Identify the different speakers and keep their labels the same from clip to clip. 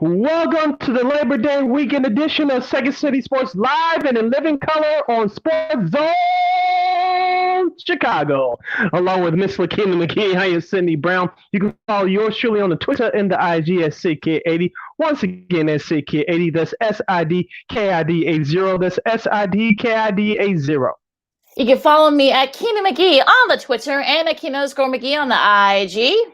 Speaker 1: Welcome to the Labor Day weekend edition of Second City Sports Live and in living color on Sports Zone Chicago. Along with Miss Lakeena McKee, I am Cindy Brown. You can follow yours truly on the Twitter and the IG at SidKid80. Once again, that's SidKid80. That's SIDKID80. That's SIDKID80.
Speaker 2: You can follow me at Keena McGee on the Twitter and at Keena_McGee on the IG.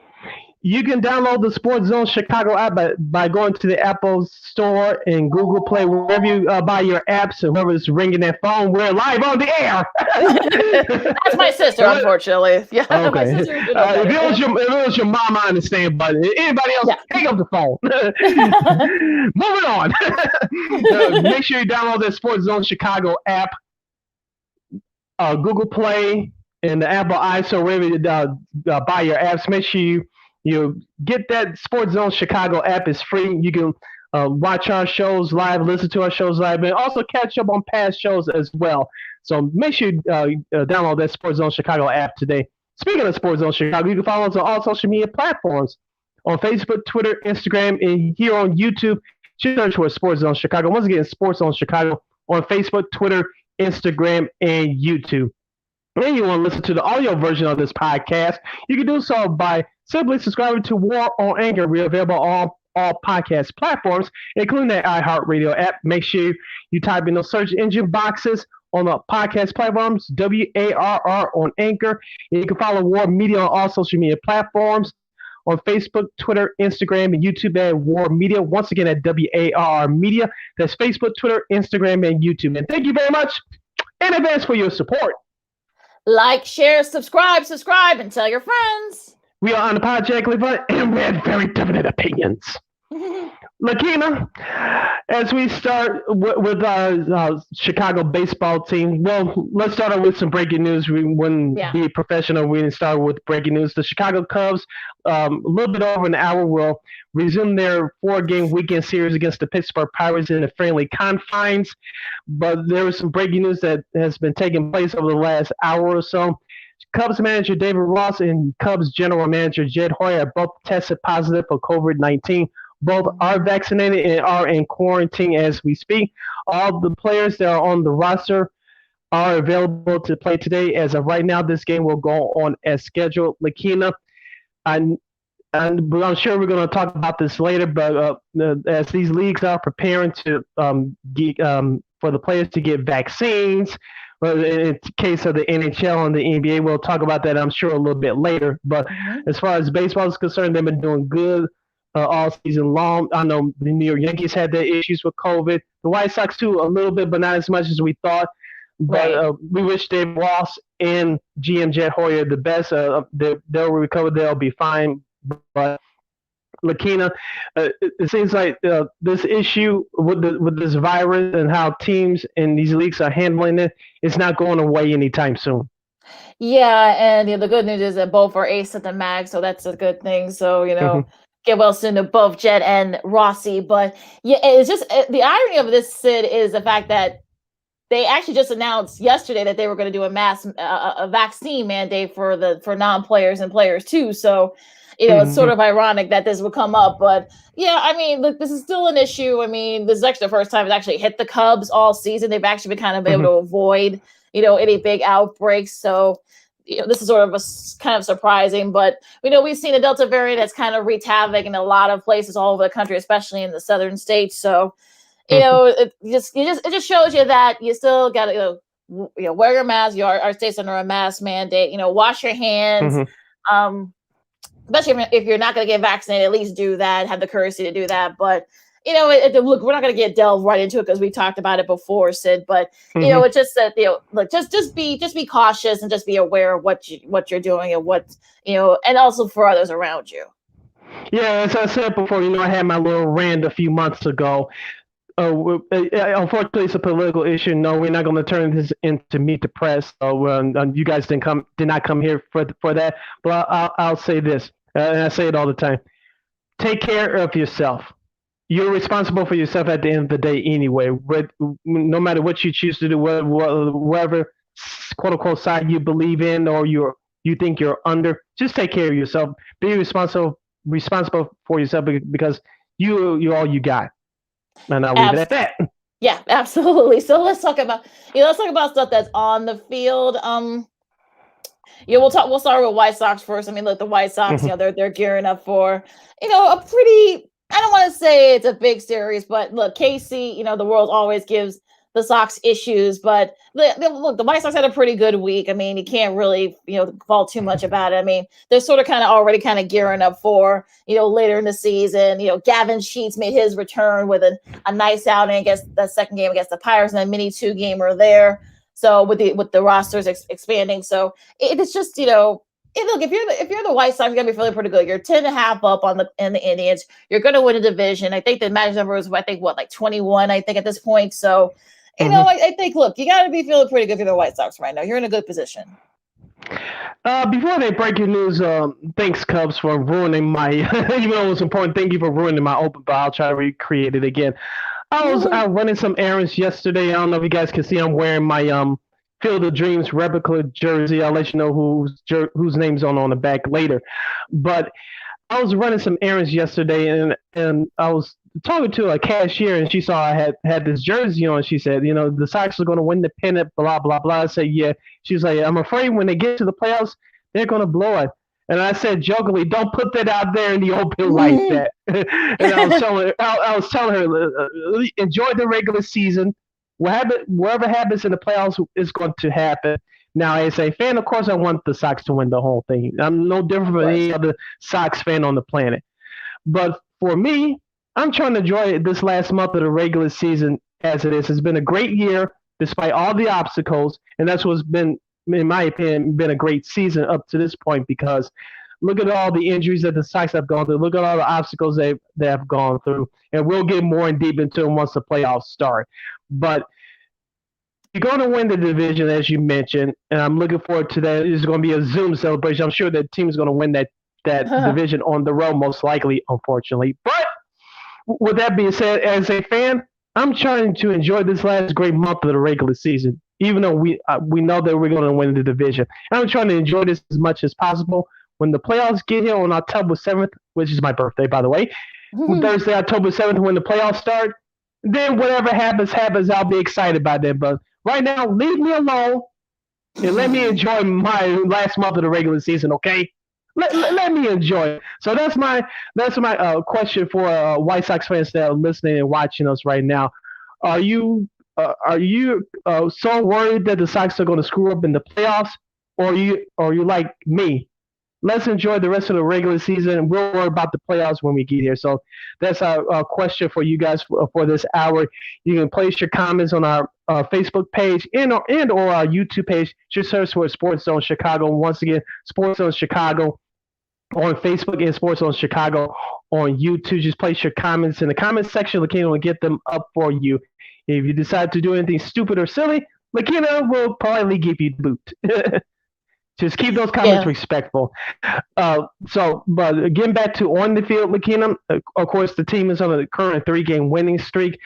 Speaker 1: You can download the Sports Zone Chicago app by going to the Apple Store and Google Play, wherever you buy your apps, and whoever's ringing that phone, we're live on the air.
Speaker 2: That's my sister, unfortunately. Yeah,
Speaker 1: okay.
Speaker 2: My sister
Speaker 1: If it was your mom, I understand, but anybody else, Pick up the phone. Moving on. Make sure you download the Sports Zone Chicago app, Google Play, and the Apple iStore, wherever you buy your apps. Make sure you get that Sports Zone Chicago app. Is free. You can watch our shows live, listen to our shows live, and also catch up on past shows as well. So make sure you download that Sports Zone Chicago app today. Speaking of Sports Zone Chicago, you can follow us on all social media platforms on Facebook, Twitter, Instagram, and here on YouTube. Just search for Sports Zone Chicago. Once again, Sports Zone Chicago on Facebook, Twitter, Instagram, and YouTube. And you want to listen to the audio version of this podcast, you can do so by simply subscribing to War on Anchor. We're available on all podcast platforms, including the iHeartRadio app. Make sure you type in those search engine boxes on the podcast platforms, WARR on Anchor. And you can follow War Media on all social media platforms on Facebook, Twitter, Instagram, and YouTube at War Media. Once again, at WARR Media. That's Facebook, Twitter, Instagram, and YouTube. And thank you very much in advance for your support.
Speaker 2: Like, share, subscribe, and tell your friends.
Speaker 1: We are unapologetically but and we have very definite opinions. Lakeena, as we start with our Chicago baseball team, well, let's start out with some breaking news. We wouldn't be professional. We didn't start with breaking news. The Chicago Cubs, a little bit over an hour, will resume their 4-game weekend series against the Pittsburgh Pirates in the friendly confines. But there was some breaking news that has been taking place over the last hour or so. Cubs manager David Ross and Cubs general manager Jed Hoyer both tested positive for COVID-19. Both are vaccinated and are in quarantine as we speak. All the players that are on the roster are available to play today. As of right now, this game will go on as scheduled. Lakeena, I'm sure we're going to talk about this later, but as these leagues are preparing to for the players to get vaccines, but in case of the NHL and the NBA, we'll talk about that, I'm sure, a little bit later. But as far as baseball is concerned, they've been doing good all season long. I know the New York Yankees had their issues with COVID. The White Sox, too, a little bit, but not as much as we thought. But we wish Dave Ross and GM Jed Hoyer the best. They'll recover. They'll be fine. But Lakeena, it seems like this issue with this virus and how teams in these leagues are handling it is not going away anytime soon.
Speaker 2: Yeah, and the good news is that both are ace at the max, so that's a good thing. So get well soon to both Jed and Rossi. But yeah, it's just the irony of this, Sid, is the fact that they actually just announced yesterday that they were going to do a vaccine mandate for non-players and players too. So it's sort of ironic that this would come up. But yeah, I mean, look, this is still an issue. I mean, this is actually the first time it's actually hit the Cubs all season. They've actually been kind of able to avoid any big outbreaks. So this is sort of kind of surprising, but we've seen the Delta variant that's kind of wreaked havoc in a lot of places all over the country, especially in the southern states. So, it just shows you that you still got to wear your mask. Our state's under a mask mandate. Wash your hands. Especially if you're not going to get vaccinated, at least do that. Have the courtesy to do that. But look, we're not going to delve right into it because we talked about it before, Sid. But it's just that look, just be cautious and just be aware of what you're doing and and also for others around you.
Speaker 1: Yeah, as I said before, I had my little rant a few months ago. Unfortunately, it's a political issue. No, we're not going to turn this into Meet the Press. You guys did not come here for that. But I'll say this, and I say it all the time: take care of yourself. You're responsible for yourself at the end of the day anyway. No matter what you choose to do, whatever quote unquote side you believe in or you think you're under, just take care of yourself. Be responsible for yourself because you all you got, and I'll leave it at that.
Speaker 2: Yeah, absolutely. So let's talk about stuff that's on the field. Yeah, we'll start with White Sox first. I mean, look, the White Sox,
Speaker 1: Mhm.
Speaker 2: they're gearing up for, a pretty, I don't want to say it's a big series, but look, KC, the world always gives the Sox issues, but look, the White Sox had a pretty good week. I mean, you can't really, fault too much about it. I mean, they're sort of already gearing up for, later in the season. Gavin Sheets made his return with a nice outing against the second game against the Pirates and a mini 2-gamer there. So with the rosters expanding, so it's just look, if you're the White Sox, you're gonna be feeling pretty good. You're 10.5 up on the Indians. You're gonna win a division. I think the match number is like 21. I think at this point. So I think look, you got to be feeling pretty good for the White Sox right now. You're in a good position.
Speaker 1: Before they break your news, thanks Cubs for ruining my. Even though it was important, thank you for ruining my open, but I'll try to recreate it again. I was out running some errands yesterday. I don't know if you guys can see. I'm wearing my Field of Dreams replica jersey. I'll let you know whose name's on the back later. But I was running some errands yesterday, and I was talking to a cashier, and she saw I had this jersey on. She said, the Sox are going to win the pennant, blah blah blah. I said, yeah. She's like, I'm afraid when they get to the playoffs, they're going to blow it. And I said jokingly, don't put that out there in the open like that. And I was telling her, enjoy the regular season. Whatever happens in the playoffs is going to happen. Now, as a fan, of course, I want the Sox to win the whole thing. I'm no different from any other Sox fan on the planet. But for me, I'm trying to enjoy this last month of the regular season as it is. It's been a great year despite all the obstacles, and that's what's been, in my opinion, been a great season up to this point because look at all the injuries that the Sox have gone through. Look at all the obstacles they have gone through, and we'll get more in deep into them once the playoffs start. But you're going to win the division, as you mentioned, and I'm looking forward to that. It's going to be a Zoom celebration. I'm sure the team is going to win that division on the road, most likely, unfortunately. But with that being said, as a fan, I'm trying to enjoy this last great month of the regular season, even though we know that we're going to win the division. And I'm trying to enjoy this as much as possible. When the playoffs get here on October 7th, which is my birthday, by the way, Thursday, October 7th, when the playoffs start, then whatever happens, I'll be excited by that. But right now, leave me alone and let me enjoy my last month of the regular season, okay? Let me enjoy it. So that's my question for White Sox fans that are listening and watching us right now. Are you so worried that the Sox are going to screw up in the playoffs, or are you like me? Let's enjoy the rest of the regular season. We'll worry about the playoffs when we get here. So that's our question for you guys for this hour. You can place your comments on our Facebook page and or our YouTube page. Just search for Sports Zone Chicago. Once again, Sports Zone Chicago on Facebook and Sports Zone Chicago on YouTube. Just place your comments in the comment section. Lakeena will get them up for you. If you decide to do anything stupid or silly, Lakeena will politely give you the boot. Just keep those comments respectful. But getting back to on the field, Lakeena, of course, the team is on a current 3-game winning streak.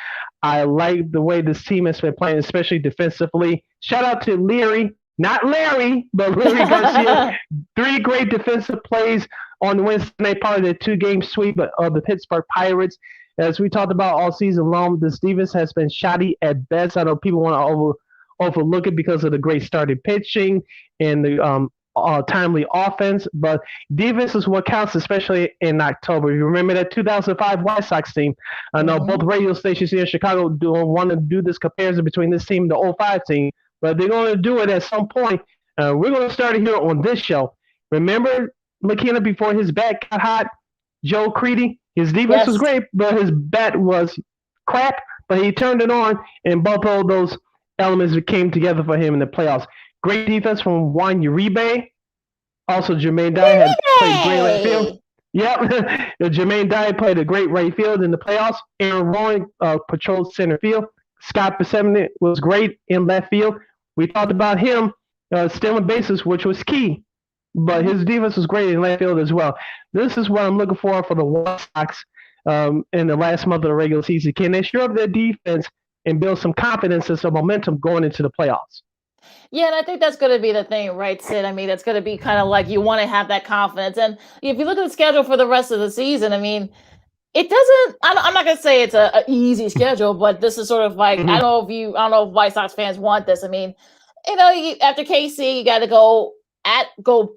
Speaker 1: I like the way this team has been playing, especially defensively. Shout out to Leary, not Larry, but Leary Garcia. 3 great defensive plays on Wednesday night, part of the 2-game sweep of the Pittsburgh Pirates. As we talked about all season long, this defense has been shoddy at best. I know people want to overlook it because of the great starting pitching and the timely offense, but defense is what counts, especially in October. You remember that 2005 White Sox team? I know both radio stations here in Chicago want to do this comparison between this team and the 05 team, but they're going to do it at some point. We're going to start it here on this show. Remember Lakeena before his bat got hot? Joe Creedy, his defense was great, but his bat was crap, but he turned it on, and both of those elements came together for him in the playoffs. Great defense from Juan Uribe. Also, Jermaine Dye had played great right field. Yep. Jermaine Dye played a great right field in the playoffs. Aaron Rowan patrolled center field. Scott Persephone was great in left field. We talked about him stealing bases, which was key. But his defense was great in left field as well. This is what I'm looking for the White Sox in the last month of the regular season. Can they shore up their defense and build some confidence and some momentum going into the playoffs?
Speaker 2: Yeah, and I think that's going to be the thing, right, Sid? I mean, it's going to be kind of like you want to have that confidence. And if you look at the schedule for the rest of the season, I mean, It doesn't. I'm not gonna say it's a easy schedule, but this is sort of like I don't know if White Sox fans want this. I mean, after KC, you got to go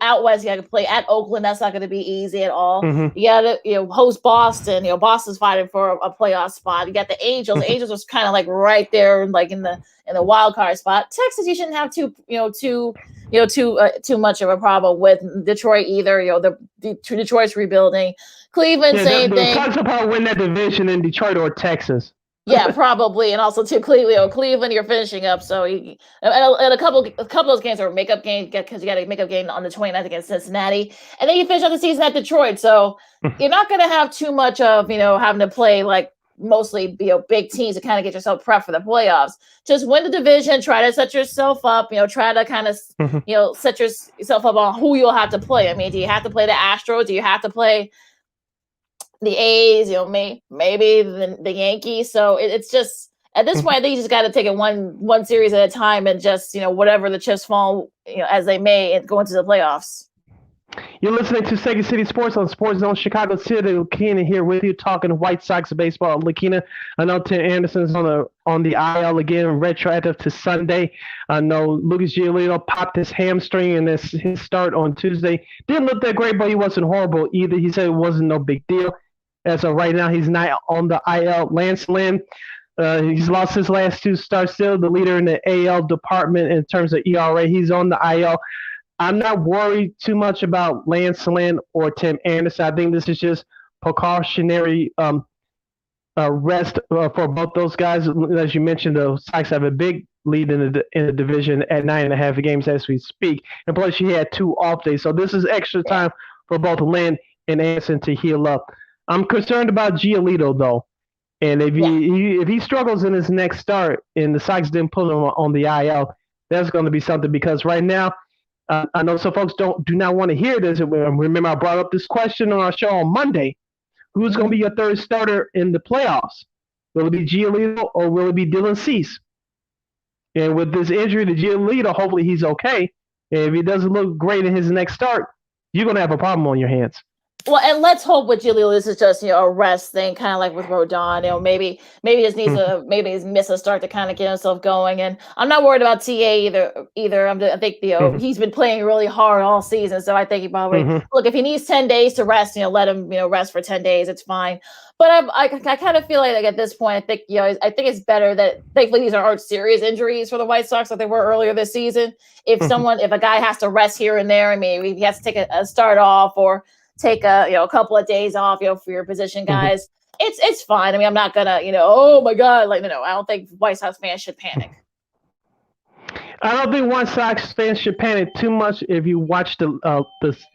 Speaker 2: out west. You got to play at Oakland. That's not going to be easy at all. You got to host Boston. Boston's fighting for a playoff spot. You got the Angels. The Angels was kind of like right there, like in the wild card spot. Texas, you shouldn't have too much of a problem with. Detroit either. Detroit's rebuilding. Cleveland, same thing.
Speaker 1: Talks about win that division in Detroit or Texas.
Speaker 2: Yeah, probably, and also to Cleveland, you're finishing up. So, and a couple of those games are makeup games because you got a makeup game on the 29th against Cincinnati, and then you finish out the season at Detroit. So you're not going to have too much of having to play like mostly big teams to kind of get yourself prepped for the playoffs. Just win the division, try to set yourself up. Try to kind of set yourself up on who you'll have to play. I mean, do you have to play the Astros? Do you have to play the A's, maybe the Yankees? So it's just at this point, I think you just got to take it one series at a time and just whatever the chips fall as they may and go into the playoffs.
Speaker 1: You're listening to Second City Sports on Sports Zone Chicago. Sid and Lakeena here with you talking White Sox baseball. Lakeena, I know Tim Anderson's on the IL again, retroactive to Sunday. I know Lucas Giolito popped his hamstring in his start on Tuesday. Didn't look that great, but he wasn't horrible either. He said it wasn't no big deal. As of right now, he's not on the IL. Lance Lynn, he's lost his last two starts, still the leader in the AL department in terms of ERA. He's on the IL. I'm not worried too much about Lance Lynn or Tim Anderson. I think this is just precautionary rest for both those guys. As you mentioned, the Sox have a big lead in the division at 9.5 games as we speak. And plus, he had 2 off days. So this is extra time for both Lynn and Anderson to heal up. I'm concerned about Giolito, though. And if he struggles in his next start and the Sox didn't put him on the IL, that's going to be something because right now, I know some folks do not want to hear this. Remember, I brought up this question on our show on Monday. Who's going to be your third starter in the playoffs? Will it be Giolito or will it be Dylan Cease? And with this injury to Giolito, hopefully he's okay. And if he doesn't look great in his next start, you're going to have a problem on your hands.
Speaker 2: Well, and let's hope with Giolito this is just a rest thing, kind of like with Rodon. Maybe he just needs he's missed a start to kind of get himself going. And I'm not worried about TA either. I think he's been playing really hard all season, so I think he probably look if he needs 10 days to rest, let him rest for 10 days. It's fine. But I kind of feel like at this point, I think it's better that thankfully these aren't serious injuries for the White Sox like they were earlier this season. If a guy has to rest here and there, I mean, he has to take a start off or take a couple of days off, for your position guys. It's fine. I mean, I'm not gonna, oh my God, I don't think White Sox fans should panic.
Speaker 1: I don't think White Sox fans should panic too much if you watch the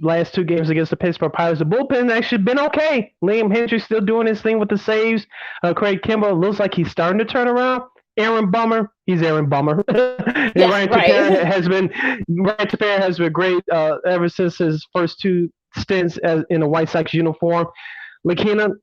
Speaker 1: last 2 games against the Pittsburgh Pirates. The bullpen actually been okay. Liam Hendricks still doing his thing with the saves. Craig Kimbrell looks like he's starting to turn around. Aaron Bummer, he's Aaron Bummer. Ryan Tepera has been great ever since his first 2 stints in a White Sox uniform. Lakeena,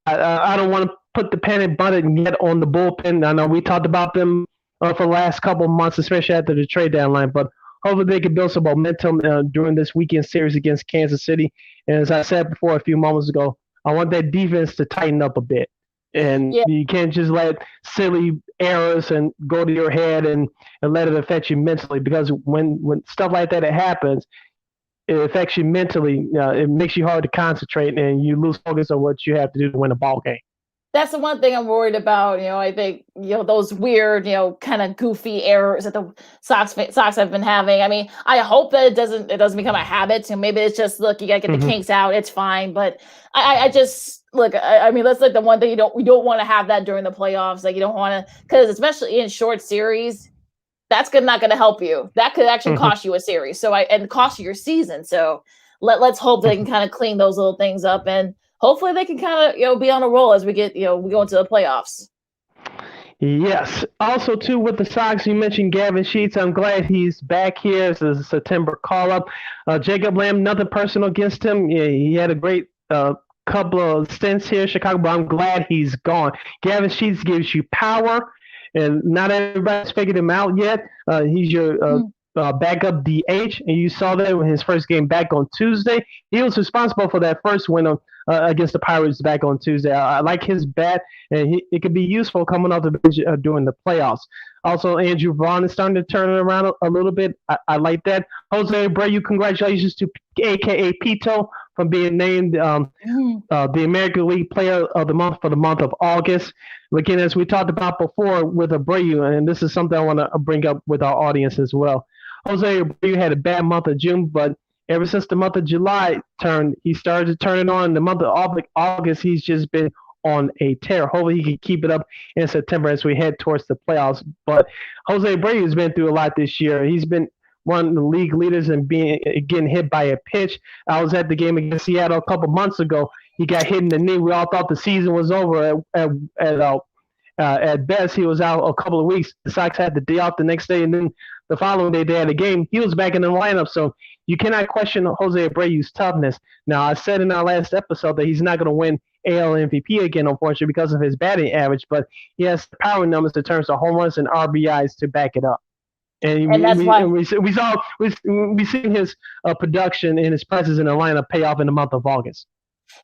Speaker 1: I don't want to put the panic button yet on the bullpen. I know we talked about them for the last couple of months, especially after the trade deadline, but hopefully they can build some momentum during this weekend series against Kansas City. And as I said before a few moments ago, I want that defense to tighten up a bit. And you can't just let silly errors and go to your head and let it affect you mentally, because when stuff like that happens, it affects you mentally. It makes you hard to concentrate, and you lose focus on what you have to do to win a ball game.
Speaker 2: That's the one thing I'm worried about. I think those weird, kind of goofy errors that the Sox have been having. I mean, I hope that it doesn't become a habit. So maybe it's just look, you gotta get the kinks out. It's fine, but I just look. I mean, that's like the one thing we don't want to have that during the playoffs. Like you don't want to, because especially in short series, that's not going to help you. That could actually cost you a series. So and cost you your season. So let's hope they can kind of clean those little things up, and hopefully they can kind of be on a roll as we get we go into the playoffs.
Speaker 1: Yes. Also, too, with the Sox, you mentioned Gavin Sheets. I'm glad he's back here as a September call-up. Jacob Lamb, nothing personal against him. Yeah, he had a great couple of stints here in Chicago, but I'm glad he's gone. Gavin Sheets gives you power. And not everybody's figured him out yet. He's your backup DH, and you saw that in his first game back on Tuesday. He was responsible for that first win against the Pirates back on Tuesday. I like his bat, and it could be useful coming off the bench during the playoffs. Also, Andrew Vaughn is starting to turn it around a little bit. I like that. Jose Abreu, congratulations to AKA Pito for being named the American League Player of the Month for the month of August. Again, as we talked about before with Abreu, and this is something I want to bring up with our audience as well. Jose Abreu had a bad month of June, but ever since the month of July turned, he started to turn it on. In the month of August, he's just been on a tear. Hopefully, he can keep it up in September as we head towards the playoffs. But Jose Abreu has been through a lot this year. He's been one of the league leaders and getting hit by a pitch. I was at the game against Seattle a couple months ago. He got hit in the knee. We all thought the season was over. At best, he was out a couple of weeks. The Sox had the day off the next day, and then the following day they had a game. He was back in the lineup, so you cannot question Jose Abreu's toughness. Now, I said in our last episode that he's not going to win AL MVP again, unfortunately, because of his batting average, but he has the power numbers in terms of home runs and RBIs to back it up. And
Speaker 2: that's why
Speaker 1: we seen his production and his presence in the lineup pay off in the month of August.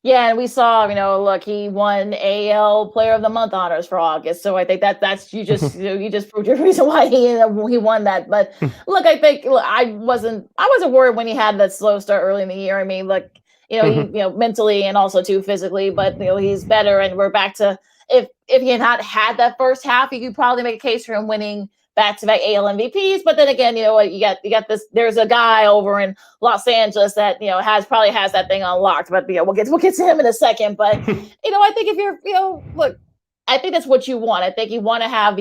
Speaker 2: Yeah, and we saw, look, he won AL Player of the Month honors for August. So I think that's you just you just proved your reason why he won that. But look, I think I wasn't worried when he had that slow start early in the year. I mean, look, he mentally and also too physically, but he's better, and we're back to if he had not had that first half, you could probably make a case for him winning back-to-back AL MVPs. But then again, you know what, you got this. There's a guy over in Los Angeles that probably has that thing unlocked. But we'll get to him in a second. But I think if you're look, I think that's what you want. I think you want to have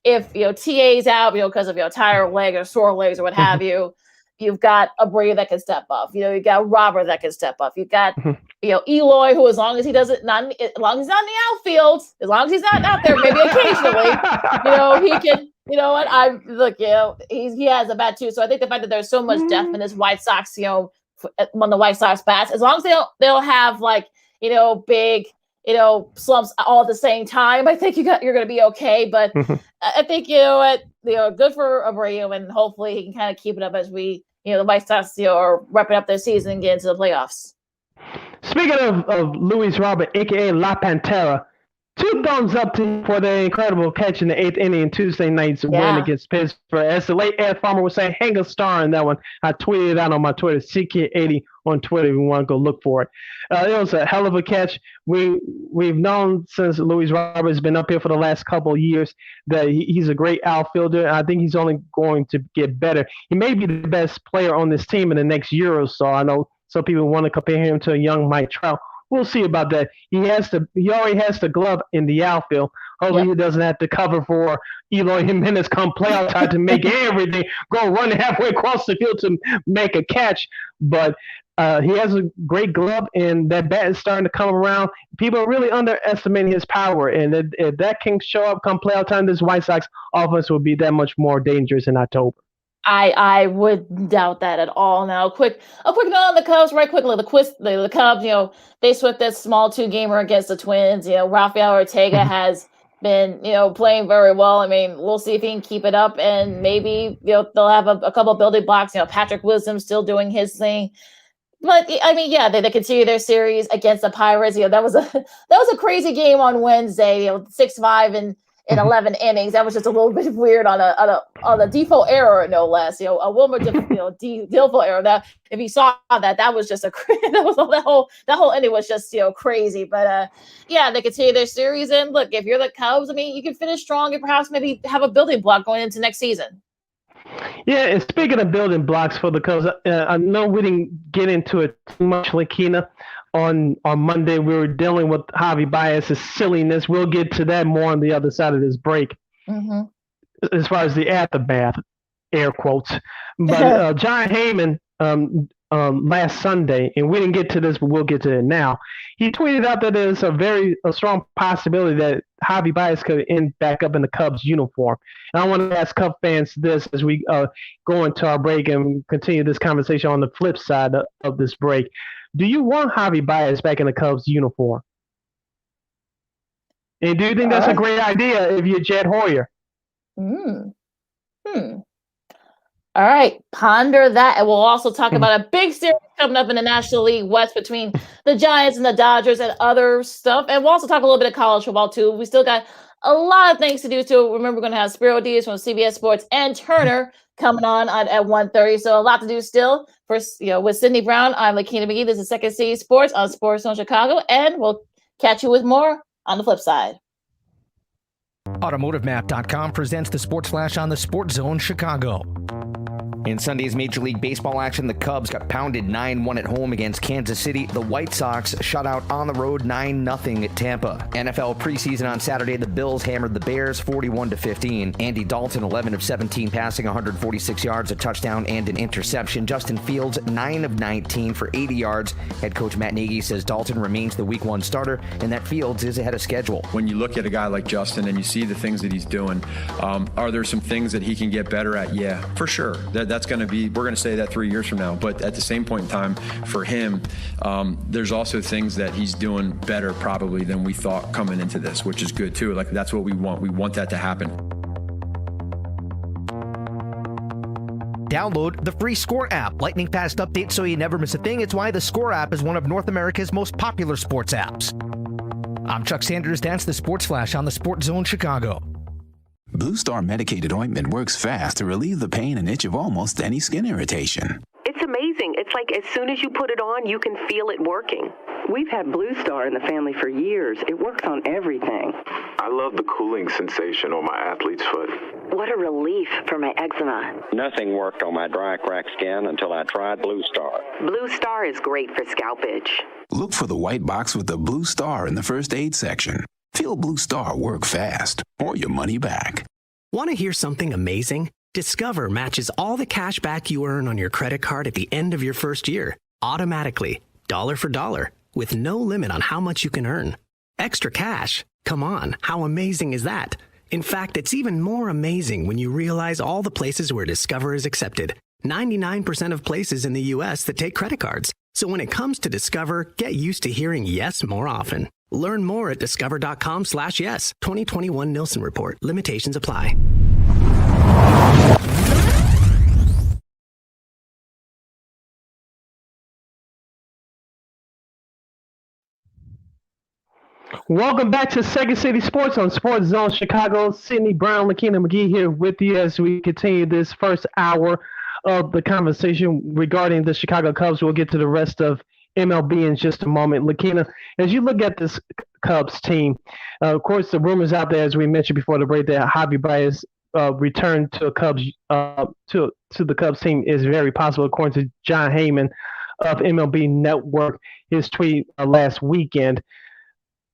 Speaker 2: if TA's out because of tired leg or sore legs or what have you. You've got a Abreu that can step up. You got Robert that can step up. You've got Eloy, who as long as he doesn't as long as he's not in the outfield, as long as he's not out there, maybe occasionally, he can. You know what? He has a bat too. So I think the fact that there's so much depth in this White Sox, when the White Sox bats, as long as they'll have big, slumps all at the same time, I think you're going to be okay. But I think good for Abreu, and hopefully he can kind of keep it up as we, the White Sox, are wrapping up their season and get into the playoffs.
Speaker 1: Speaking of Luis Robert, aka La Pantera. 2 thumbs up for the incredible catch in the 8th inning Tuesday night's win against Pittsburgh. As the late Ed Farmer was saying, hang a star in that one. I tweeted it out on my Twitter, CK80 on Twitter if you want to go look for it. It was a hell of a catch. We've known since Luis Roberts has been up here for the last couple of years that he's a great outfielder. I think he's only going to get better. He may be the best player on this team in the next year or so. I know some people want to compare him to a young Mike Trout. We'll see about that. He already has the glove in the outfield. Hopefully he doesn't have to cover for Eloy Jimenez come playoff time to make everything go run halfway across the field to make a catch. But he has a great glove, and that bat is starting to come around. People are really underestimating his power, and if that can show up come playoff time, this White Sox offense will be that much more dangerous in October.
Speaker 2: I would doubt that at all. Now, a quick note on the Cubs, right quickly. The Cubs, they swept that small 2-gamer against the Twins. Rafael Ortega has been, playing very well. I mean, we'll see if he can keep it up, and maybe, they'll have a couple of building blocks. Patrick Wisdom still doing his thing. But I mean, yeah, they continue their series against the Pirates. That was a crazy game on Wednesday. 6-5 in 11 innings. That was just a little bit weird on a default error, no less. A Wilmer default error. That if you saw that was just that whole inning was just crazy. But they continue their series, and look, if you're the Cubs, I mean, you can finish strong and perhaps maybe have a building block going into next season.
Speaker 1: Yeah, and speaking of building blocks for the Cubs, I know we didn't get into it too much, Lakeena. On Monday, we were dealing with Javi Baez's silliness. We'll get to that more on the other side of this break. Mm-hmm. As far as the aftermath, air quotes. But John Heyman last Sunday, and we didn't get to this, but we'll get to it now. He tweeted out that there's a strong possibility that Javi Baez could end back up in the Cubs uniform. And I want to ask Cub fans this as we go into our break and continue this conversation on the flip side of this break. Do you want Javi Baez back in the Cubs uniform? And do you think that's a great idea if you're Jed Hoyer?
Speaker 2: All right, ponder that. And we'll also talk about a big series coming up in the National League West between the Giants and the Dodgers and other stuff. And we'll also talk a little bit of college football, too. We still got a lot of things to do, too. Remember, we're going to have Spero Dedes from CBS Sports and Turner coming on at 1:30. So a lot to do still. First, with Sydney Brown, I'm Lakeena McGee. This is Second City Sports on Sports Zone Chicago. And we'll catch you with more on the flip side.
Speaker 3: AutomotiveMap.com presents the Sports Flash on the Sports Zone Chicago. In Sunday's Major League Baseball action, the Cubs got pounded 9-1 at home against Kansas City. The White Sox shut out on the road 9-0 at Tampa. NFL preseason on Saturday, the Bills hammered the Bears 41-15. Andy Dalton, 11 of 17 passing, 146 yards, a touchdown, and an interception. Justin Fields, 9 of 19 for 80 yards. Head coach Matt Nagy says Dalton remains the Week 1 starter and that Fields is ahead of schedule.
Speaker 4: When you look at a guy like Justin and you see the things that he's doing, are there some things that he can get better at? Yeah, for sure. That's going to be, we're going to say that 3 years from now. But at the same point in time, for him, there's also things that he's doing better probably than we thought coming into this, which is good too. Like, that's what we want. We want that to happen.
Speaker 3: Download the free Score app. Lightning fast updates so you never miss a thing. It's why the Score app is one of North America's most popular sports apps. I'm Chuck Sanders. That's the Sports Flash on the Sports Zone Chicago.
Speaker 5: Blue Star medicated ointment works fast to relieve the pain and itch of almost any skin irritation.
Speaker 6: It's amazing. It's like as soon as you put it on, you can feel it working. We've had Blue Star in the family for years. It works on everything.
Speaker 7: I love the cooling sensation on my athlete's foot.
Speaker 6: What a relief for my eczema.
Speaker 8: Nothing worked on my dry, cracked skin until I tried Blue Star.
Speaker 6: Blue Star is great for scalp itch.
Speaker 5: Look for the white box with the Blue Star in the first aid section. Feel Blue Star work fast or your money back.
Speaker 9: Want to hear something amazing? Discover matches all the cash back you earn on your credit card at the end of your first year, automatically, dollar for dollar, with no limit on how much you can earn. Extra cash? Come on, how amazing is that? In fact, it's even more amazing when you realize all the places where Discover is accepted. 99% of places in the U.S. that take credit cards. So when it comes to Discover, get used to hearing yes more often. Learn more at discover.com/yes. 2021 Nielsen Report. Limitations apply.
Speaker 1: Welcome back to Second City Sports on Sports Zone Chicago. Sydney Brown, Lakeena McGee here with you as we continue this first hour of the conversation regarding the Chicago Cubs. We'll get to the rest of MLB in just a moment. Lakeena, as you look at this Cubs team, of course, the rumors out there, as we mentioned before the break, that Javi Baez return to the Cubs team is very possible, according to John Heyman of MLB Network, his tweet last weekend.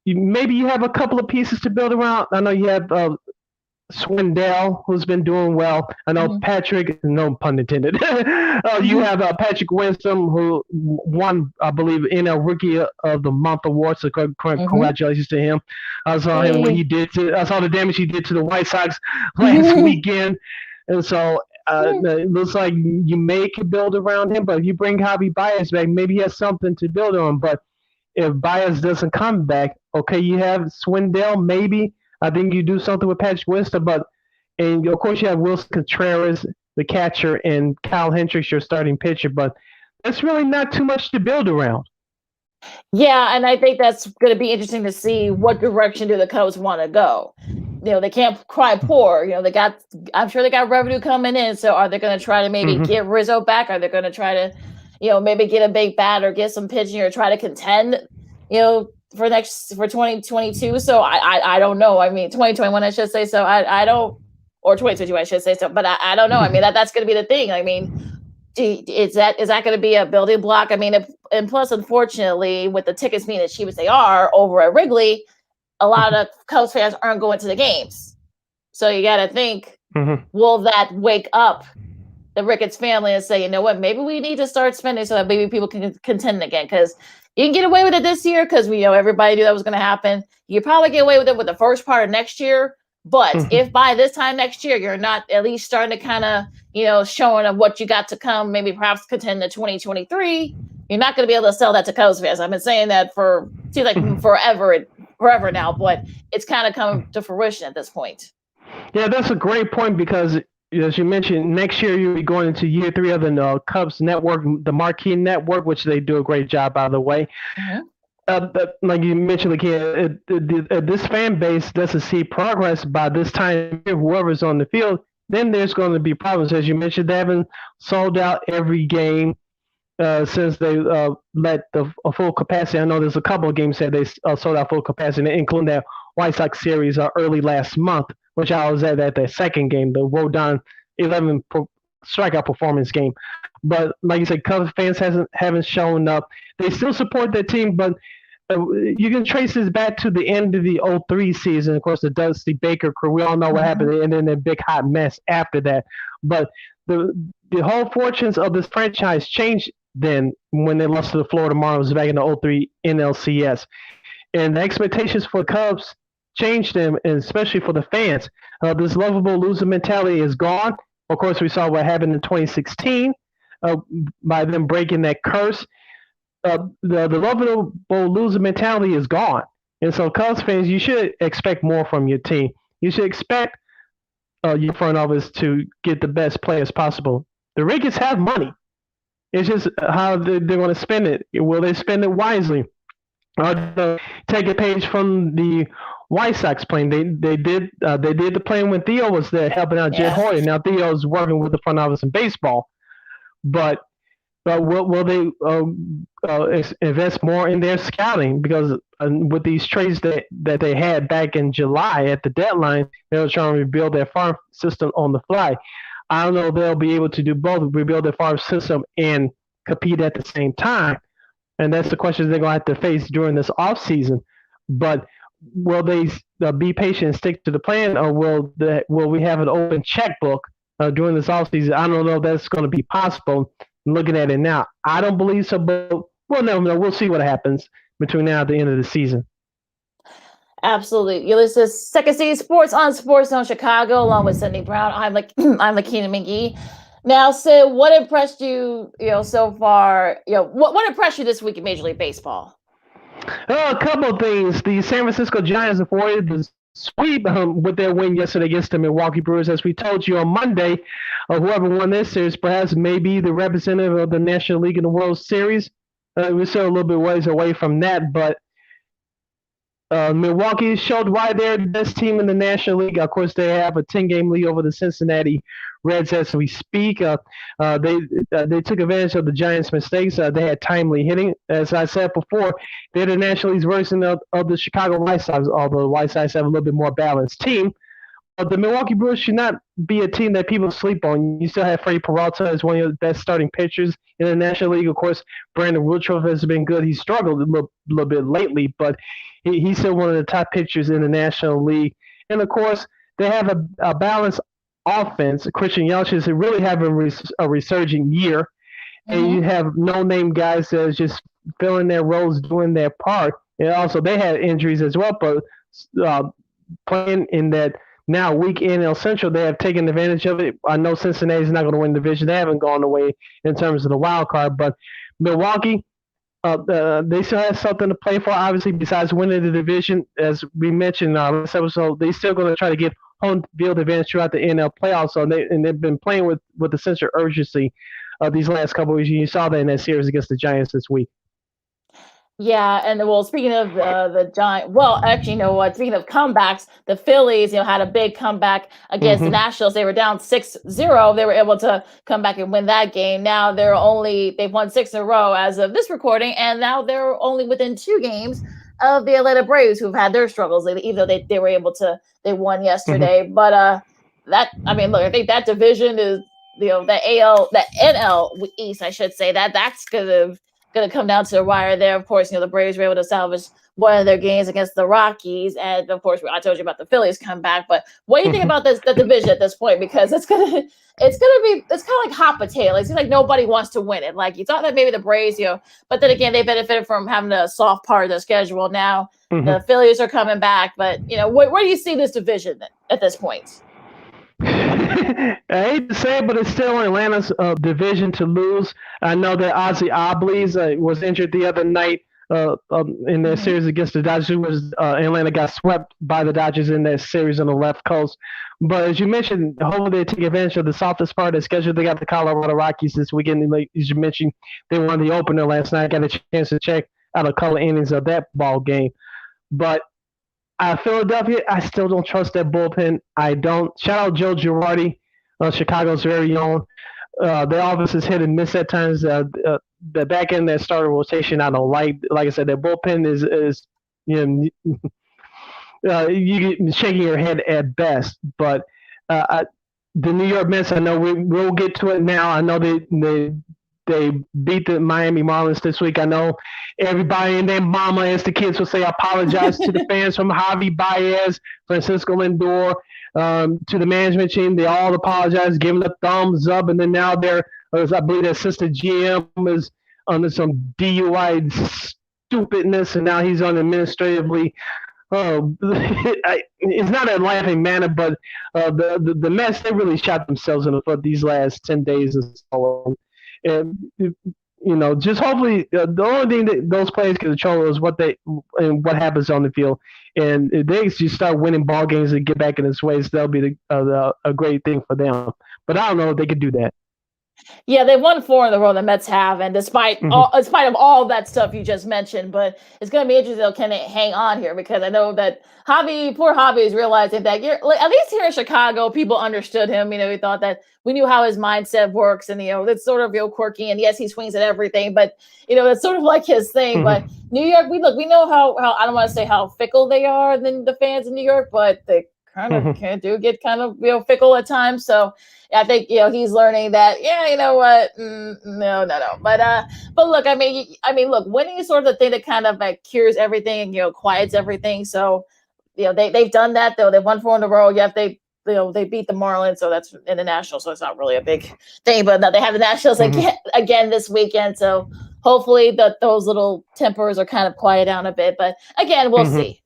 Speaker 1: Maybe you have a couple of pieces to build around. I know you have Swindell, who's been doing well. I know Patrick, no pun intended. You have Patrick Winston, who won, I believe, NL Rookie of the Month award. So congratulations to him. I saw him when I saw the damage he did to the White Sox last weekend, and so it looks like you may could build around him. But if you bring Javi Baez back, maybe he has something to build on. But if Baez doesn't come back, okay, you have Swindell, maybe. I think you do something with Patrick Winston, and of course you have Wilson Contreras, the catcher, and Kyle Hendricks, your starting pitcher, but that's really not too much to build around.
Speaker 2: Yeah, and I think that's going to be interesting to see what direction do the Cubs want to go. They can't cry poor. I'm sure they got revenue coming in, so are they going to try to maybe get Rizzo back? Are they going to try to, maybe get a big bat or get some pitching or try to contend, for 2022. So I don't know. I mean, 2021, I should say. So I don't, or 2022, I should say so. But I don't know. I mean, that's going to be the thing. I mean, is that going to be a building block? I mean, and plus, unfortunately, with the tickets being as cheap as they are over at Wrigley, a lot of Cubs fans aren't going to the games. So you got to think, will that wake up the Ricketts family and say, you know what, maybe we need to start spending so that maybe people can contend again? Because you can get away with it this year because everybody knew that was going to happen. You probably get away with it with the first part of next year. But if by this time next year you're not at least starting to kind of, showing of what you got to come, maybe perhaps contend to 2023, you're not going to be able to sell that to Cubs fans. I've been saying that seems like forever now, but it's kind of come to fruition at this point.
Speaker 1: Yeah, that's a great point because as you mentioned, next year you'll be going into year 3 of the Cubs network, the Marquee Network, which they do a great job, by the way. But like you mentioned, this fan base doesn't see progress by this time. Whoever's on the field, then there's going to be problems. As you mentioned, they haven't sold out every game since they let a full capacity. I know there's a couple of games that they sold out full capacity, including that White Sox series early last month, which I was at the second game, the Rodon 11 strikeout performance game. But like you said, Cubs fans haven't shown up. They still support their team, but you can trace this back to the end of the 03 season. Of course, the Dusty Baker crew, we all know what happened, and then the big hot mess after that. But the whole fortunes of this franchise changed then when they lost to the Florida Marlins back in the 03 NLCS. And the expectations for Cubs changed them, and especially for the fans. This lovable loser mentality is gone. Of course, we saw what happened in 2016 by them breaking that curse. The lovable loser mentality is gone. And so Cubs fans, you should expect more from your team. You should expect your front office to get the best players possible. The Rickies have money. It's just how they're going to spend it. Will they spend it wisely? Or take a page from the White Sox plan. They did the plan when Theo was there helping out Jed Hoyer. Now Theo's working with the front office in baseball. But will they invest more in their scouting? Because with these trades that they had back in July at the deadline, they were trying to rebuild their farm system on the fly. I don't know if they'll be able to do both, rebuild their farm system and compete at the same time. And that's the questions they're going to have to face during this offseason. But will they be patient and stick to the plan, or will we have an open checkbook during this offseason? I don't know if that's going to be possible. Looking at it now, I don't believe so, but we'll never know. We'll see what happens between now and the end of the season.
Speaker 2: Absolutely. You listen to Second City Sports on Sports Zone Chicago, along with Sydney Brown. I'm Lakeena McGee. Now, Sid, what impressed you, so far? What impressed you this week in Major League Baseball?
Speaker 1: A couple of things. The San Francisco Giants avoided the sweep with their win yesterday against the Milwaukee Brewers. As we told you on Monday, whoever won this series perhaps may be the representative of the National League in the World Series. We're still a little bit ways away from that, but Milwaukee showed why they're the best team in the National League. Of course, they have a 10-game lead over the Cincinnati Reds as we speak. They took advantage of the Giants' mistakes. They had timely hitting. As I said before, they're the National League's version of the Chicago White Sox, although the White Sox have a little bit more balanced team. But the Milwaukee Brewers should not be a team that people sleep on. You still have Freddie Peralta as one of the best starting pitchers in the National League. Of course, Brandon Woodruff has been good. He struggled a little bit lately, but he's still one of the top pitchers in the National League. And, of course, they have a balanced offense. Christian Yelich is really having a resurging year. And you have no-name guys that are just filling their roles, doing their part. And also, they had injuries as well, but playing in that now weak NL Central, they have taken advantage of it. I know Cincinnati's not going to win the division. They haven't gone away in terms of the wild card. But Milwaukee, they still have something to play for, obviously, besides winning the division. As we mentioned in our last episode, they're still going to try to get home field advantage throughout the NL playoffs. So they've been playing with a sense of urgency these last couple of weeks. You saw that in that series against the Giants this week.
Speaker 2: Yeah, and speaking of the Giants, actually, you know what? Speaking of comebacks, the Phillies, had a big comeback against the Nationals. They were down 6-0. They were able to come back and win that game. Now they've won 6 in a row as of this recording, and now they're only within 2 games of the Atlanta Braves, who've had their struggles, even though they were able to. They won yesterday, but I think that division is the NL East, I should say, that's going to come down to the wire there. Of course, the Braves were able to salvage one of their games against the Rockies, and of course, I told you about the Phillies comeback. But what do you think about the division at this point? Because it's kind of like hot potato. It seems like nobody wants to win it. Like you thought that maybe the Braves, but then again, they benefited from having a soft part of their schedule. Now the Phillies are coming back, but where do you see this division at this point?
Speaker 1: I hate to say it, but it's still Atlanta's division to lose. I know that Ozzie Oblise was injured the other night in their series against the Dodgers. Atlanta got swept by the Dodgers in that series on the left coast. But as you mentioned, hopefully they take advantage of the softest part of the schedule. They got the Colorado Rockies this weekend. Like as you mentioned, they won the opener last night. Got a chance to check out a couple innings of that ball game. But Philadelphia, I still don't trust that bullpen. I don't. Shout out Joe Girardi, Chicago's very own. Their offense is hit and miss at times. The back end of that starter rotation, I don't like. Like I said, their bullpen is you shaking your head at best. But the New York Mets, I know we'll get to it now. I know they beat the Miami Marlins this week. I know everybody and their mama, as the kids will say, apologize to the fans, from Javi Baez, Francisco Lindor, to the management team. They all apologize, giving a thumbs up, and then now I believe their assistant GM is under some DUI stupidness, and now he's on administratively. It's not a laughing manner, but the Mets, they really shot themselves in the foot these last 10 days or so. And just hopefully the only thing that those players can control is what happens on the field. And if they just start winning ball games and get back in this ways, that'll be a great thing for them. But I don't know if they could do that.
Speaker 2: Yeah, they won 4 in a row. The Mets have, and despite of all that stuff you just mentioned, but it's going to be interesting. Though, can they hang on here? Because I know that poor Javi, is realizing that at least here in Chicago, people understood him. We thought that we knew how his mindset works, and it's sort of quirky. And yes, he swings at everything, but it's sort of like his thing. But New York, we know how I don't want to say how fickle they are than the fans in New York, but they kind of get kind of fickle at times. So I think he's learning that. Yeah, you know what? No. But look, I mean, look, winning is sort of the thing that kind of cures everything and quiets everything. So they've done that though. They've won 4 in a row. Yeah, they beat the Marlins, so that's in the Nationals. So it's not really a big thing. But now they have the Nationals again this weekend. So hopefully those little tempers are kind of quiet down a bit. But again, we'll see.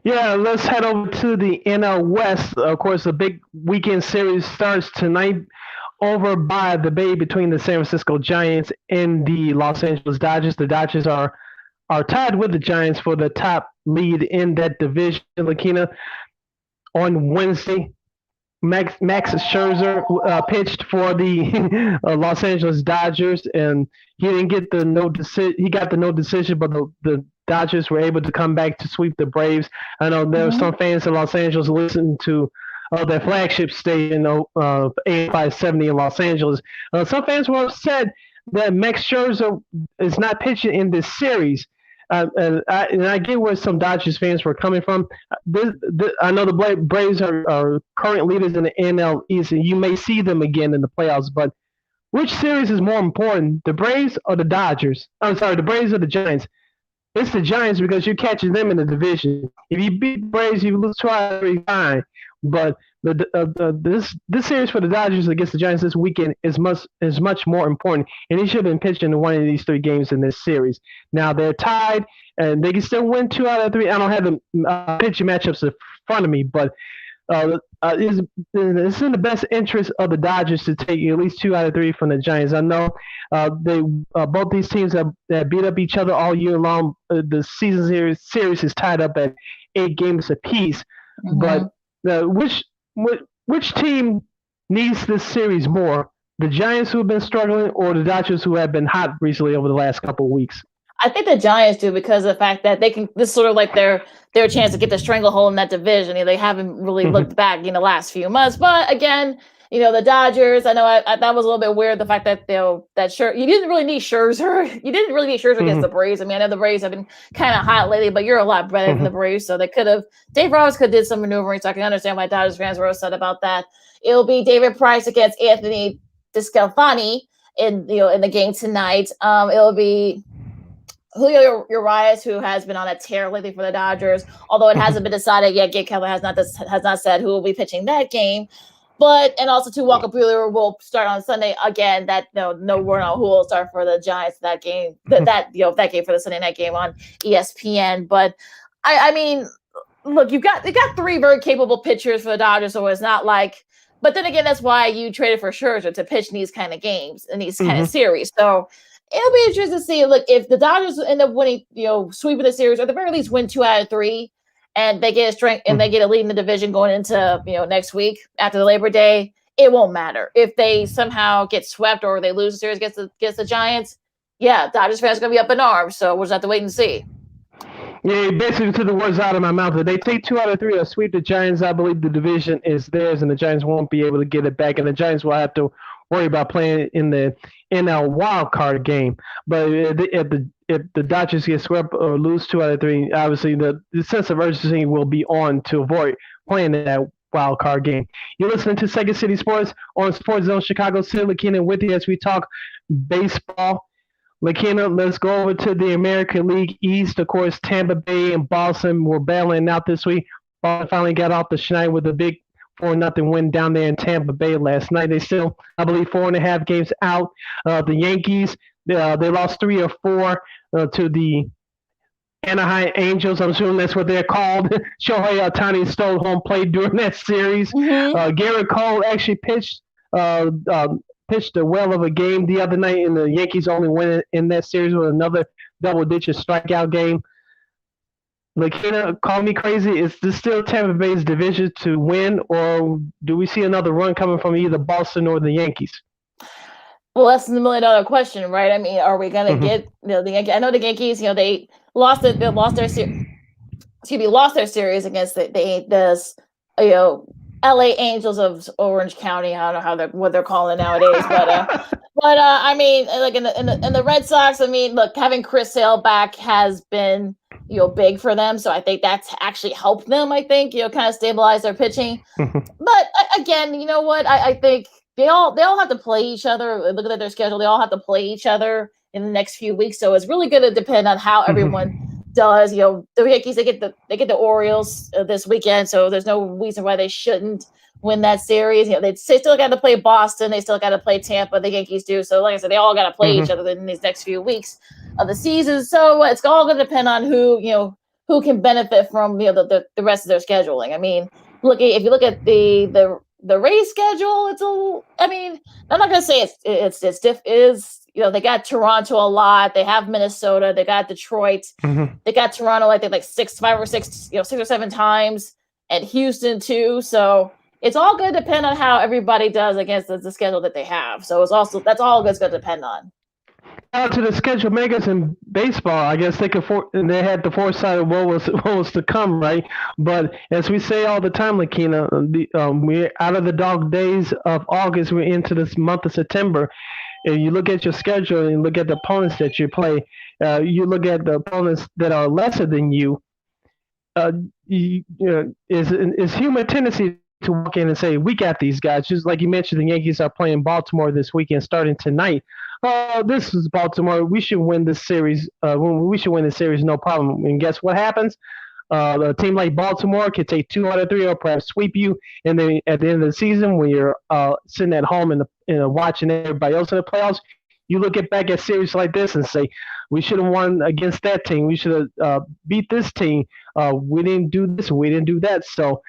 Speaker 1: Yeah, let's head over to the NL West. Of course, the big weekend series starts tonight over by the Bay between the San Francisco Giants and the Los Angeles Dodgers. The Dodgers are tied with the Giants for the top lead in that division. Lakeena, on Wednesday, Max Scherzer pitched for the Los Angeles Dodgers, and he didn't get the no decision. He got the no decision, but the Dodgers were able to come back to sweep the Braves. I know there were some fans in Los Angeles listening to their flagship station, 8570 in Los Angeles. Some fans were upset that Max Scherzer is not pitching in this series. And I get where some Dodgers fans were coming from. I know the Braves are current leaders in the NL East, and you may see them again in the playoffs. But which series is more important, the Braves or the Dodgers? I'm sorry, the Braves or the Giants? It's the Giants because you're catching them in the division. If you beat the Braves, you lose twice, fine. But this series for the Dodgers against the Giants this weekend is much more important, and he should have been pitching in one of these 3 games in this series. Now they're tied, and they can still win 2 out of 3. I don't have the pitching matchups in front of me, but it's in the best interest of the Dodgers to take at least 2 out of 3 from the Giants. I know both these teams have beat up each other all year long. The season series is tied up at 8 games apiece. But which team needs this series more? The Giants, who have been struggling, or the Dodgers, who have been hot recently over the last couple of weeks?
Speaker 2: I think the Giants do, because of the fact that they can. This is sort of like their chance to get the stranglehold in that division. They haven't really looked back in the last few months. But again, the Dodgers. I know that was a little bit weird. The fact that you didn't really need Scherzer. You didn't really need Scherzer against the Braves. I mean, I know the Braves have been kind of hot lately, but you're a lot better than the Braves. So they could have. Dave Roberts could have did some maneuvering. So I can understand why Dodgers fans were upset about that. It'll be David Price against Anthony Descalfani in the game tonight. It'll be Julio Urias, who has been on a tear lately for the Dodgers, although it hasn't been decided yet. Gabe Kapler has not said who will be pitching that game. And also too, Walker Buehler will start on Sunday again. That no word on who will start for the Giants that game. That game for the Sunday night game on ESPN. But I mean, look, they got 3 very capable pitchers for the Dodgers, so it's not like. But then again, that's why you traded for Scherzer to pitch in these kind of games, in these kind of series. So it'll be interesting to see. Look, if the Dodgers end up winning, sweeping the series, or at the very least win 2 out of 3, and they get a strength and they get a lead in the division going into next week after the Labor Day, it won't matter if they somehow get swept or they lose the series against the Giants. Yeah, Dodgers fans are gonna be up in arms. So we'll just have to wait and see.
Speaker 1: Yeah, basically took the words out of my mouth. If they take 2 out of 3 or sweep the Giants, I believe the division is theirs, and the Giants won't be able to get it back, and the Giants will have to worry about playing in the NL wild card game. But if the Dodgers get swept or lose 2 out of 3, obviously the sense of urgency will be on to avoid playing in that wild card game. You're listening to Second City Sports on Sports Zone Chicago. Sid, Lakeena with you as we talk baseball. Lakeena, let's go over to the American League East. Of course, Tampa Bay and Boston were battling out this week. Boston finally got off the schneid with a big 4-0 win down there in Tampa Bay last night. They still, I believe, 4.5 games out. The Yankees, they lost 3 or 4 to the Anaheim Angels. I'm assuming that's what they're called. Shohei Ohtani stole home plate during that series. Garrett Cole actually pitched a well of a game the other night, and the Yankees only win in that series with another double-digit strikeout game. Lakeena, call me crazy. Is this still Tampa Bay's division to win, or do we see another run coming from either Boston or the Yankees?
Speaker 2: Well, that's the $1 million question, right? I mean, are we going to get the Yankees? I know the Yankees. They lost their series against the LA Angels of Orange County. I don't know what they're calling nowadays, but I mean, like in the Red Sox, I mean, look, having Chris Sale back has been big for them, so I think that's actually helped them. I think kind of stabilize their pitching. But again, you know what? I think they all have to play each other. Looking at their schedule, they all have to play each other in the next few weeks. So it's really going to depend on how everyone does. The Yankees, they get the Orioles this weekend, so there's no reason why they shouldn't win that series. They still got to play Boston, they still got to play Tampa. The Yankees do. So like I said, they all got to play each other in these next few weeks of the season. So it's all going to depend on who can benefit from the rest of their scheduling. I mean, if you look at the Rays schedule, I'm not going to say they got Toronto a lot. They have Minnesota. They got Detroit. They got Toronto, I think, like 6 or 7 times, and Houston too. So it's all going to depend on how everybody does against the schedule that they have. So that's all it's going to depend on.
Speaker 1: Out to the schedule makers in baseball, I guess they they had the foresight of what was to come, right? But as we say all the time, Lakeena, we're out of the dog days of August. We're into this month of September. If you look at your schedule and look at the opponents that you play, you look at the opponents that are lesser than you. Is human tendency to walk in and say, "We got these guys." Just like you mentioned, the Yankees are playing Baltimore this weekend, starting tonight. This is Baltimore. We should win this series. We should win this series, no problem. And guess what happens? A team like Baltimore can take 2 out of 3 or perhaps sweep you. And then at the end of the season, when you're sitting at home and watching everybody else in the playoffs, you look back at series like this and say, we should have won against that team. We should have beat this team. We didn't do this. We didn't do that. So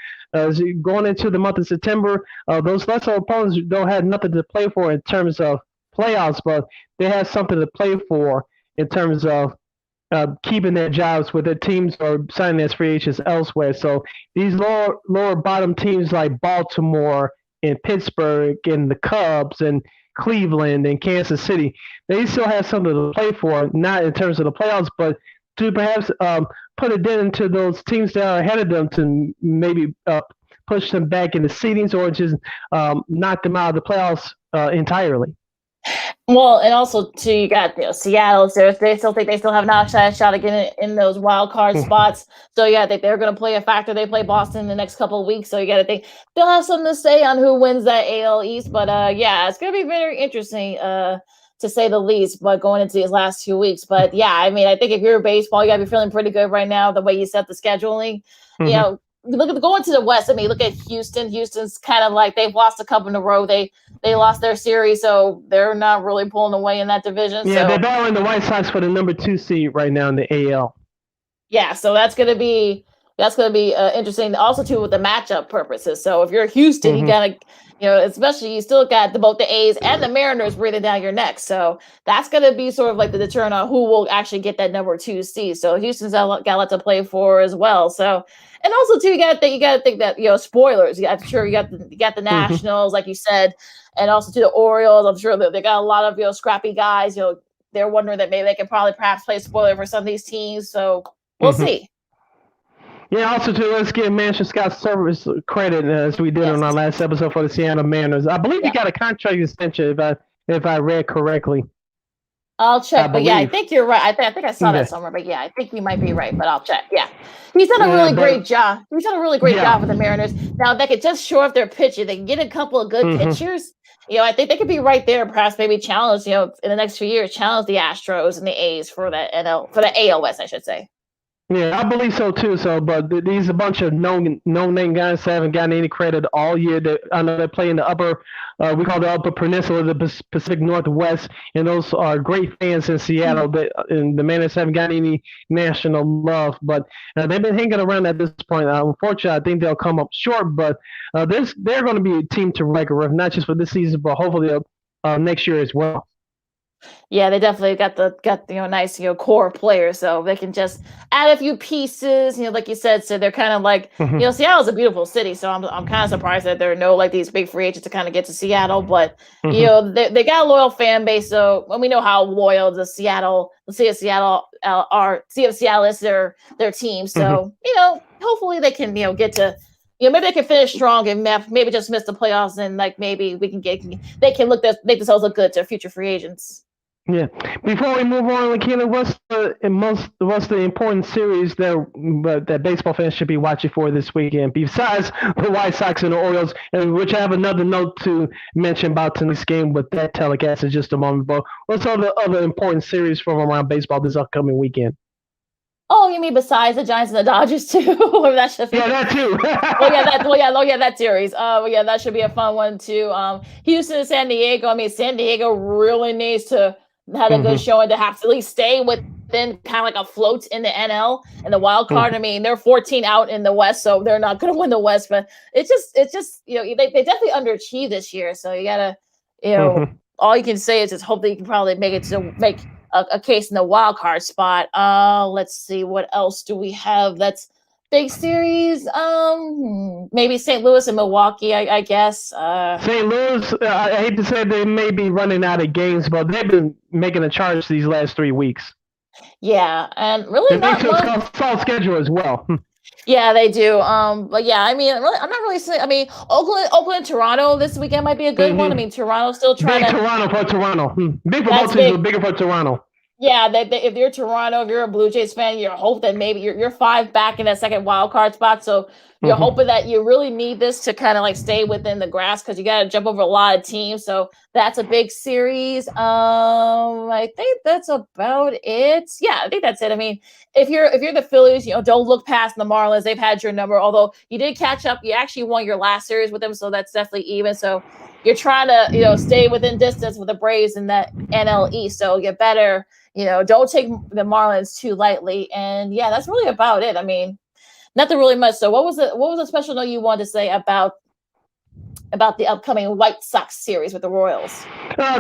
Speaker 1: going into the month of September, those lesser opponents don't have nothing to play for in terms of playoffs, but they have something to play for in terms of keeping their jobs with their teams or signing as free agents elsewhere. So these lower bottom teams like Baltimore and Pittsburgh and the Cubs and Cleveland and Kansas City, they still have something to play for, not in terms of the playoffs, but to perhaps put a dent into those teams that are ahead of them to maybe push them back in the seedings or just knock them out of the playoffs entirely.
Speaker 2: Well, and also too, you got Seattle. So they still think they still have an outside shot again in those wild card spots. So yeah, I think they're going to play a factor. They play Boston in the next couple of weeks, so you got to think they'll have something to say on who wins that AL East. But yeah, it's going to be very interesting to say the least. But going into these last 2 weeks, but yeah, I mean, I think if you're baseball, you got to be feeling pretty good right now the way you set the scheduling. Look at going to the West. I mean, look at Houston. Houston's kind of like they've lost a couple in a row. They lost their series, so they're not really pulling away in that division.
Speaker 1: Yeah, they're battling the White Sox for the number 2 seed right now in the AL.
Speaker 2: Yeah, so that's going to be That's going to be interesting. Also, too, with the matchup purposes. So if you're Houston, you got to, especially you still got both the A's and the Mariners breathing down your neck. So that's going to be sort of like the deterrent on who will actually get that number 2 seed. So Houston's got a lot to play for as well. So, and also too, you got to think that spoilers. I'm sure you got the Nationals, like you said, and also to the Orioles. I'm sure that they got a lot of scrappy guys. They're wondering that maybe they can perhaps play spoiler for some of these teams. So we'll see.
Speaker 1: Yeah, also too, let's give Manchester Scott Service credit as we did on our last episode for the Seattle Mariners. I believe he got a contract extension if I read correctly.
Speaker 2: I'll check, but I think you're right. I think I saw that somewhere, but I think you might be right, but I'll check. Yeah, he's done a really great job. He's done a really great job with the Mariners. Now, if they could just shore up their pitching, they can get a couple of good pitchers. I think they could be right there, perhaps maybe challenge, in the next few years, challenge the Astros and the A's for the AL West, I should say.
Speaker 1: Yeah, I believe so too. But these a bunch of no-name guys that haven't gotten any credit all year. I know they play in the upper, we call the Upper Peninsula, the Pacific Northwest, and those are great fans in Seattle. And the Mariners haven't gotten any national love, but they've been hanging around at this point. Unfortunately, I think they'll come up short, but they're going to be a team to reckon with, not just for this season, but hopefully next year as well.
Speaker 2: Yeah, they definitely got the nice core players, so they can just add a few pieces. Like you said, so they're kind of like Seattle's a beautiful city, so I'm kind of surprised that there are no these big free agents to kind of get to Seattle. But they got a loyal fan base, so we know how loyal the city of Seattle is their team. So hopefully they can get to. Maybe they can finish strong and maybe just miss the playoffs, and maybe they can make themselves look good to future free agents.
Speaker 1: Yeah. Before we move on, Lakeena, what's the important series that baseball fans should be watching for this weekend besides the White Sox and the Orioles, and which I have another note to mention about tonight's game with that telecast in just a moment. But what's other important series from around baseball this upcoming weekend?
Speaker 2: Oh, you mean besides the Giants and the Dodgers too? That should be...
Speaker 1: Yeah, that too.
Speaker 2: that series. That should be a fun one too. Houston and San Diego. I mean, San Diego really needs to have a good showing to have to at least stay within kind of like a float in the NL and the wild card. I mean, they're 14 out in the West, so they're not going to win the West. But it's just they definitely underachieved this year. So you gotta all you can say is just hope that you can probably make a case in the wild card spot. Let's see, what else do we have that's big series? Maybe St. Louis and Milwaukee, I guess.
Speaker 1: St. Louis, I hate to say they may be running out of games, but they've been making a charge these last 3 weeks.
Speaker 2: Yeah, and really not much.
Speaker 1: It's all schedule as well.
Speaker 2: Yeah, they do. But yeah, I mean, really, I'm not really saying. I mean, Oakland, Toronto this weekend might be a good one. I mean, Toronto's still trying
Speaker 1: to. Toronto. Big for both teams, but bigger for Toronto.
Speaker 2: Yeah, if you're Toronto, if you're a Blue Jays fan, you hope that maybe you're 5 back in that second wild card spot. So you're hoping that you really need this to kind of stay within the grasp because you got to jump over a lot of teams. So that's a big series. I think that's about it. Yeah, I think that's it. I mean, if you're the Phillies, don't look past the Marlins. They've had your number. Although you did catch up, you actually won your last series with them, so that's definitely even. So you're trying to stay within distance with the Braves in that NL East. So you better. Don't take the Marlins too lightly. And yeah, that's really about it. I mean, nothing really much. So what was a special note you wanted to say about the upcoming White Sox series with the Royals?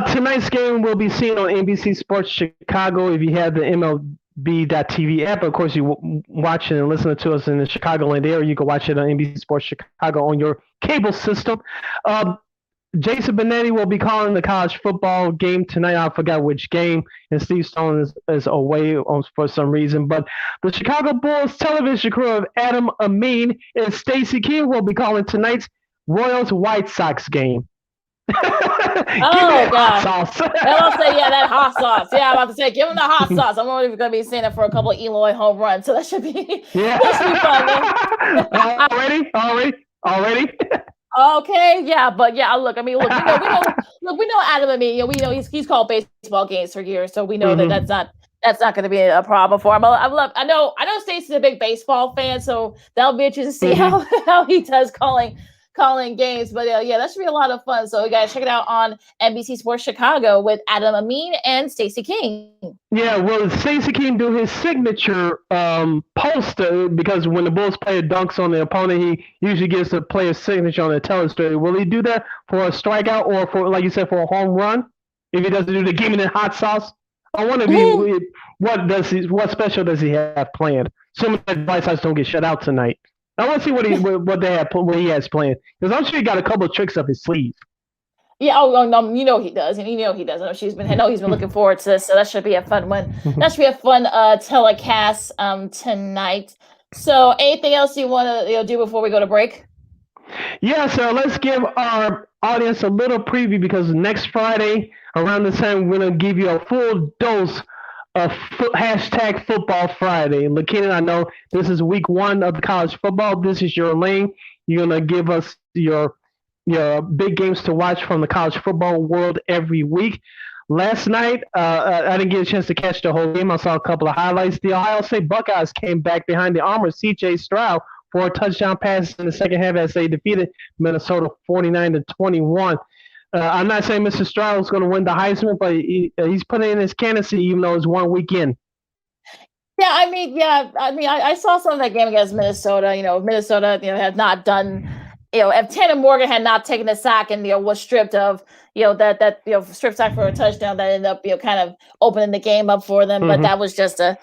Speaker 1: Tonight's game will be seen on NBC Sports Chicago. If you have the MLB.TV app, of course, you watch it and listen to us in the Chicagoland area. You can watch it on NBC Sports Chicago on your cable system. Jason Benetti will be calling the college football game tonight. I forgot which game, and Steve Stone is away for some reason. But the Chicago Bulls television crew of Adam Amin and Stacey King will be calling tonight's Royals White Sox game.
Speaker 2: Oh, God. Hot sauce. I'll say, that hot sauce. Yeah, I'm about to say, give him the hot sauce. I'm only going to be saying it for a couple of Eloy home runs, so that should be fun. Already? Okay, yeah, but yeah, look, we know Adam. I mean, we know he's called baseball games for years, so we know that that's not going to be a problem for him. I know Stacey's a big baseball fan, so that'll be interesting to see how he does calling calling games. But yeah, that should be a lot of fun. So you guys check it out on NBC Sports Chicago with Adam Amin and Stacey King.
Speaker 1: Yeah, well, Stacey King do his signature poster because when the Bulls player dunks on the opponent, he usually gives the player's signature on the telestory. Will he do that for a strikeout or for, like you said, for a home run? If he doesn't do the game in hot sauce, I wonder if what special does he have planned? Some of the White Sox don't get shut out tonight. I want to see what he has planned because I'm sure he got a couple of tricks up his sleeve.
Speaker 2: Yeah, no, you know he does, and you know he does. I know he's been looking forward to this, so that should be a fun one. That should be a fun telecast tonight. So, anything else you want to do before we go to break?
Speaker 1: Yeah, so let's give our audience a little preview because next Friday around this time we're gonna give you a full dose of hashtag Football Friday. Lakeena, I know this is week 1 of the college football. This is your lane. You're gonna give us your big games to watch from the college football world every week. Last night, I didn't get a chance to catch the whole game. I saw a couple of highlights. The Ohio State Buckeyes came back behind the arm of C.J. Stroud for a touchdown pass in the second half as they defeated Minnesota 49-21. I'm not saying Mr. Stroud is going to win the Heisman, but he's putting in his candidacy even though it's 1 weekend.
Speaker 2: I saw some of that game against Minnesota. Minnesota, had not done. If Tanner Morgan had not taken the sack and was stripped of that strip sack for a touchdown, that ended up kind of opening the game up for them. But that was just that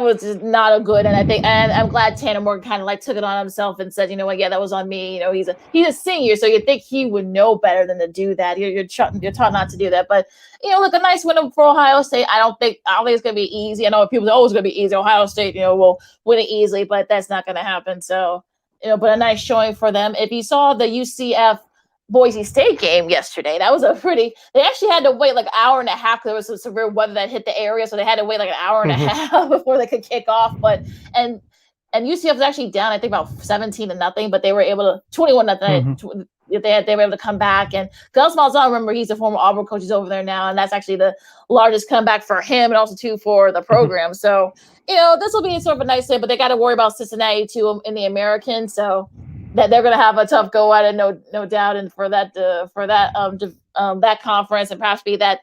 Speaker 2: was just not a good. And I'm glad Tanner Morgan kind of like took it on himself and said, that was on me. He's a senior, so you'd think he would know better than to do that. You're taught not to do that. But look, a nice win for Ohio State. I don't think it's going to be easy. I know people say, it's going to be easy. Ohio State, will win it easily, but that's not going to happen. So. But a nice showing for them. If you saw the UCF Boise State game yesterday, that was they actually had to wait like an hour and a half. There was some severe weather that hit the area, so they had to wait like an hour and a half before they could kick off. And UCF was actually down, I think about 17-0, but they were able to 21-0. They were able to come back. And Gus Malzahn, remember, he's a former Auburn coach. He's over there now, and that's actually the largest comeback for him and also too for the program. So this will be sort of a nice thing, but they got to worry about Cincinnati too in the American, so that they're going to have a tough go at it, no doubt. And for that that conference, and perhaps be that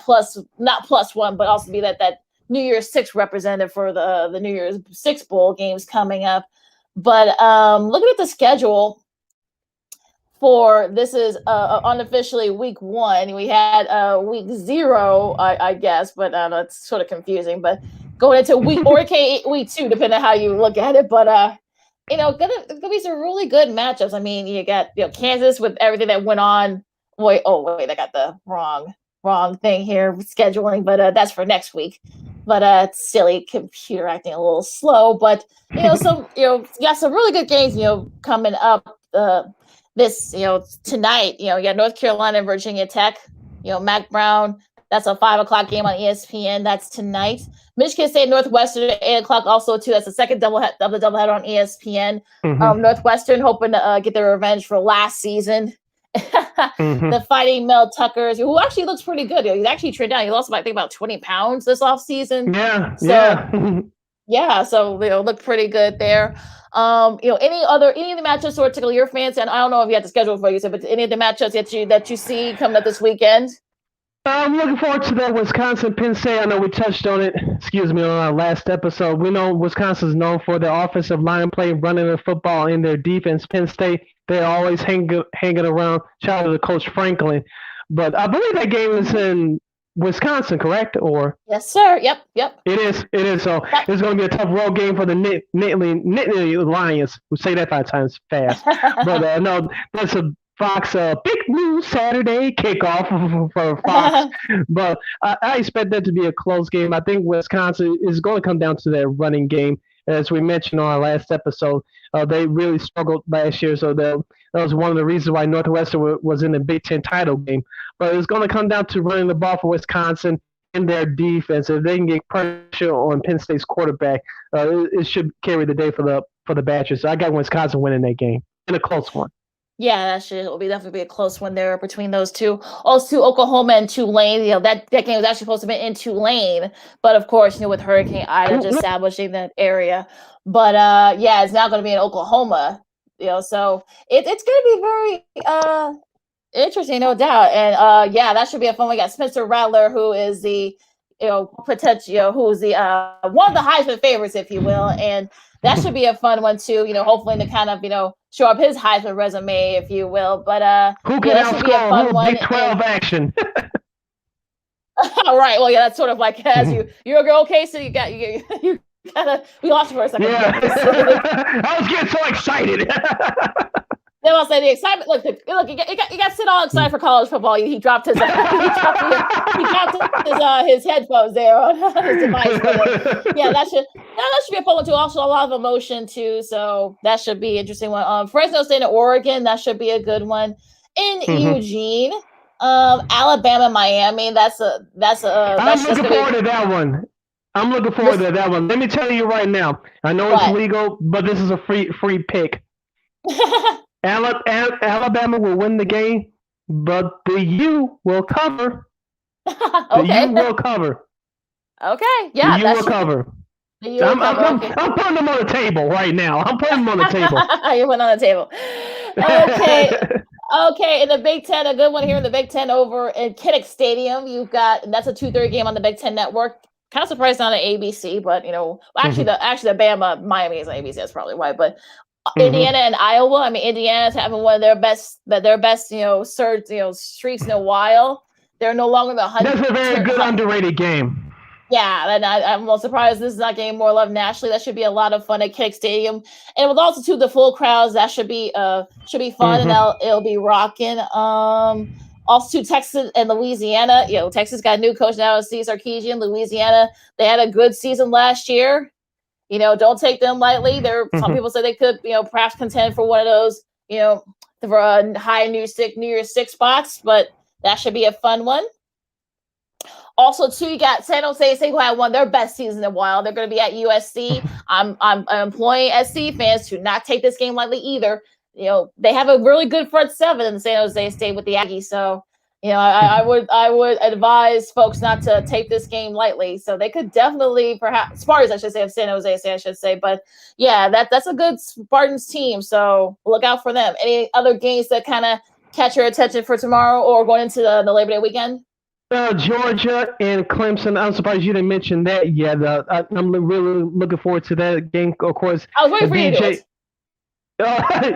Speaker 2: plus, not +1, but also be that New Year's 6 representative for the New Year's 6 bowl games coming up. But looking at the schedule. This is unofficially week 1. We had week 0, I guess, but it's sort of confusing. But going into week 2, depending on how you look at it. But gonna be some really good matchups. I mean, you got Kansas with everything that went on. Wait, I got the wrong thing here scheduling, but that's for next week. But it's silly computer acting a little slow. But you got some really good games coming up. This, tonight, you got North Carolina and Virginia Tech, Mac Brown. That's a 5:00 game on ESPN. That's tonight. Michigan State Northwestern at 8:00 also too. That's the second doubleheader on ESPN. Northwestern hoping to get their revenge for last season. The Fighting Mel Tuckers, who actually looks pretty good. He's actually trimmed down. He lost about 20 pounds this offseason. So look pretty good there. Any of the matchups or tickle your fans? And I don't know if you had the schedule for you, but any of the matchups that you see coming up this weekend?
Speaker 1: I'm looking forward to that Wisconsin Penn State. I know we touched on it, on our last episode. We know Wisconsin's known for their offensive line play, running the football, in their defense. Penn State, they're always hanging around. Shout out to Coach Franklin. But I believe that game is in Wisconsin, correct? Or
Speaker 2: yes, sir. Yep.
Speaker 1: It is. So it's going to be a tough road game for the Nittany Lions. We say that 5 times fast. But no, that's a Fox Big Blue Saturday kickoff for Fox. But I expect that to be a close game. I think Wisconsin is going to come down to their running game. As we mentioned on our last episode, they really struggled last year, so that was one of the reasons why Northwestern was in the Big Ten title game. But it's going to come down to running the ball for Wisconsin in their defense. If they can get pressure on Penn State's quarterback, it should carry the day for the Badgers. So I got Wisconsin winning that game in a close one.
Speaker 2: Yeah, it'll definitely be a close one there between those two. Also, Oklahoma and Tulane. That game was actually supposed to be in Tulane, but of course, with Hurricane Ida just establishing that area. But it's now going to be in Oklahoma. So it's going to be very interesting, no doubt. And that should be a fun one. We got Spencer Rattler, who is the potential, who's the one of the Heisman favorites, if you will, and that should be a fun one too. Hopefully to kind of show up his Heisman resume, if you will. But
Speaker 1: who can outscore Big 12 action?
Speaker 2: All right. Well, yeah, that's sort of like as you're a girl. Okay, so you kind of we lost you for a second.
Speaker 1: Yeah, I was getting so excited.
Speaker 2: Then I'll say the excitement. Look, you got Sid all excited for college football. He dropped his his headphones there on his device. But, yeah, that should be a fun one too. Also, a lot of emotion too. So that should be an interesting one. Fresno State and Oregon, that should be a good one. In Eugene, Alabama, Miami. I'm looking forward to that one. Let me tell you right now. I know it's legal, but this is a free pick. Alabama will win the game, but the U will cover. Okay.
Speaker 1: The U will cover.
Speaker 2: Okay. Yeah.
Speaker 1: The U will cover. I'm putting them on the table right now. I'm putting them on the table.
Speaker 2: You went on the table. Okay. Okay. In the Big Ten, a good one here in the Big Ten over in Kinnick Stadium. That's a 2:30 game on the Big Ten Network. Kind of surprised not on ABC, but actually the Bama Miami is on ABC. That's probably why. But Indiana and Iowa. I mean, Indiana's having one of their best surge streaks in a while. They're no longer the 100.
Speaker 1: That's a very good underrated game.
Speaker 2: Yeah, and I'm well surprised this is not getting more love nationally. That should be a lot of fun at Kinnick Stadium, and with also the full crowds, that should be fun, and it'll be rocking. Also, Texas and Louisiana. Texas got a new coach now, Steve Sarkisian. Louisiana, they had a good season last year. Don't take them lightly. Some people say they could, perhaps contend for one of those, for a high New Year's Six spots, but that should be a fun one. Also, too, you got San Jose State, who had one of their best seasons in a while. They're going to be at USC. I'm employing SC fans to not take this game lightly either. They have a really good front seven in San Jose State with the Aggies, so. I would advise folks not to take this game lightly. So they could definitely, perhaps Spartans, I should say, of San Jose State, I should say. But yeah, that's a good Spartans team. So look out for them. Any other games that kind of catch your attention for tomorrow or going into the Labor Day weekend?
Speaker 1: Georgia and Clemson. I'm surprised you didn't mention that yet. I'm really looking forward to that game. Of course,
Speaker 2: I was waiting for you to do it.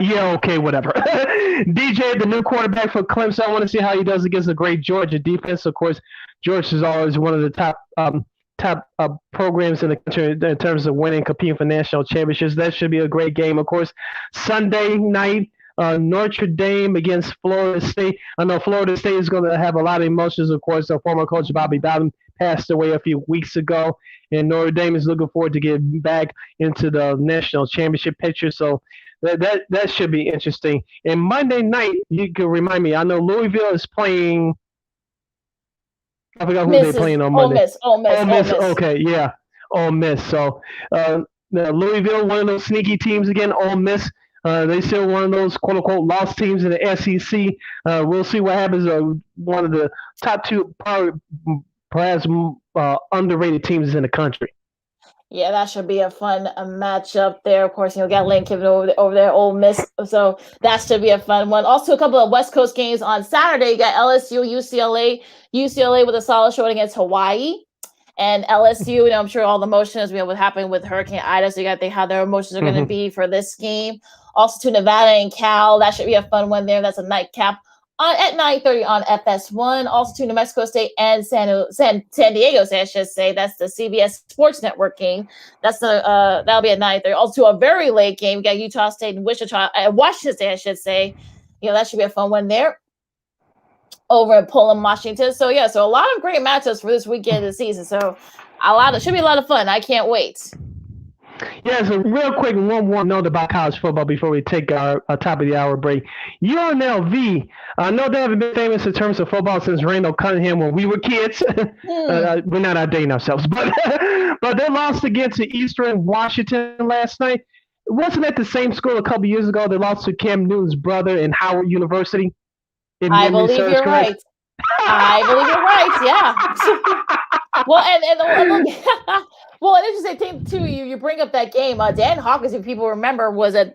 Speaker 1: Yeah, okay, whatever. DJ, the new quarterback for Clemson, I want to see how he does against a great Georgia defense. Of course, Georgia is always one of the top programs in the country in terms of winning, competing for national championships. That should be a great game. Of course, Sunday night, Notre Dame against Florida State. I know Florida State is going to have a lot of emotions. Of course, their former coach Bobby Bowden passed away a few weeks ago, and Notre Dame is looking forward to getting back into the national championship picture. So that should be interesting. And Monday night, you can remind me. I know Louisville is playing. I forgot who they're playing on Monday.
Speaker 2: Ole Miss.
Speaker 1: Okay, yeah, Ole Miss. So Louisville, one of those sneaky teams again. Ole Miss. They still one of those quote unquote lost teams in the SEC. We'll see what happens. One of the top two, perhaps underrated teams in the country.
Speaker 2: Yeah, that should be a fun matchup there. Of course, got Lane Kiffin over there, Ole Miss. So that should be a fun one. Also, a couple of West Coast games on Saturday. You got LSU, UCLA. UCLA with a solid showing against Hawaii. And LSU, I'm sure all the emotions what happened with Hurricane Ida. So you got how their emotions are going to be for this game. Also to Nevada and Cal. That should be a fun one there. That's a nightcap at 9:30 on FS1. Also to New Mexico State and San Diego State, I should say. That's the CBS Sports Network game. That'll be at 9:30. Also to a very late game. We got Utah State and Washington State, I should say. That should be a fun one there. Over at Pullman, Washington. So yeah, so a lot of great matchups for this weekend of the season. So should be a lot of fun. I can't wait.
Speaker 1: Yeah, so real quick, one more note about college football before we take our top of the hour break. UNLV, I know they haven't been famous in terms of football since Randall Cunningham when we were kids. We're not outdating ourselves, but they lost against Eastern Washington last night. Wasn't that the same school a couple years ago? They lost to Cam Newton's brother in Howard University.
Speaker 2: I believe you're right. I believe you're right. Yeah. Well, and well, an interesting thing too. You bring up that game. Dan Hawkins, if people remember, was a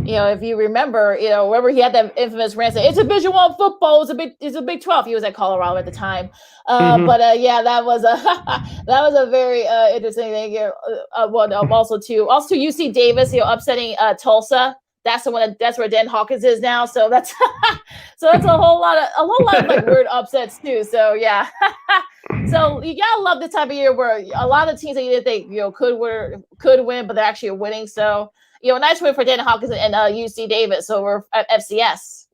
Speaker 2: if you remember, remember he had that infamous rant saying, it's a Division I football, it's a Big 12. He was at Colorado at the time. But yeah, that was a very interesting thing here. Also UC Davis, upsetting Tulsa. That's the one. That's where Dan Hawkins is now. So that's a whole lot of like weird upsets too. So yeah. So you gotta love this type of year where a lot of teams that you didn't think could win, but they're actually winning. So nice win for Dan Hawkins and UC Davis over at FCS.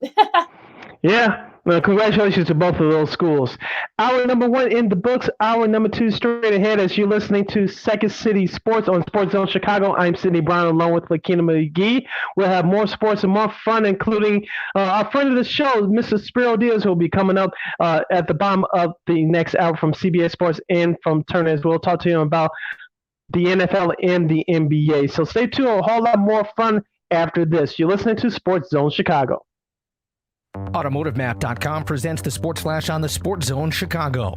Speaker 1: Yeah. Well, congratulations to both of those schools. Hour number 1 in the books. Hour number 2 straight ahead as you're listening to Second City Sports on Sports Zone Chicago. I'm Sidney Brown along with Lakeena McGee. We'll have more sports and more fun, including our friend of the show, Mr. Spero Dedes, who will be coming up at the bottom of the next hour from CBS Sports and from Turner as we'll talk to him about the NFL and the NBA. So stay tuned. A whole lot more fun after this. You're listening to Sports Zone Chicago.
Speaker 3: AutomotiveMap.com presents the Sports Flash on the Sports Zone Chicago.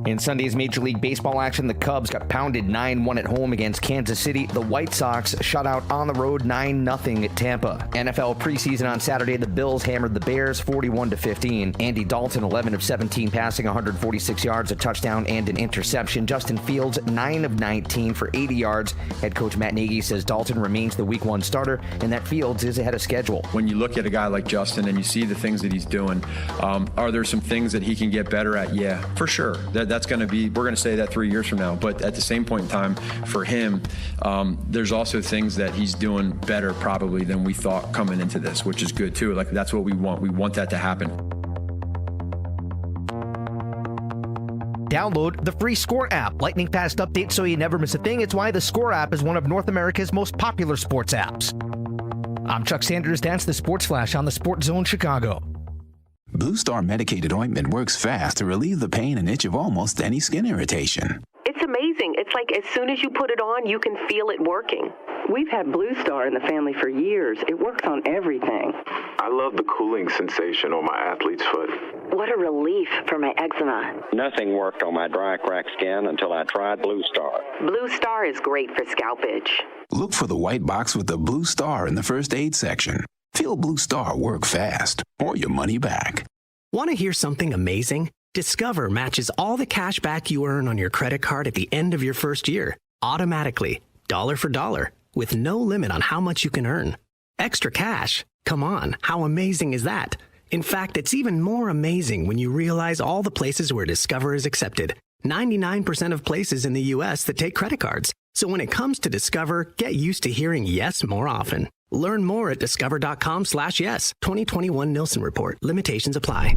Speaker 3: In Sunday's Major League Baseball action, the Cubs got pounded 9-1 at home against Kansas City. The White Sox shut out on the road 9-0 at Tampa. NFL preseason on Saturday, the Bills hammered the Bears 41-15. Andy Dalton, 11 of 17, passing 146 yards, a touchdown, and an interception. Justin Fields, 9 of 19 for 80 yards. Head coach Matt Nagy says Dalton remains the Week 1 starter and that Fields is ahead of schedule.
Speaker 4: When you look at a guy like Justin and you see the things that he's doing, are there some things that he can get better at? Yeah, for sure. That's going to be, we're going to say that 3 years from now. But at the same point in time, for him, there's also things that he's doing better probably than we thought coming into this, which is good too. Like, that's what we want. We want that to happen.
Speaker 3: Download the free Score app. Lightning fast updates so you never miss a thing. It's why the Score app is one of North America's most popular sports apps. I'm Chuck Sanders. That's the Sports Flash on the Sports Zone Chicago.
Speaker 5: Blue Star medicated ointment works fast to relieve the pain and itch of almost any skin irritation.
Speaker 6: It's amazing. It's like as soon as you put it on, you can feel it working. We've had Blue Star in the family for years. It works on everything.
Speaker 7: I love the cooling sensation on my athlete's foot.
Speaker 6: What a relief for my eczema.
Speaker 8: Nothing worked on my dry, cracked skin until I tried Blue Star.
Speaker 6: Blue Star is great for scalp itch.
Speaker 5: Look for the white box with the blue star in the first aid section. Feel Blue Star work fast or your money back.
Speaker 9: Want to hear something amazing? Discover matches all the cash back you earn on your credit card at the end of your first year, automatically, dollar for dollar, with no limit on how much you can earn. Extra cash? Come on, how amazing is that? In fact, it's even more amazing when you realize all the places where Discover is accepted. 99% of places in the U.S. that take credit cards. So when it comes to Discover, get used to hearing yes more often. Learn more at discover.com/yes. 2021 Nielsen Report. Limitations apply.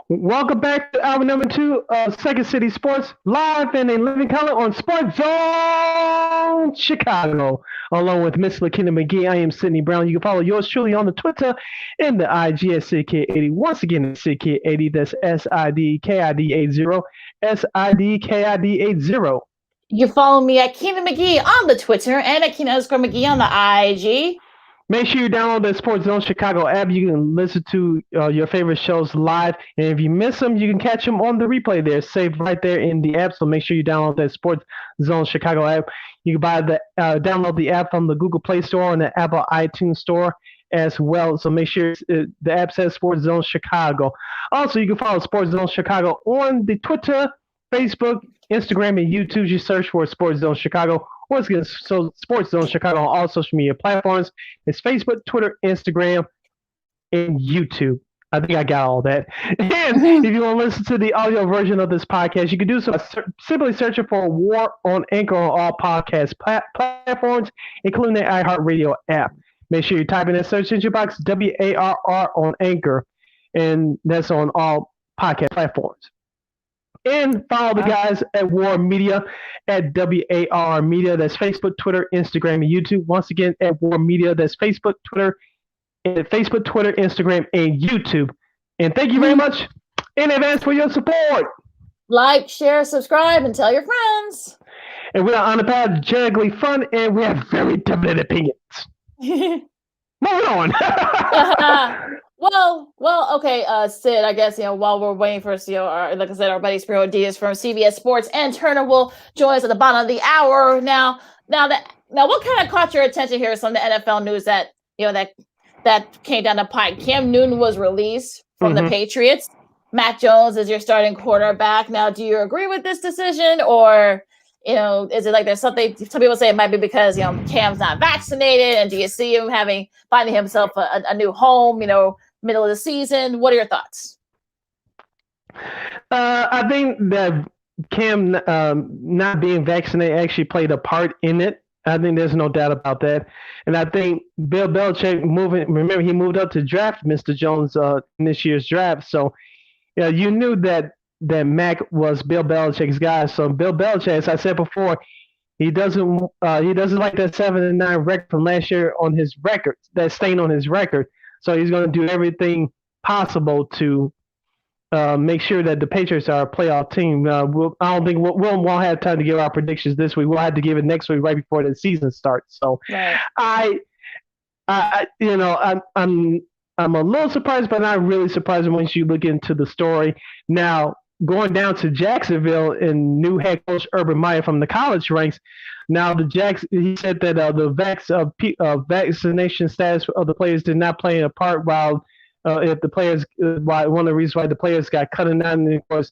Speaker 1: Welcome back to hour number 2 of Second City Sports, live and in living color on Sports Zone Chicago. Along with Miss Lakeena McGee, I am Sidney Brown. You can follow yours truly on the Twitter and the IG at SidKid80. Once again, it's SidKid80. That's SIDKID80. SIDKID80.
Speaker 2: You follow me at Keena McGee on the Twitter and at Keena_McGee on the IG.
Speaker 1: Make sure you download the Sports Zone Chicago app. You can listen to your favorite shows live. And if you miss them, you can catch them on the replay. They're saved right there in the app. So make sure you download that Sports Zone Chicago app. You can download the app from the Google Play Store and the Apple iTunes Store as well. So make sure the app says Sports Zone Chicago. Also, you can follow Sports Zone Chicago on the Twitter, Facebook, Instagram, and YouTube. You search for Sports Zone Chicago. Once again, so Sports Zone Chicago on all social media platforms. It's Facebook, Twitter, Instagram, and YouTube. I think I got all that. And if you want to listen to the audio version of this podcast, you can do so by simply searching for War on Anchor on all podcast platforms, including the iHeartRadio app. Make sure you type in the search engine box WARR on Anchor, and that's on all podcast platforms. And follow the guys at War Media at WAR Media. That's Facebook, Twitter, Instagram, and YouTube. Once again, at War Media. That's Facebook, Twitter, Instagram, and YouTube. And thank you very much in advance for your support.
Speaker 2: Like, share, subscribe, and tell your friends.
Speaker 1: And we are on the path of generically fun, and we have very definite opinions. Moving on.
Speaker 2: Well, okay, Sid. I guess while we're waiting for like I said, our buddy Spero Dedes from CBS Sports and Turner will join us at the bottom of the hour. Now, what kind of caught your attention here? Some of the NFL news that that came down the pike. Cam Newton was released from the Patriots. Matt Jones is your starting quarterback. Now, do you agree with this decision, or is it like there's something? Some people say it might be because Cam's not vaccinated, and do you see him finding himself a new home? Middle of the season. What are your thoughts?
Speaker 1: I think that Cam not being vaccinated actually played a part in it. I think there's no doubt about that. And I think Bill Belichick remember he moved up to draft Mr. Jones in this year's draft. So you knew that Mac was Bill Belichick's guy. So Bill Belichick, as I said before, he doesn't like that 7-9 record from last year on his record, that stain on his record. So he's going to do everything possible to make sure that the Patriots are a playoff team. I don't think we won't have time to give our predictions this week. We'll have to give it next week, right before the season starts. So
Speaker 2: right.
Speaker 1: I'm a little surprised, but not really surprised once you look into the story. Now, going down to Jacksonville and new head coach Urban Meyer from the college ranks. Now, he said that the vaccination status of the players did not play a part while if the players, one of the reasons why the players got cut down, and of course,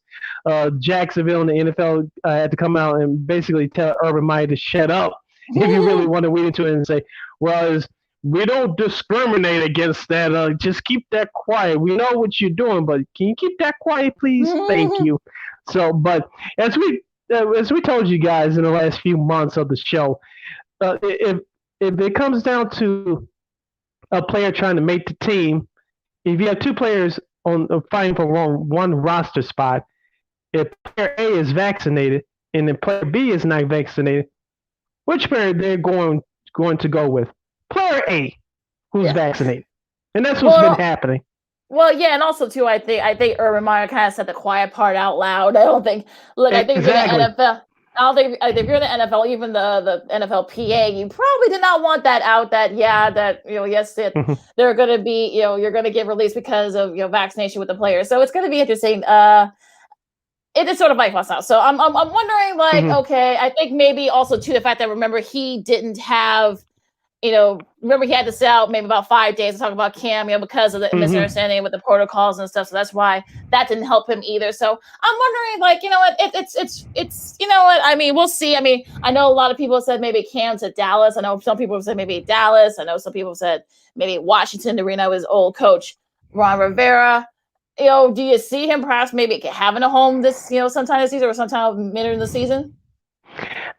Speaker 1: Jacksonville and the NFL had to come out and basically tell Urban Meyer to shut up if you really want to read into it and say, well, we don't discriminate against that. Just keep that quiet. We know what you're doing, but can you keep that quiet, please? Thank you. So, but as we told you guys in the last few months of the show, if it comes down to a player trying to make the team, if you have two players fighting for one roster spot, if player A is vaccinated and then player B is not vaccinated, which player they're going to go with? Player A, who's vaccinated, and that's what's been happening.
Speaker 2: Well, yeah, and also too, I think Urban Meyer kind of said the quiet part out loud. I don't think. Look, I think
Speaker 1: exactly.
Speaker 2: For the NFL, I don't think if you're in the NFL, even the NFLPA, you probably did not want that out. Yes, they're going to be, you're going to get released because of vaccination with the players. So it's going to be interesting. It is sort of like what's out. So I'm wondering, like, okay, I think maybe also too the fact that remember he didn't have. Remember he had to sit out maybe about 5 days to talk about Cam, because of the misunderstanding with the protocols and stuff. So that's why that didn't help him either. So I'm wondering, like, it's I mean, we'll see. I mean, I know a lot of people said maybe Cam to Dallas. I know some people have said maybe Dallas. I know some people said maybe Washington to reno his old coach, Ron Rivera. Do you see him perhaps maybe having a home this, sometime this season or sometime later in the season?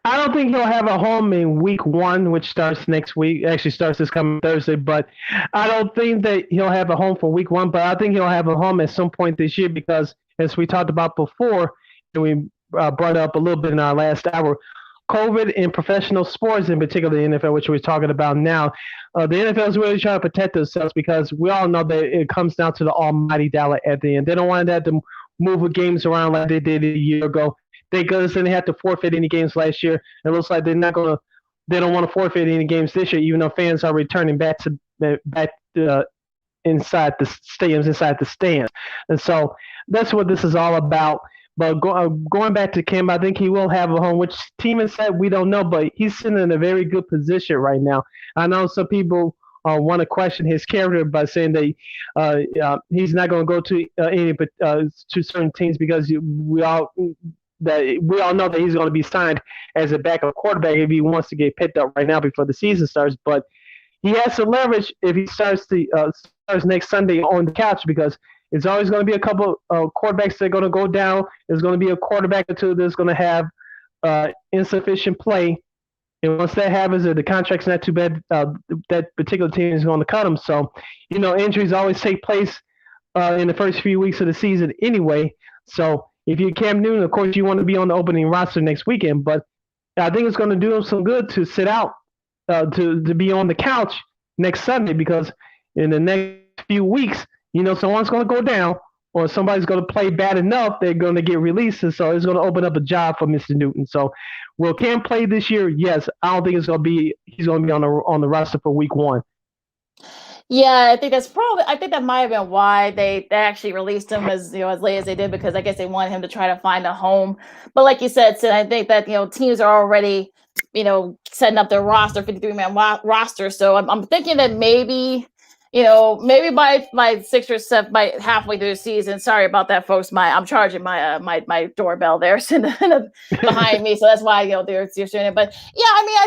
Speaker 1: I don't think he'll have a home in week 1, which starts next week. Actually starts this coming Thursday, but I don't think that he'll have a home for week 1, but I think he'll have a home at some point this year because, as we talked about before, and we brought up a little bit in our last hour, COVID in professional sports, in particular the NFL, which we're talking about now, the NFL is really trying to protect themselves because we all know that it comes down to the almighty dollar at the end. They don't want that to move games around like they did a year ago. They had to forfeit any games last year. It looks like they don't want to forfeit any games this year, even though fans are returning back inside the stands. And so that's what this is all about. But going back to Cam, I think he will have a home. Which team is that? We don't know, but he's sitting in a very good position right now. I know some people want to question his character by saying that he's not going to go to to certain teams because we all know that he's going to be signed as a backup quarterback if he wants to get picked up right now before the season starts. But he has some leverage if he starts next Sunday on the couch because it's always going to be a couple of quarterbacks that are going to go down. There's going to be a quarterback or two that's going to have insufficient play. And once that happens, if the contract's not too bad, that particular team is going to cut him. So, injuries always take place in the first few weeks of the season anyway. So if you're Cam Newton, of course, you want to be on the opening roster next weekend. But I think it's going to do him some good to sit out, to be on the couch next Sunday because in the next few weeks, someone's going to go down or somebody's going to play bad enough, they're going to get released. And so it's going to open up a job for Mr. Newton. So will Cam play this year? Yes. I don't think he's going to be on the roster for week 1.
Speaker 2: Yeah, I think that might have been why they actually released him as as late as they did, because I guess they wanted him to try to find a home. But like you said, Sid, I think that teams are already setting up their roster, 53-man roster. So I'm thinking that maybe by 6 or 7, by halfway through the season. Sorry about that, folks. I'm charging my doorbell there sitting behind me, so that's why they're doing it. But yeah, I mean,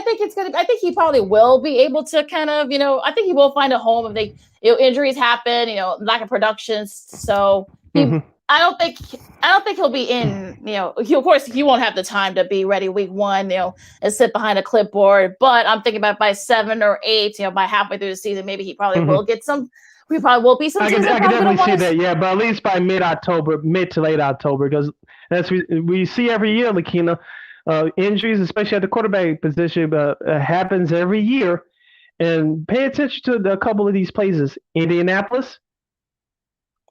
Speaker 2: I think he probably will be able to kind of I think he will find a home if they injuries happen, lack of production. So
Speaker 1: Mhm.
Speaker 2: I don't think he'll be in. Of course he won't have the time to be ready week 1. And sit behind a clipboard. But I'm thinking about by 7 or 8. By halfway through the season, maybe he probably will get some. We probably will be some
Speaker 1: I
Speaker 2: teams
Speaker 1: can,
Speaker 2: that
Speaker 1: I can
Speaker 2: probably don't
Speaker 1: definitely see
Speaker 2: want
Speaker 1: that, yeah, but at least by mid to late October, because as we see every year, Lakeena, injuries, especially at the quarterback position, happens every year. And pay attention to a couple of these places: Indianapolis,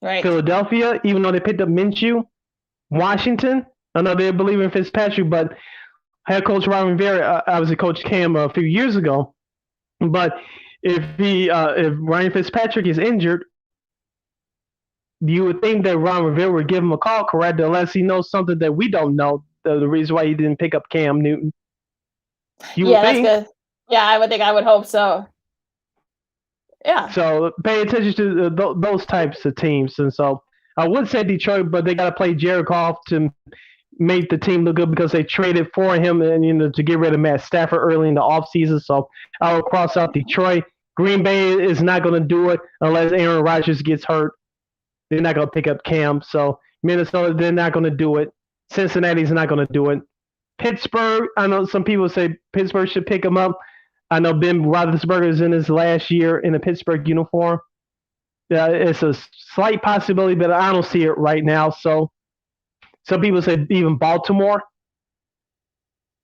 Speaker 2: right.
Speaker 1: Philadelphia, even though they picked up Minshew, Washington. I know they believe in Fitzpatrick, but head coach Ron Rivera, I was a coach Cam a few years ago. But if Ryan Fitzpatrick is injured, you would think that Ron Rivera would give him a call, correct? Unless he knows something that we don't know, the reason why he didn't pick up Cam Newton. You would
Speaker 2: Yeah, that's
Speaker 1: think.
Speaker 2: good. Yeah, I would hope so. Yeah.
Speaker 1: So pay attention to those types of teams. And so I would say Detroit, but they got to play Jared Goff to make the team look good, because they traded for him and to get rid of Matt Stafford early in the offseason. So I will cross out Detroit. Green Bay is not going to do it unless Aaron Rodgers gets hurt. They're not going to pick up Cam. So Minnesota, they're not going to do it. Cincinnati's not going to do it. Pittsburgh, I know some people say Pittsburgh should pick him up. I know Ben Roethlisberger is in his last year in a Pittsburgh uniform. It's a slight possibility, but I don't see it right now. So some people say even Baltimore.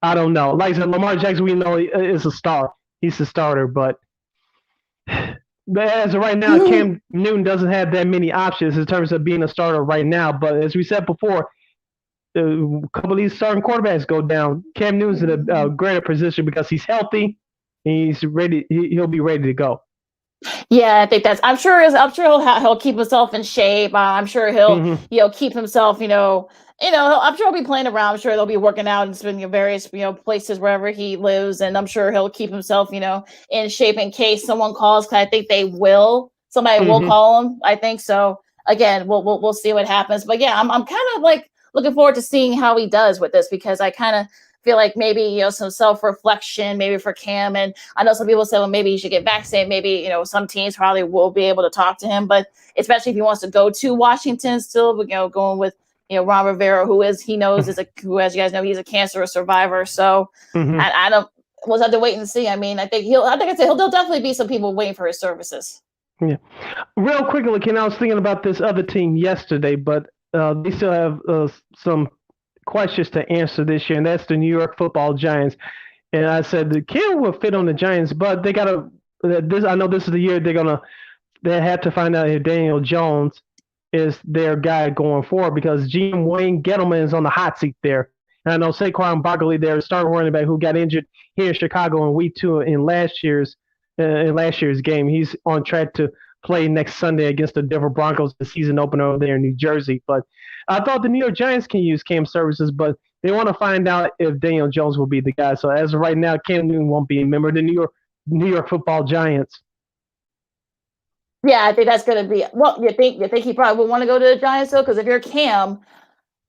Speaker 1: I don't know. Like I said, Lamar Jackson, we know is a star. He's a starter, but as of right now, Cam Newton doesn't have that many options in terms of being a starter right now. But as we said before, a couple of these starting quarterbacks go down. Cam Newton's in a greater position because he's healthy. He's ready. He'll be ready to go.
Speaker 2: Yeah, I think I'm sure he'll keep himself in shape. I'm sure he'll keep himself. I'm sure he'll be playing around. I'm sure they'll be working out and spending various places wherever he lives, and I'm sure he'll keep himself in shape in case someone calls. Cause I think they will. Somebody will call him. I think so. Again, we'll see what happens. But yeah, I'm kind of like looking forward to seeing how he does with this, because I kind of feel like maybe some self-reflection maybe for Cam. And I know some people say, well, maybe he should get vaccinated. Maybe some teams probably will be able to talk to him, but especially if he wants to go to Washington still, going with Ron Rivera, who as you guys know, he's a cancer survivor. So I don't. We'll have to wait and see. I mean, I think there'll definitely be some people waiting for his services.
Speaker 1: Yeah, real quickly, Ken, I was thinking about this other team yesterday, but they still have some questions to answer this year, and that's the New York Football Giants. And I said the kid will fit on the Giants, but they gotta. I know this is the year they have to find out if Daniel Jones is their guy going forward, because GM Wayne Gettleman is on the hot seat there. And I know Saquon Barkley, their starting running back, who got injured here in Chicago in Week 2 in last year's game. He's on track to play next Sunday against the Denver Broncos, the season opener over there in New Jersey. But I thought the New York Giants can use Cam services, but they want to find out if Daniel Jones will be the guy. So as of right now, Cam Newton won't be a member of the New York Football Giants.
Speaker 2: Yeah, I think that's going to be. Well, you think he probably would want to go to the Giants though? Because if you're Cam,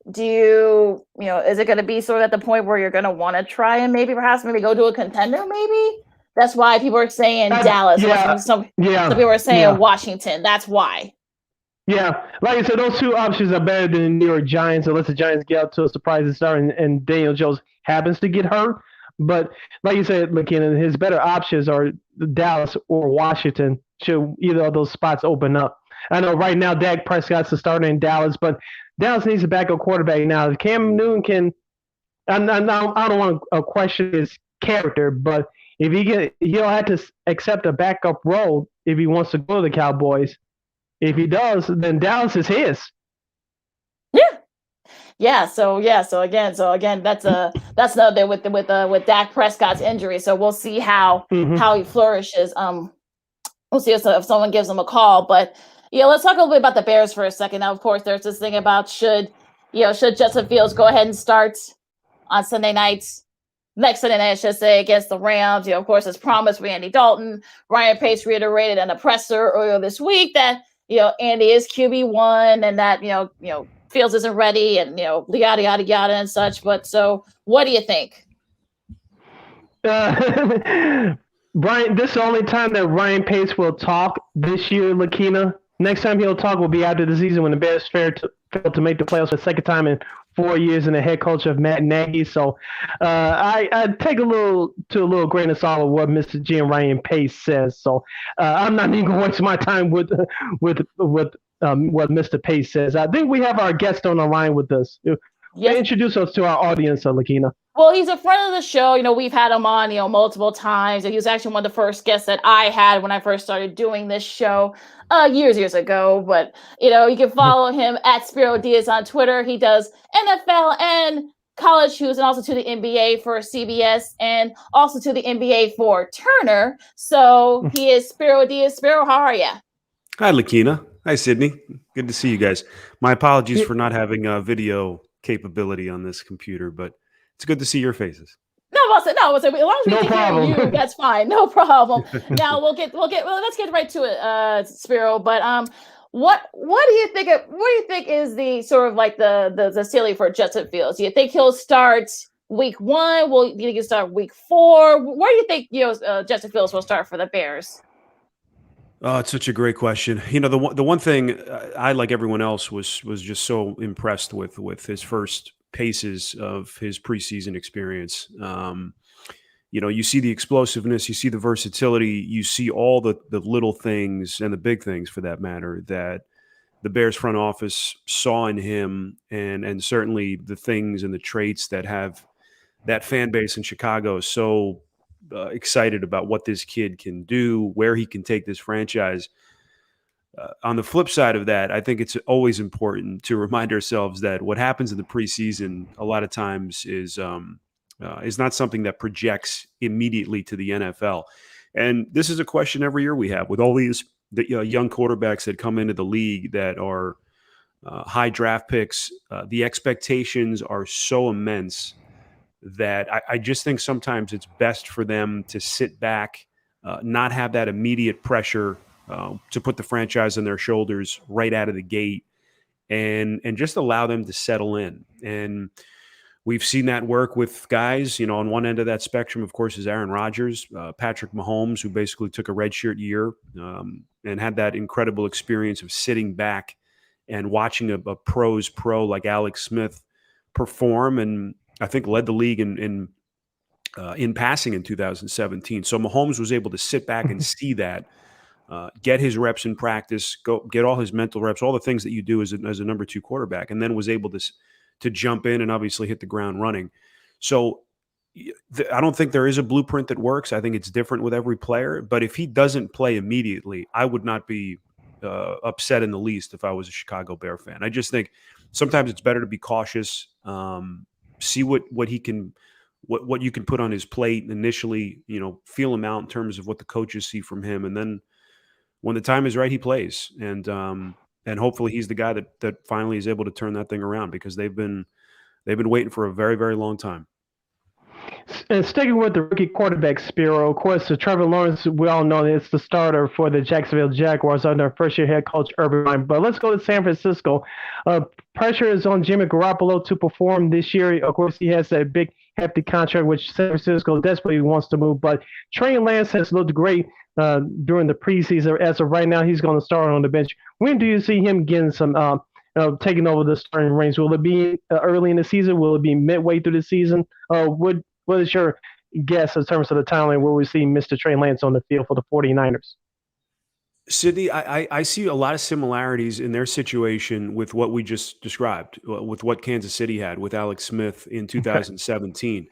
Speaker 2: is it going to be sort of at the point where you're going to want to try and perhaps go to a contender? Maybe that's why people are saying Dallas. Some people are saying Washington. That's why.
Speaker 1: Yeah, like I said, those two options are better than the New York Giants, unless the Giants get out to a surprising start and Daniel Jones happens to get hurt. But like you said, Lakeena, his better options are Dallas or Washington. Should either of those spots open up? I know right now Dak Prescott's the starter in Dallas, but Dallas needs a backup quarterback now. If Cam Newton can, I don't want to question his character, but if he'll have to accept a backup role if he wants to go to the Cowboys. If he does, then Dallas is his.
Speaker 2: Yeah. So again, that's another with Dak Prescott's injury. So we'll see how he flourishes. we'll see if someone gives him a call. But yeah, let's talk a little bit about the Bears for a second. Now, of course, there's this thing about should Justin Fields go ahead and start on Sunday nights, next Sunday night, I should say, against the Rams. Of course, as promised for Andy Dalton, Ryan Pace reiterated in a presser earlier this week that Andy is QB1 and that Fields isn't ready and yada yada yada and such. But so, what do you think?
Speaker 1: Brian, this is the only time that Ryan Pace will talk this year, Lakeena. Next time he'll talk will be after the season when the Bears failed to make the playoffs for the second time in 4 years in the head coach of Matt Nagy. So I take a little grain of salt of what Mr. G and Ryan Pace says. So I'm not even going to waste my time with what Mr. Pace says. I think we have our guest on the line with us. Yes. Introduce us to our audience, Lakeena.
Speaker 2: Well, he's a friend of the show. We've had him on, multiple times. He was actually one of the first guests that I had when I first started doing this show years ago. But, you can follow him at Spero Dedes on Twitter. He does NFL and college news and also to the NBA for CBS and also to the NBA for Turner. So he is Spero Dedes. Spero, how are you?
Speaker 10: Hi, Lakeena. Hi, Sydney. Good to see you guys. My apologies for not having video capability on this computer, but it's good to see your faces.
Speaker 2: As long as we can hear you, that's fine. No problem. Now let's get right to it, Spero. But what do you think is the sort of like the ceiling for Justin Fields? Do you think he'll start week 1? Do you think he'll start week 4? Where do you think Justin Fields will start for the Bears?
Speaker 10: Oh, it's such a great question. The one thing I, like everyone else, was just so impressed with his first paces of his preseason experience. You see the explosiveness, you see the versatility, you see all the little things and the big things, for that matter, that the Bears front office saw in him, and certainly the things and the traits that have that fan base in Chicago so excited about what this kid can do, where he can take this franchise. On the flip side of that, I think it's always important to remind ourselves that what happens in the preseason a lot of times is not something that projects immediately to the NFL. And this is a question every year we have with all these young quarterbacks that come into the league that are high draft picks. The expectations are so immense that I just think sometimes it's best for them to sit back, not have that immediate pressure to put the franchise on their shoulders right out of the gate, and just allow them to settle in. And we've seen that work with guys, on one end of that spectrum, of course, is Aaron Rodgers, Patrick Mahomes, who basically took a redshirt year and had that incredible experience of sitting back and watching a pro's pro like Alex Smith perform, and I think led the league in passing in 2017. So Mahomes was able to sit back and see that, get his reps in practice, go get all his mental reps, all the things that you do as a number 2 quarterback, and then was able to jump in and obviously hit the ground running. So I don't think there is a blueprint that works. I think it's different with every player. But if he doesn't play immediately, I would not be upset in the least if I was a Chicago Bear fan. I just think sometimes it's better to be cautious, see what he can, what you can put on his plate initially, feel him out in terms of what the coaches see from him. And then when the time is right, he plays. And hopefully he's the guy that finally is able to turn that thing around, because they've been waiting for a very, very long time.
Speaker 1: And sticking with the rookie quarterback, Spero, of course, Trevor Lawrence, we all know it's the starter for the Jacksonville Jaguars under first-year head coach Urban Meyer. But let's go to San Francisco. Pressure is on Jimmy Garoppolo to perform this year. Of course, he has that big, hefty contract, which San Francisco desperately wants to move. But Trey Lance has looked great during the preseason. As of right now, he's going to start on the bench. When do you see him getting some taking over the starting reins? Will it be early in the season? Will it be midway through the season? What is your guess in terms of the timeline where we see Mr. Trey Lance on the field for the 49ers?
Speaker 10: Sydney, I see a lot of similarities in their situation with what we just described, with what Kansas City had with Alex Smith in 2017.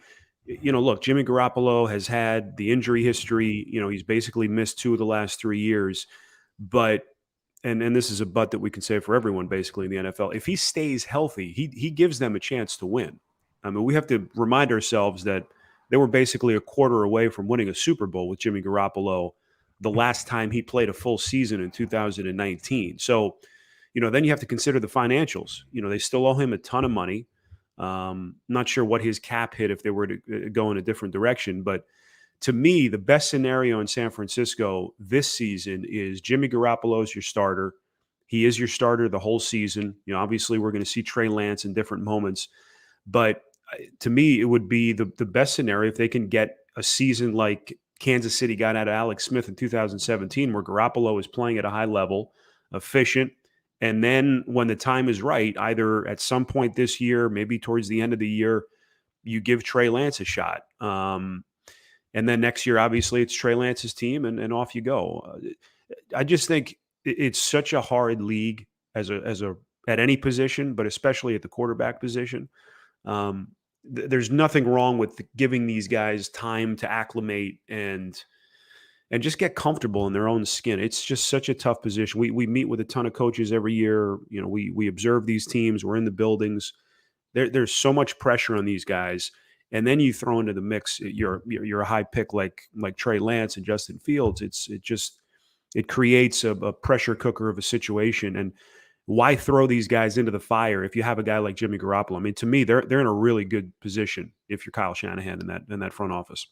Speaker 10: Look, Jimmy Garoppolo has had the injury history. He's basically missed 2 of the last 3 years. But, and this is a but that we can say for everyone basically in the NFL, if he stays healthy, he gives them a chance to win. I mean, we have to remind ourselves that they were basically a quarter away from winning a Super Bowl with Jimmy Garoppolo the last time he played a full season in 2019. So, then you have to consider the financials. They still owe him a ton of money. Not sure what his cap hit if they were to go in a different direction. But to me, the best scenario in San Francisco this season is Jimmy Garoppolo's your starter. He is your starter the whole season. Obviously, we're going to see Trey Lance in different moments. But to me, it would be the best scenario if they can get a season like Kansas City got out of Alex Smith in 2017, where Garoppolo is playing at a high level, efficient. And then when the time is right, either at some point this year, maybe towards the end of the year, you give Trey Lance a shot. And then next year, obviously, it's Trey Lance's team, and off you go. I just think it's such a hard league at any position, but especially at the quarterback position. There's nothing wrong with giving these guys time to acclimate and just get comfortable in their own skin. It's just such a tough position. We meet with a ton of coaches every year. We observe these teams. We're in the buildings. There's so much pressure on these guys. And then you throw into the mix, you're a high pick like Trey Lance and Justin Fields. It creates a pressure cooker of a situation. And why throw these guys into the fire if you have a guy like Jimmy Garoppolo? I mean, to me, they're in a really good position if you're Kyle Shanahan in that front office.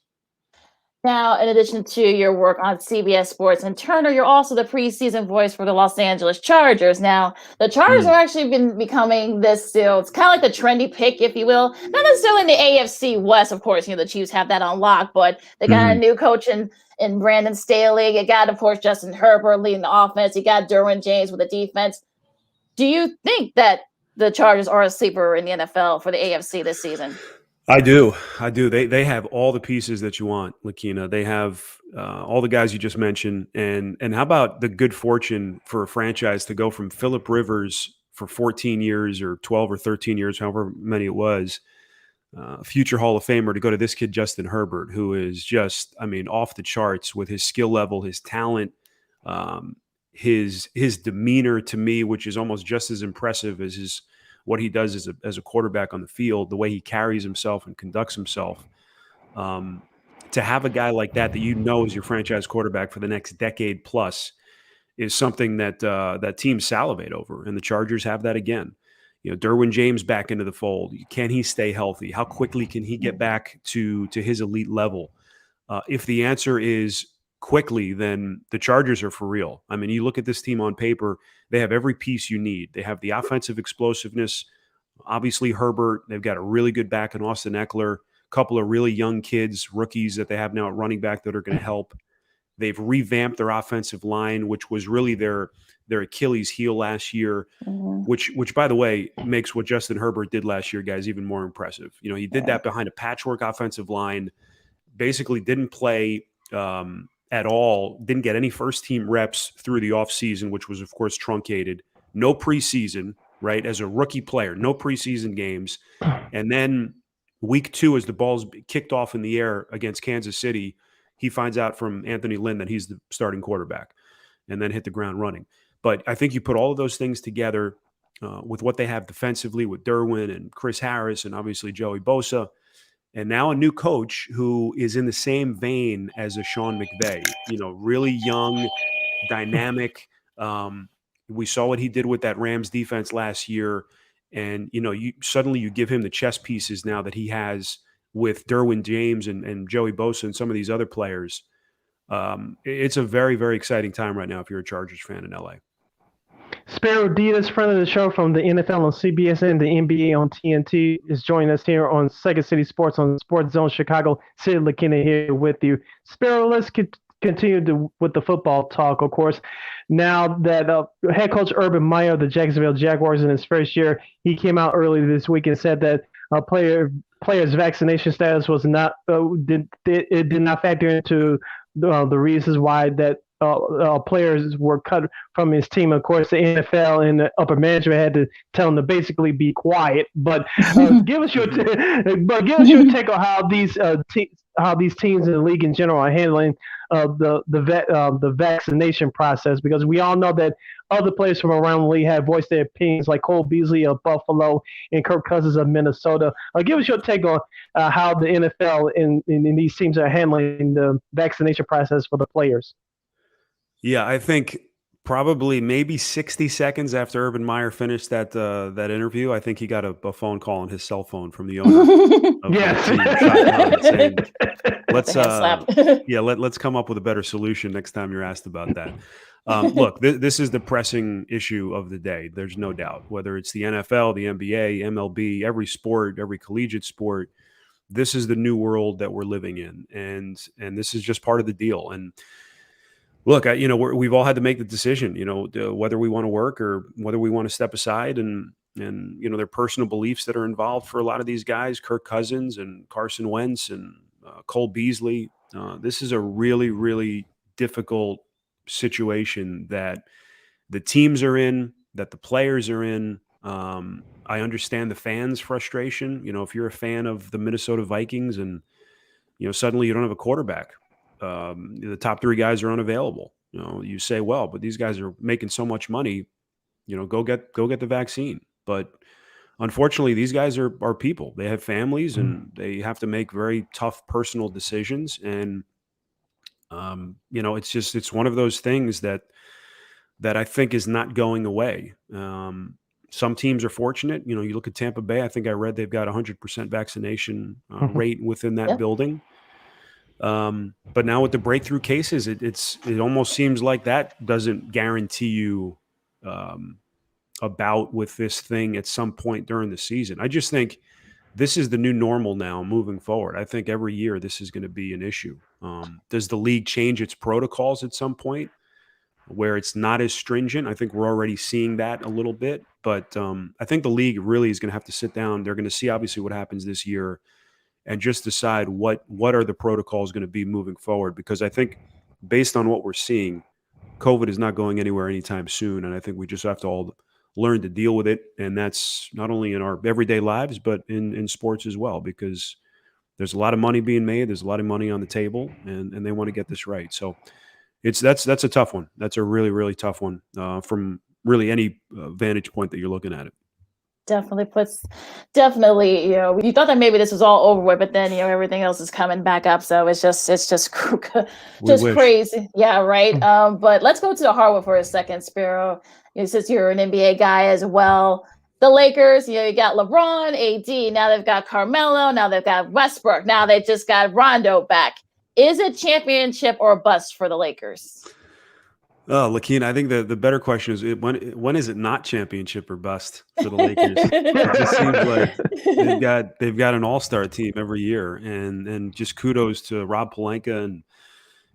Speaker 2: Now, in addition to your work on CBS Sports and Turner, you're also the preseason voice for the Los Angeles Chargers. Now, the Chargers are actually been becoming this still. It's kind of like the trendy pick, if you will. Not necessarily in the AFC West, of course. The Chiefs have that on lock, but they got a new coach in Brandon Staley. You got, of course, Justin Herbert leading the offense. You got Derwin James with the defense. Do you think that the Chargers are a sleeper in the NFL for the AFC this season?
Speaker 10: I do. They have all the pieces that you want, Lakeena. They have all the guys you just mentioned. And how about the good fortune for a franchise to go from Phillip Rivers for 14 years or 12 or 13 years, however many it was, future Hall of Famer, to go to this kid, Justin Herbert, who is just, off the charts with his skill level, his talent, his demeanor to me, which is almost just as impressive as what he does as a quarterback on the field, the way he carries himself and conducts himself. To have a guy like that is your franchise quarterback for the next decade plus is something that teams salivate over, and the Chargers have that again. Derwin James back into the fold. Can he stay healthy? How quickly can he get back to his elite level? If the answer is quickly, then the Chargers are for real. You look at this team on paper, they have every piece you need. They have the offensive explosiveness, obviously Herbert. They've got a really good back in Austin Eckler, a couple of really young kids, rookies that they have now at running back that are going to help. They've revamped their offensive line, which was really their Achilles heel last year, which by the way, makes what Justin Herbert did last year, guys, even more impressive. He did that behind a patchwork offensive line, basically didn't play at all, didn't get any first-team reps through the offseason, which was, of course, truncated. No preseason, right, as a rookie player, no preseason games. And then week 2, as the ball's kicked off in the air against Kansas City, he finds out from Anthony Lynn that he's the starting quarterback and then hit the ground running. But I think you put all of those things together with what they have defensively with Derwin and Chris Harris and obviously Joey Bosa, and now a new coach who is in the same vein as a Sean McVay, really young, dynamic. We saw what he did with that Rams defense last year. And, you give him the chess pieces now that he has with Derwin James and Joey Bosa and some of these other players. It's a very, very exciting time right now if you're a Chargers fan in LA.
Speaker 1: Spero Dedes, friend of the show from the NFL on CBS and the NBA on TNT, is joining us here on Second City Sports on Sports Zone Chicago. Sid Lakeena here with you. Spero, let's continue with the football talk, of course. Now that head coach Urban Meyer of the Jacksonville Jaguars in his first year, he came out earlier this week and said that players' vaccination status was not did not factor into the reasons why that players were cut from his team. Of course, the NFL and the upper management had to tell them to basically be quiet. But give us your take on how these teams in the league in general are handling the vaccination process, because we all know that other players from around the league have voiced their opinions, like Cole Beasley of Buffalo and Kirk Cousins of Minnesota. Give us your take on how the NFL and these teams are handling the vaccination process for the players.
Speaker 10: Yeah, I think probably maybe 60 seconds after Urban Meyer finished that interview, I think he got a phone call on his cell phone from the owner of the
Speaker 1: Yes.
Speaker 10: team, Shai Khan, saying,
Speaker 2: The
Speaker 10: "Let's
Speaker 2: hand slap.
Speaker 10: let's come up with a better solution next time you're asked about that." Look, this is the pressing issue of the day. There's no doubt. Whether it's the NFL, the NBA, MLB, every sport, every collegiate sport, this is the new world that we're living in, and this is just part of the deal. And look, we've all had to make the decision, whether we want to work or whether we want to step aside, and their personal beliefs that are involved for a lot of these guys, Kirk Cousins and Carson Wentz and Cole Beasley. This is a really, really difficult situation that the teams are in, that the players are in. I understand the fans' frustration. If you're a fan of the Minnesota Vikings and suddenly you don't have a quarterback, the top three guys are unavailable. You say, well, but these guys are making so much money. Go get the vaccine. But unfortunately, these guys are people. They have families and they have to make very tough personal decisions. And it's one of those things that I think is not going away. Some teams are fortunate. You look at Tampa Bay. I think I read they've got 100% vaccination rate within that building. But now with the breakthrough cases, it almost seems like that doesn't guarantee you a bout with this thing at some point during the season. I just think this is the new normal now moving forward. I think every year this is going to be an issue. Does the league change its protocols at some point where it's not as stringent? I think we're already seeing that a little bit, but I think the league really is going to have to sit down. They're going to see obviously what happens this year and just decide what are the protocols going to be moving forward. Because I think based on what we're seeing, COVID is not going anywhere anytime soon. And I think we just have to all learn to deal with it. And that's not only in our everyday lives, but in sports as well, because there's a lot of money being made. There's a lot of money on the table, and they want to get this right. So that's a tough one. That's a really, really tough one from really any vantage point that you're looking at it.
Speaker 2: Definitely, you thought that maybe this was all over with, but then, everything else is coming back up. So it's just crazy. Yeah. Right. But let's go to the hardwood for a second, Spero. Since you're an NBA guy as well, the Lakers, you got LeBron, AD, now they've got Carmelo, now they've got Westbrook, now they just got Rondo back. Is it championship or bust for the Lakers?
Speaker 10: Oh, Lakeena, I think the better question is when is it not championship or bust for the Lakers? It just seems like they've got an all-star team every year, and just kudos to Rob Pelinka and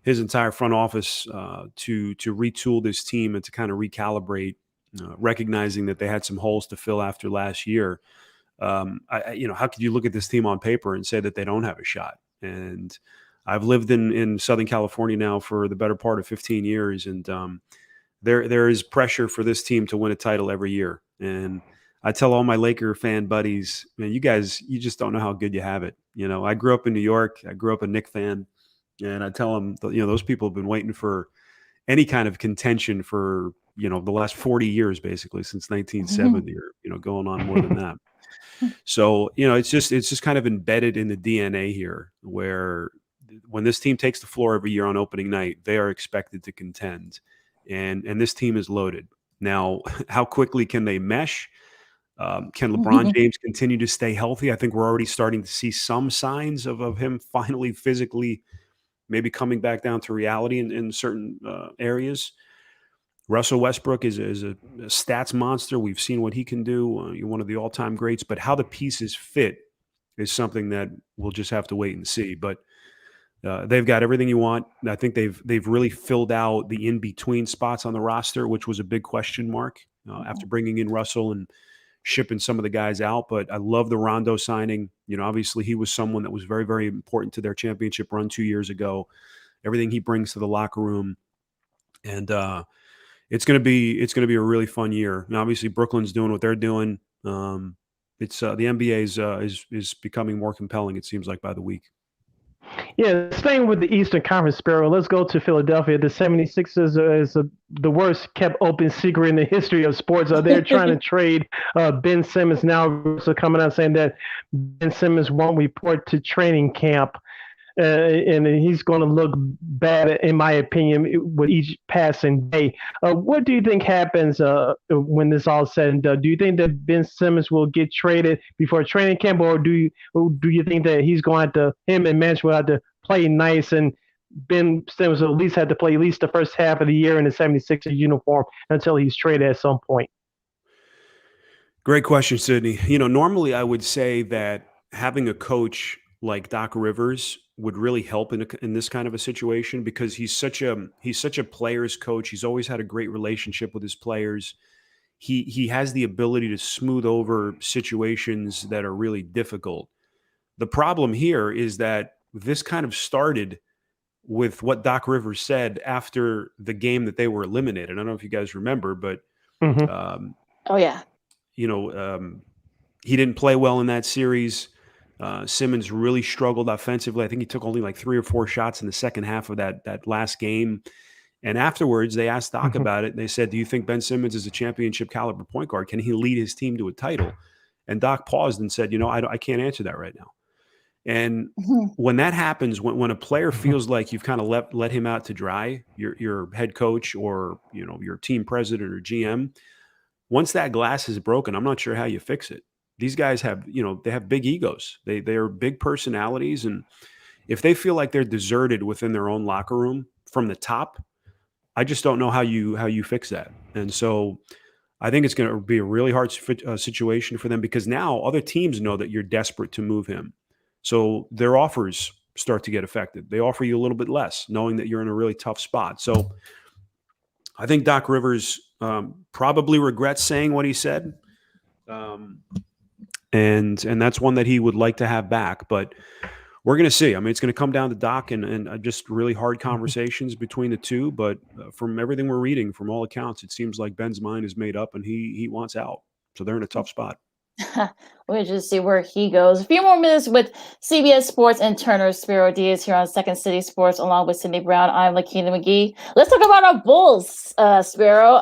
Speaker 10: his entire front office to retool this team and to kind of recalibrate, recognizing that they had some holes to fill after last year. How could you look at this team on paper and say that they don't have a shot? And I've lived in Southern California now for the better part of 15 years, and there is pressure for this team to win a title every year. And I tell all my Laker fan buddies, man, you guys, you just don't know how good you have it. I grew up in New York. I grew up a Knicks fan, and I tell them, those people have been waiting for any kind of contention for, the last 40 years, basically since 1970 or, going on more than that. So, it's just kind of embedded in the DNA here where when this team takes the floor every year on opening night, they are expected to contend, and this team is loaded. Now, how quickly can they mesh? Can LeBron James continue to stay healthy? I think we're already starting to see some signs of him finally physically maybe coming back down to reality in certain areas. Russell Westbrook is a stats monster. We've seen what he can do. You're one of the all-time greats, but how the pieces fit is something that we'll just have to wait and see. But they've got everything you want. I think they've really filled out the in-between spots on the roster, which was a big question mark after bringing in Russell and shipping some of the guys out. But I love the Rondo signing. Obviously he was someone that was very, very important to their championship run 2 years ago. Everything he brings to the locker room, and it's going to be a really fun year. And obviously Brooklyn's doing what they're doing. It's the NBA is becoming more compelling, it seems like, by the week.
Speaker 1: Yeah, staying with the Eastern Conference, Spero, let's go to Philadelphia. The 76ers is the worst kept open secret in the history of sports. They're trying to trade Ben Simmons now. So coming out saying that Ben Simmons won't report to training camp. and he's going to look bad, in my opinion, with each passing day. What do you think happens when this all said and done? Do you think that Ben Simmons will get traded before training camp, or do you think that him and management will have to play nice, and Ben Simmons will at least have to play at least the first half of the year in the 76er uniform until he's traded at some point?
Speaker 10: Great question, Sydney. Normally I would say that having a coach like Doc Rivers would really help in this kind of a situation, because he's such a player's coach. He's always had a great relationship with his players. He has the ability to smooth over situations that are really difficult. The problem here is that this kind of started with what Doc Rivers said after the game that they were eliminated. I don't know if you guys remember, but
Speaker 2: Oh yeah.
Speaker 10: He didn't play well in that series. Simmons really struggled offensively. I think he took only like 3 or 4 shots in the second half of that last game. And afterwards, they asked Doc about it. They said, "Do you think Ben Simmons is a championship caliber point guard? Can he lead his team to a title?" And Doc paused and said, I can't answer that right now." And when that happens, when a player feels like you've kind of let him out to dry, your head coach or your team president or GM, once that glass is broken, I'm not sure how you fix it. These guys have, they have big egos. They are big personalities, and if they feel like they're deserted within their own locker room from the top, I just don't know how you fix that. And so I think it's going to be a really hard situation for them, because now other teams know that you're desperate to move him. So their offers start to get affected. They offer you a little bit less, knowing that you're in a really tough spot. So I think Doc Rivers probably regrets saying what he said. And that's one that he would like to have back. But we're going to see. I mean, it's going to come down to Doc and just really hard conversations between the two. But from everything we're reading, from all accounts, it seems like Ben's mind is made up and he wants out. So they're in a tough spot.
Speaker 2: We'll just see where he goes. A few more minutes with CBS Sports and Turner's Spero Dedes here on Second City Sports, along with Sydney Brown. I'm Lakeena McGee. Let's talk about our Bulls, Spero.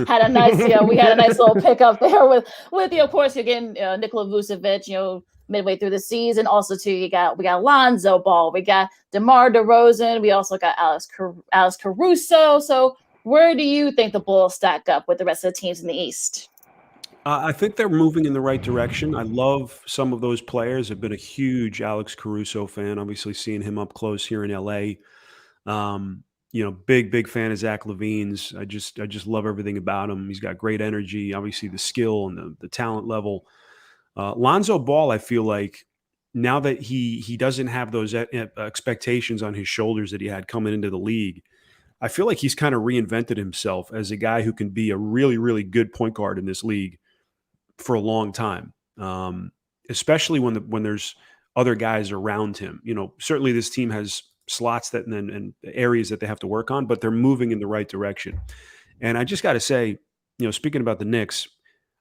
Speaker 2: Had a nice, we had a nice little pickup there with of course, again, Nikola Vucevic, midway through the season. Also, too, we got Lonzo Ball, we got DeMar DeRozan, we also got Alex Caruso. So, where do you think the Bulls stack up with the rest of the teams in the East?
Speaker 10: I think they're moving in the right direction. I love some of those players. I've been a huge Alex Caruso fan, obviously seeing him up close here in LA. Big fan of Zach LaVine's. I just love everything about him. He's got great energy, obviously the skill and the talent level. Lonzo Ball, I feel like now that he doesn't have those expectations on his shoulders that he had coming into the league, I feel like he's kind of reinvented himself as a guy who can be a really, really good point guard in this league for a long time, especially when there's other guys around him. Certainly this team has slots and areas that they have to work on, but they're moving in the right direction. And I just got to say, speaking about the Knicks,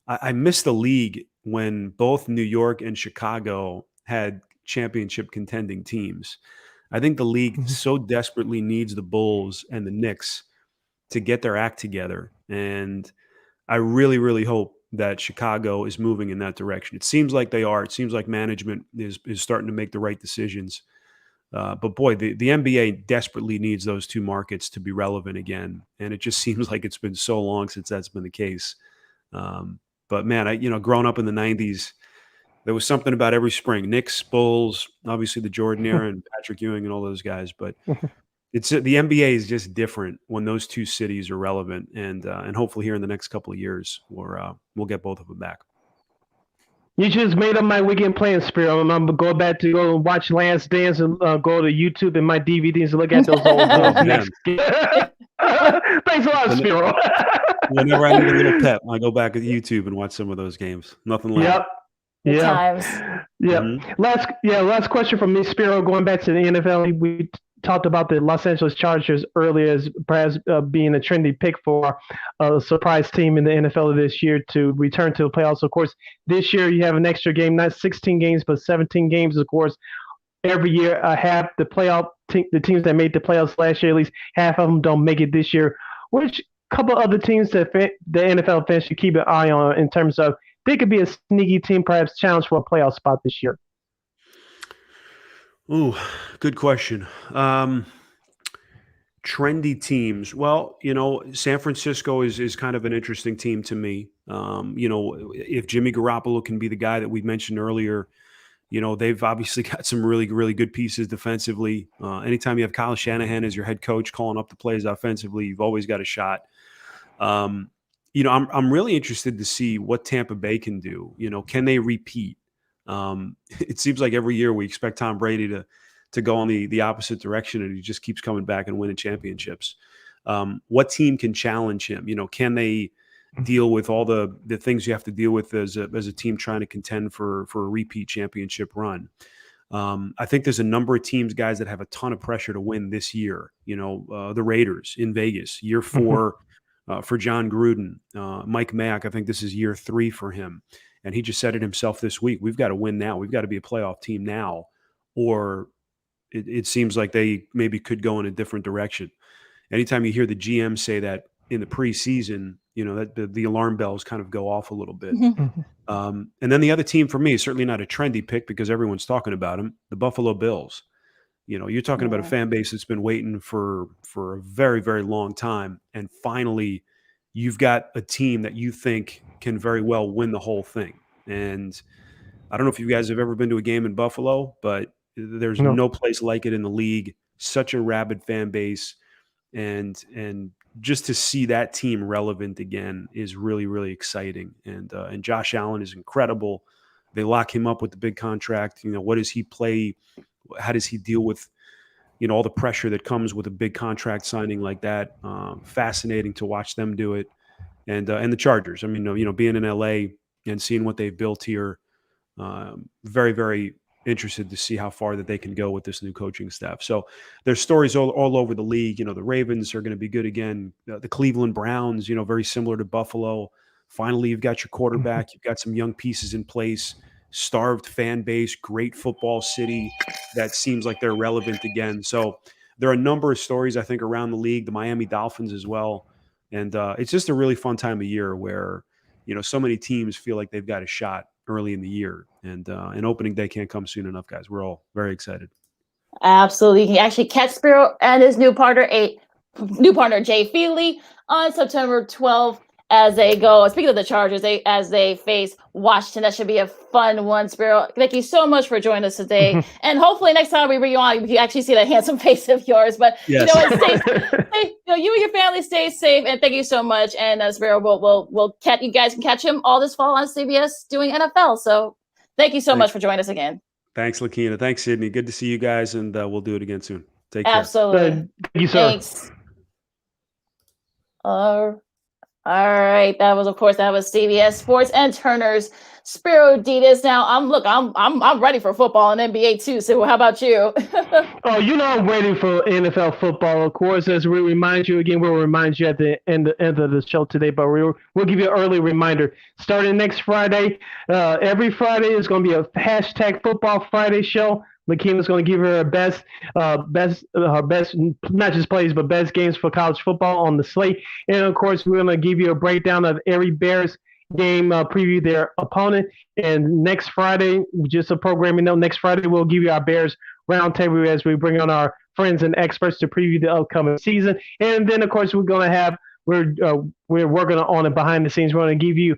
Speaker 10: I miss the league when both New York and Chicago had championship contending teams. I think the league so desperately needs the Bulls and the Knicks to get their act together. And I really, really hope that Chicago is moving in that direction. It seems like they are. It seems like management is starting to make the right decisions. But boy, the NBA desperately needs those two markets to be relevant again. And it just seems like it's been so long since that's been the case. But man, growing up in the 90s, there was something about every spring. Knicks, Bulls, obviously the Jordan era and Patrick Ewing and all those guys. But the NBA is just different when those two cities are relevant, and hopefully here in the next couple of years we'll get both of them back.
Speaker 1: You just made up my weekend plans, Spero. I'm gonna go back to go and watch Last Dance and go to YouTube and my DVDs and look at those old Knicks. Thanks a lot, Spero.
Speaker 10: Whenever I need a little pep, I go back to YouTube and watch some of those games. Nothing like
Speaker 1: it.
Speaker 2: Times.
Speaker 1: Yeah. Last question from me, Spero. Going back to the NFL, we talked about the Los Angeles Chargers earlier as perhaps being a trendy pick for a surprise team in the NFL this year to return to the playoffs. Of course, this year you have an extra game, not 16 games, but 17 games. Of course, every year half the the teams that made the playoffs last year, at least half of them don't make it this year. Which couple other teams that the NFL fans should keep an eye on in terms of they could be a sneaky team, perhaps challenge for a playoff spot this year?
Speaker 10: Ooh, good question. Trendy teams. Well, San Francisco is kind of an interesting team to me. If Jimmy Garoppolo can be the guy that we mentioned earlier, they've obviously got some really, really good pieces defensively. Anytime you have Kyle Shanahan as your head coach calling up the plays offensively, you've always got a shot. I'm really interested to see what Tampa Bay can do. Can they repeat? It seems like every year we expect Tom Brady to go on the opposite direction, and he just keeps coming back and winning championships. What team can challenge him? Can they deal with all the things you have to deal with as a team trying to contend for a repeat championship run? I think there's a number of teams, guys, that have a ton of pressure to win this year. The Raiders in Vegas, year 4 for John Gruden. Mike Mack, I think this is year 3 for him. And he just said it himself this week. We've got to win now. We've got to be a playoff team now, or it seems like they maybe could go in a different direction. Anytime you hear the GM say that in the preseason, that the alarm bells kind of go off a little bit. And then the other team for me is certainly not a trendy pick because everyone's talking about them, the Buffalo Bills. You're talking about a fan base that's been waiting for a very, very long time. And finally, you've got a team that you think can very well win the whole thing. And I don't know if you guys have ever been to a game in Buffalo, but there's no place like it in the league. Such a rabid fan base. And just to see that team relevant again is really, really exciting. And Josh Allen is incredible. They lock him up with the big contract. What does he play? How does he deal with, all the pressure that comes with a big contract signing like that? Fascinating to watch them do it. And the Chargers. I mean, being in LA and seeing what they've built here, very, very interested to see how far that they can go with this new coaching staff. So there's stories all over the league. The Ravens are going to be good again. The Cleveland Browns, very similar to Buffalo. Finally, you've got your quarterback. You've got some young pieces in place. Starved fan base, great football city that seems like they're relevant again. So there are a number of stories, I think, around the league, the Miami Dolphins as well. And it's just a really fun time of year where, so many teams feel like they've got a shot early in the year. And opening day can't come soon enough, guys. We're all very excited.
Speaker 2: Absolutely. You can actually catch Spero and his new partner, Jay Feely, on September 12th as they go. Speaking of the Chargers, as they face Washington. That should be a fun one, Spero. Thank you so much for joining us today. And hopefully next time we bring you on, we can actually see that handsome face of yours. But
Speaker 10: yes.
Speaker 2: You and your family stay safe, and thank you so much. And Spero, we'll catch you guys can catch him all this fall on CBS doing NFL. So thank you so much for joining us again.
Speaker 10: Thanks, Lakeena. Thanks, Sydney. Good to see you guys, and we'll do it again soon. Take care.
Speaker 2: Absolutely.
Speaker 1: Thank you, sir.
Speaker 2: Thanks. All right. That was CBS Sports and Turner's Spero Dedes. Now I'm ready for football and NBA too. So how about you?
Speaker 1: I'm waiting for NFL football, of course. As we remind you again, we'll remind you at the end of the show today, but we'll give you an early reminder. Starting next Friday, every Friday is going to be a hashtag Football Friday show. Lakeena's going to give her her best, not just plays, but best games for college football on the slate. And of course, we're going to give you a breakdown of every Bears game, preview their opponent. And next Friday, just a programming note, next Friday, we'll give you our Bears roundtable as we bring on our friends and experts to preview the upcoming season. And then, of course, we're working on it behind the scenes. We're going to give you,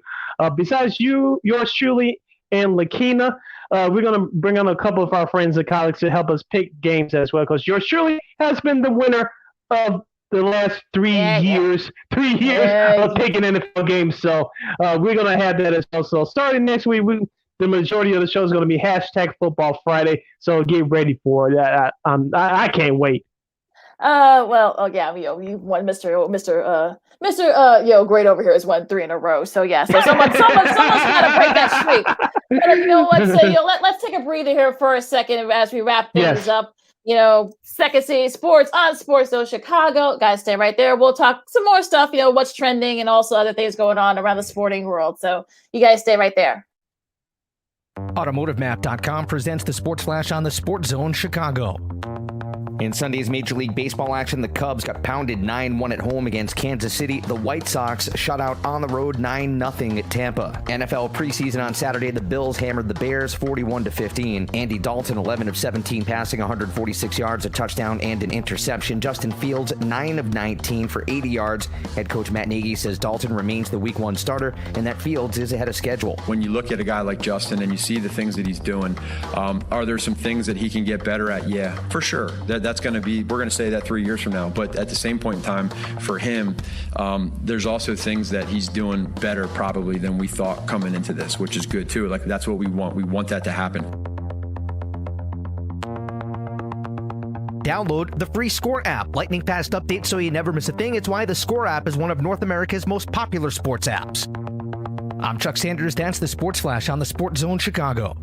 Speaker 1: besides yours truly, and Lakeena, we're going to bring on a couple of our friends at college to help us pick games as well, because yours truly has been the winner of the last 3 years of picking NFL games. So we're going to have that as well. So starting next week, the majority of the show is going to be hashtag Football Friday. So get ready for that. I can't wait.
Speaker 2: You won, Mr. Great over here has won 3 in a row. So yeah, so someone's got to break that streak. But you know what? So let's take a breather here for a second as we wrap things up. Second City Sports on Sports Zone Chicago. Guys, stay right there. We'll talk some more stuff. What's trending and also other things going on around the sporting world. So you guys stay right there.
Speaker 3: AutomotiveMap.com presents the Sports Flash on the Sports Zone Chicago. In Sunday's Major League Baseball action, the Cubs got pounded 9-1 at home against Kansas City. The White Sox shut out on the road 9-0 at Tampa. NFL preseason on Saturday, the Bills hammered the Bears 41-15. Andy Dalton, 11 of 17, passing 146 yards, a touchdown, and an interception. Justin Fields, 9 of 19 for 80 yards. Head coach Matt Nagy says Dalton remains the Week 1 starter and that Fields is ahead of schedule.
Speaker 4: When you look at a guy like Justin and you see the things that he's doing, are there some things that he can get better at? Yeah, for sure. That's going to be, we're going to say that 3 years from now. But at the same point in time, for him, there's also things that he's doing better probably than we thought coming into this, which is good too. Like, that's what we want. We want that to happen.
Speaker 3: Download the free Score app. Lightning fast updates so you never miss a thing. It's why the Score app is one of North America's most popular sports apps. I'm Chuck Sanders. That's the Sports Flash on the Sports Zone Chicago.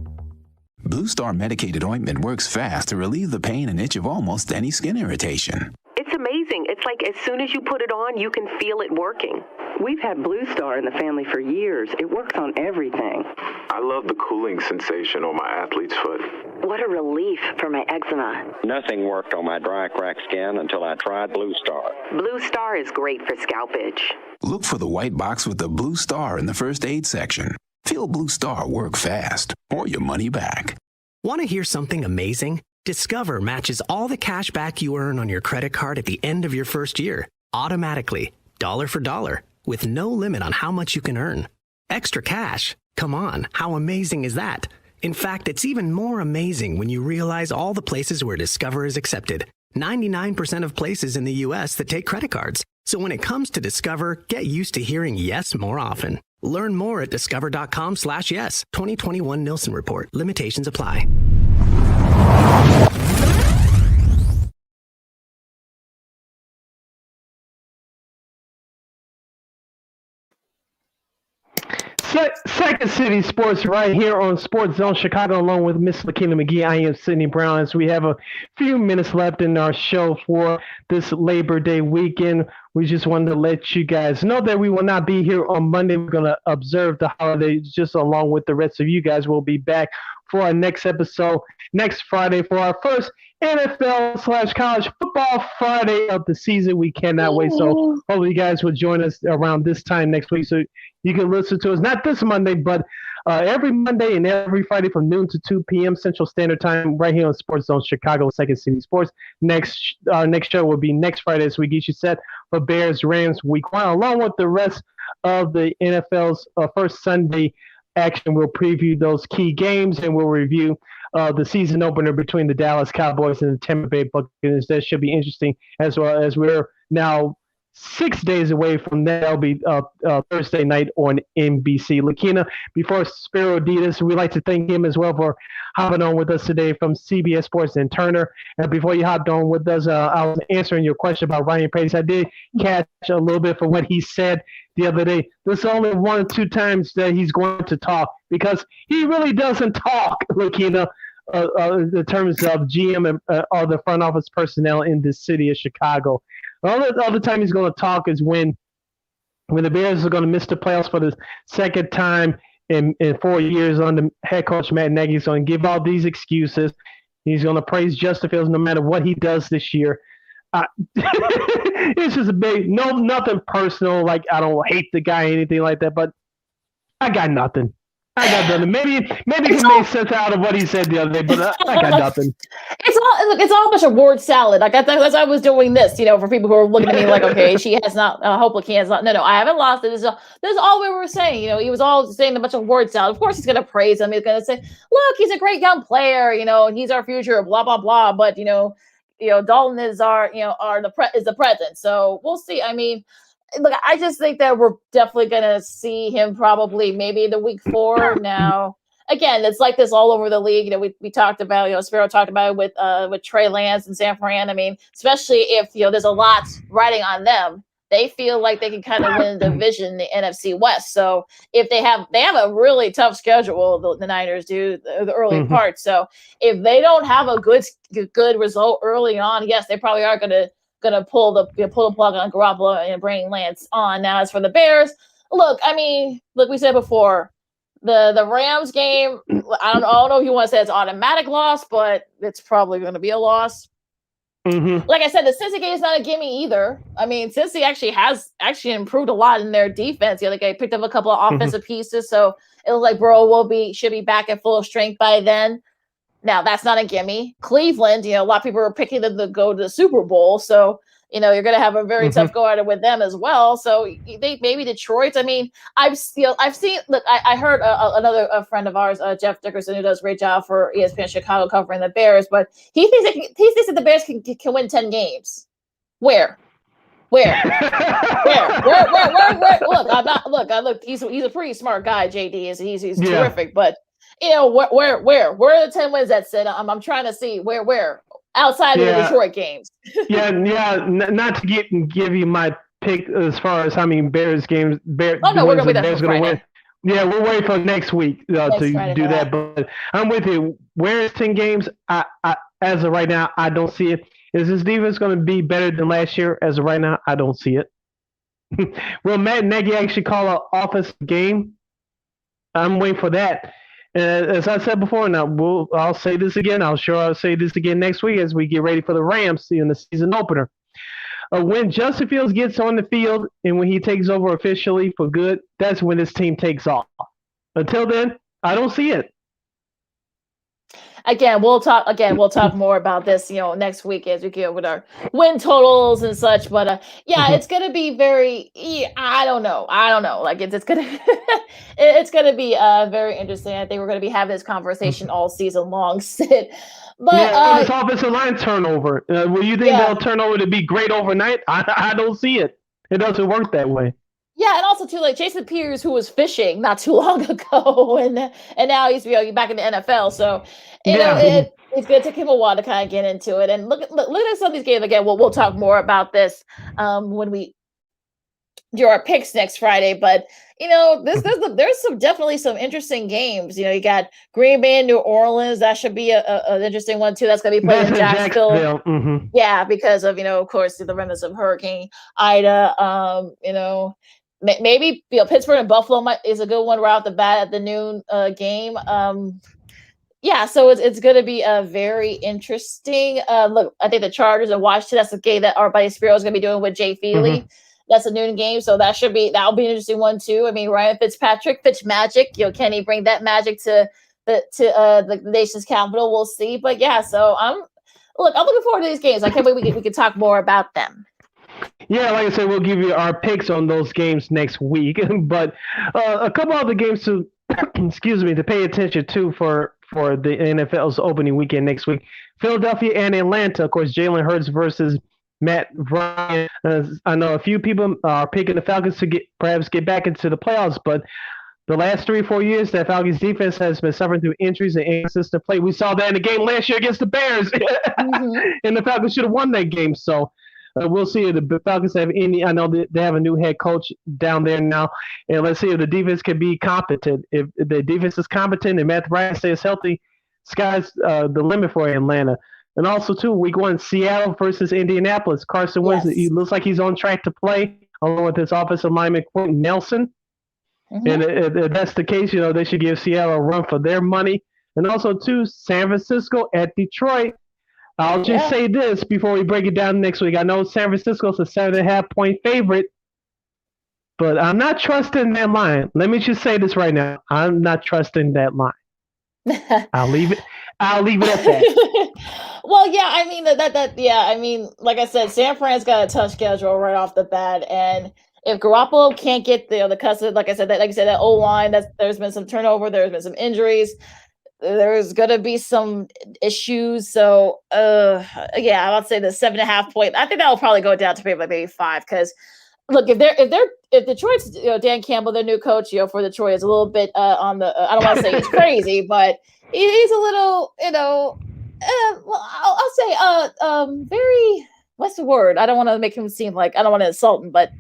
Speaker 5: Blue Star medicated ointment works fast to relieve the pain and itch of almost any skin irritation.
Speaker 6: It's amazing. It's like as soon as you put it on, you can feel it working. We've had Blue Star in the family for years. It works on everything.
Speaker 7: I love the cooling sensation on my athlete's foot.
Speaker 6: What a relief for my eczema.
Speaker 8: Nothing worked on my dry, cracked skin until I tried Blue Star.
Speaker 6: Blue Star is great for scalp itch.
Speaker 5: Look for the white box with the blue star in the first aid section. Feel Blue Star work fast or your money back.
Speaker 9: Want to hear something amazing? Discover matches all the cash back you earn on your credit card at the end of your first year, automatically, dollar for dollar, with no limit on how much you can earn. Extra cash? Come on, how amazing is that? In fact, it's even more amazing when you realize all the places where Discover is accepted. 99% of places in the U.S. that take credit cards. So when it comes to Discover, get used to hearing yes more often. Learn more at discover.com/yes. 2021 Nielsen Report. Limitations apply.
Speaker 1: Second City Sports right here on Sports Zone Chicago, along with Miss Lakeena McGee. I am Sydney Brown, as we have a few minutes left in our show for this Labor Day weekend. We just wanted to let you guys know that we will not be here on Monday. We're going to observe the holidays just along with the rest of you guys. We'll be back for our next episode next Friday for our first NFL/college football Friday of the season. We cannot wait. So hopefully you guys will join us around this time next week so you can listen to us, not this Monday, but every Monday and every Friday from noon to 2 p.m. Central Standard Time right here on Sports Zone Chicago, Second City Sports. Next show will be next Friday as we get you set for Bears-Rams Week 1, along with the rest of the NFL's first Sunday action. We'll preview those key games and we'll review the season opener between the Dallas Cowboys and the Tampa Bay Buccaneers. That should be interesting, as well as we're now 6 days away from that. That'll be Thursday night on NBC. Lakeena, before Spero Dedes, we'd like to thank him as well for hopping on with us today from CBS Sports and Turner. And before you hopped on with us, I was answering your question about Ryan Pace. I did catch a little bit for what he said the other day. This is only 1 or 2 times that he's going to talk, because he really doesn't talk, Lakeena, in terms of GM and all the front office personnel in this city of Chicago. All the time he's going to talk is when the Bears are going to miss the playoffs for the second time in 4 years under head coach Matt Nagy. He's going to give all these excuses. He's going to praise Justin Fields no matter what he does this year. It's just nothing personal. Like, I don't hate the guy or anything like that, but I got nothing. Maybe he made sense out of what he said the other day, but I got nothing.
Speaker 2: It's all a bunch of word salad. Like, that's why I was doing this, for people who are looking at me like, okay, she has not, hopefully he has not. No, I haven't lost it. This is all we were saying. He was all saying a bunch of word salad. Of course, he's going to praise him. He's going to say, look, he's a great young player, and he's our future, blah, blah, blah. But, Dalton is is the present. So we'll see. I mean, look, I just think that we're definitely going to see him probably maybe the week 4 now. Again, it's like this all over the league. We talked about, Spero talked about it with Trey Lance and San Fran. I mean, especially if, there's a lot riding on them. They feel like they can kind of win the division, the NFC West. So if they have a really tough schedule, the Niners do, the early part. So if they don't have a good result early on, yes, they probably are going to pull the plug on Garoppolo and bring Lance on. Now, as for the Bears, look, we said before, the Rams game, I don't know if you want to say it's automatic loss, but it's probably going to be a loss. Like I said, the Cincy game is not a gimme either. I mean, Cincy has improved a lot in their defense. You know, like they picked up a couple of offensive pieces, so it looks like Burrow should be back at full strength by then. Now that's not a gimme. Cleveland, you know, a lot of people are picking them to go to the Super Bowl, so you know you're going to have a very tough go at it with them as well. So you think maybe Detroit? I mean, I've seen. Look, I heard another friend of ours, Jeff Dickerson, who does a great job for ESPN Chicago covering the Bears, but he thinks that the Bears can win 10 games. Where? Look, I'm not. Look. He's a pretty smart guy. JD he's terrific, but you know where are the 10 wins that Sid? I'm trying to see where outside of the Detroit games.
Speaker 1: Not to give you my pick as far as how many Bears games
Speaker 2: we're gonna be
Speaker 1: Bears going to win. Yeah, we'll wait for next week to do that. But I'm with you. Where is 10 games? I as of right now, I don't see it. Is this defense going to be better than last year? As of right now, I don't see it. Will Matt Nagy actually call an offensive game? I'm waiting for that. As I said before, now I'll say this again. I'll say this again next week as we get ready for the Rams in the season opener. When Justin Fields gets on the field and when he takes over officially for good, that's when this team takes off. Until then, I don't see it.
Speaker 2: Again, we'll talk more about this, you know, next week as we get with our win totals and such. But it's going to be very. I don't know. Like it's gonna it's going to be very interesting. I think we're going to be having this conversation all season long, Sid. But
Speaker 1: this offensive line turnover. Will you think they'll turn over to be great overnight? I don't see it. It doesn't work that way.
Speaker 2: Yeah, and also too, like Jason Pierce, who was fishing not too long ago, and now he's back in the NFL. So you know it's going to take him a while to kind of get into it. And look at some of these games again. We'll talk more about this when we do our picks next Friday. But you know, there's definitely some interesting games. You know, you got Green Bay and New Orleans. That should be an interesting one too. That's going to be played in Jacksonville. Yeah, because of of course the remnants of Hurricane Ida. You know. Maybe Pittsburgh and Buffalo is a good one right off the bat at the noon game. So it's going to be a very interesting. Look, I think the Chargers and Washington. That's the game that our buddy Spero is going to be doing with Jay Feely. That's a noon game, so that'll be an interesting one too. I mean, Ryan Fitzpatrick, Fitzmagic. You know, can he bring that magic to the nation's capital? We'll see. But so I'm looking forward to these games. I can't wait. We can talk more about them.
Speaker 1: Yeah, like I said, we'll give you our picks on those games next week. But a couple other games to to pay attention to for the NFL's opening weekend next week. Philadelphia and Atlanta. Of course, Jalen Hurts versus Matt Ryan. I know a few people are picking the Falcons to perhaps get back into the playoffs, but the last 3 or 4 years, that Falcons defense has been suffering through injuries and inconsistent play. We saw that in the game last year against the Bears, and the Falcons should have won that game. So. We'll see if the Falcons have any. I know they have a new head coach down there now, and let's see if the defense can be competent. If the defense is competent and Matt Ryan stays healthy, sky's the limit for Atlanta. And also, too, week 1, Seattle versus Indianapolis. Carson Wentz, he looks like he's on track to play, along with his offensive lineman, Quentin Nelson. And if that's the case, they should give Seattle a run for their money. And also, too, San Francisco at Detroit. I'll just say this before we break it down next week. I know San Francisco's a 7.5-point favorite, but I'm not trusting that line. Let me just say this right now. I'm not trusting that line. I'll leave it at that.
Speaker 2: Well, I mean, like I said, San Fran's got a tough schedule right off the bat, and if Garoppolo can't get the custody, like I said, that O-line, there's been some turnover, there's been some injuries. There's gonna be some issues, so I'll say the 7.5 point. I think that will probably go down to maybe 5. Because look, if Detroit's Dan Campbell, their new coach, for Detroit, is a little bit on the. I don't want to say he's crazy, but he's a little, I'll say very. What's the word? I don't want to make him seem like I don't want to insult him, but.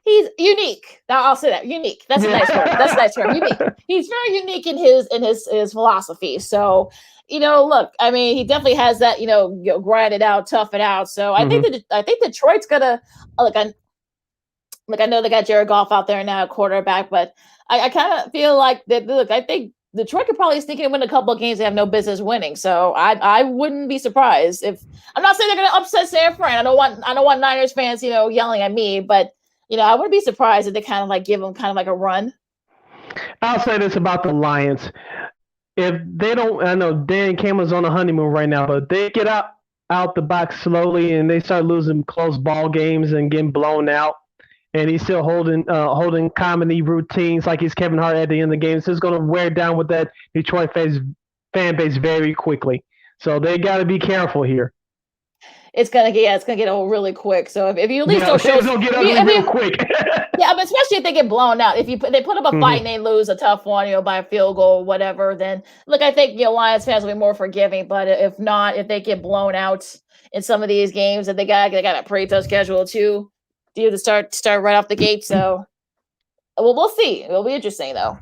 Speaker 2: He's unique. Now I'll say that unique. That's a nice word. That's a nice term. Unique. He's very unique in his philosophy. So, look, I mean, he definitely has that, grind it out, tough it out. So I think Detroit's gonna look. I know they got Jared Goff out there now, quarterback, but I kind of feel like that. Look, I think Detroit could probably sneak in and win a couple of games they have no business winning. So I wouldn't be surprised if I'm not saying they're going to upset San Fran. I don't want Niners fans, yelling at me, but I wouldn't be surprised if they kind of like give them kind of like a run.
Speaker 1: I'll say this about the Lions. If they don't, I know Dan Campbell's on a honeymoon right now, but if they get out the box slowly and they start losing close ball games and getting blown out, and he's still holding comedy routines like he's Kevin Hart at the end of the game, so it's going to wear down with that Detroit fan base very quickly. So they got to be careful here.
Speaker 2: It's gonna get old really quick. So if you at least don't show,
Speaker 1: it's gonna get ugly real quick.
Speaker 2: Yeah, but especially if they get blown out. If they put up a fight and they lose a tough one, by a field goal, whatever, then look, I think Lions fans will be more forgiving. But if not, if they get blown out in some of these games, and they got a pretty tough schedule too, to start right off the gate. So, we'll see. It'll be interesting though.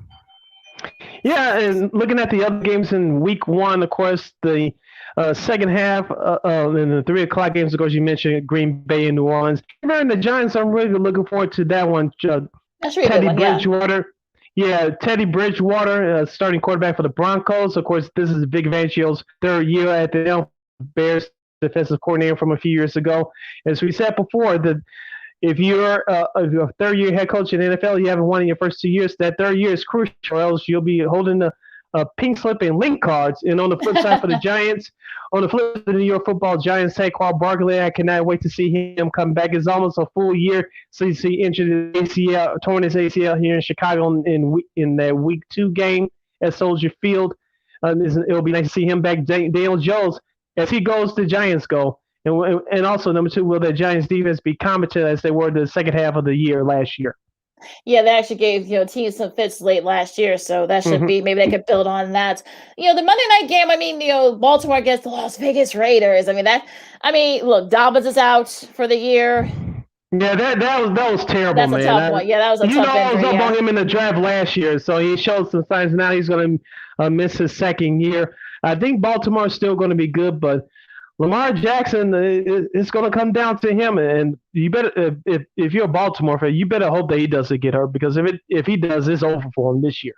Speaker 1: Yeah, and looking at the other games in Week 1, of course, the second half in the 3:00 games, of course, you mentioned Green Bay and New Orleans. And the Giants, I'm really looking forward to that one.
Speaker 2: That's really
Speaker 1: Teddy
Speaker 2: good one,
Speaker 1: Bridgewater. Yeah, Teddy Bridgewater, starting quarterback for the Broncos. Of course, this is Vic Fangio's third year at the Bears defensive coordinator from a few years ago. As we said before, if you're a third-year head coach in the NFL, you haven't won in your first 2 years, that third year is crucial, or else you'll be holding the pink slip and link cards. And on the flip side for the Giants, on the flip side of the New York Football Giants, Saquon Barkley, I cannot wait to see him come back. It's almost a full year since he injured his ACL, torn his ACL here in Chicago in that Week 2 game at Soldier Field. It'll be nice to see him back. Daniel Jones, as he goes, the Giants go. And also, number 2, will the Giants defense be competent as they were the second half of the year last year?
Speaker 2: Yeah, they actually gave teams some fits late last year, so that should be maybe they could build on that. The Monday night game. I mean, Baltimore against the Las Vegas Raiders. Look, Dobbins is out for the year.
Speaker 1: Yeah, that was terrible.
Speaker 2: That's
Speaker 1: man.
Speaker 2: a tough one. Yeah, that was a tough injury.
Speaker 1: I was up on him in the draft last year, so he showed some signs. Now he's going to miss his second year. I think Baltimore is still going to be good, but Lamar Jackson, it's going to come down to him, and you better if you're a Baltimore fan, you better hope that he doesn't get hurt, because if he does, it's over for him this year.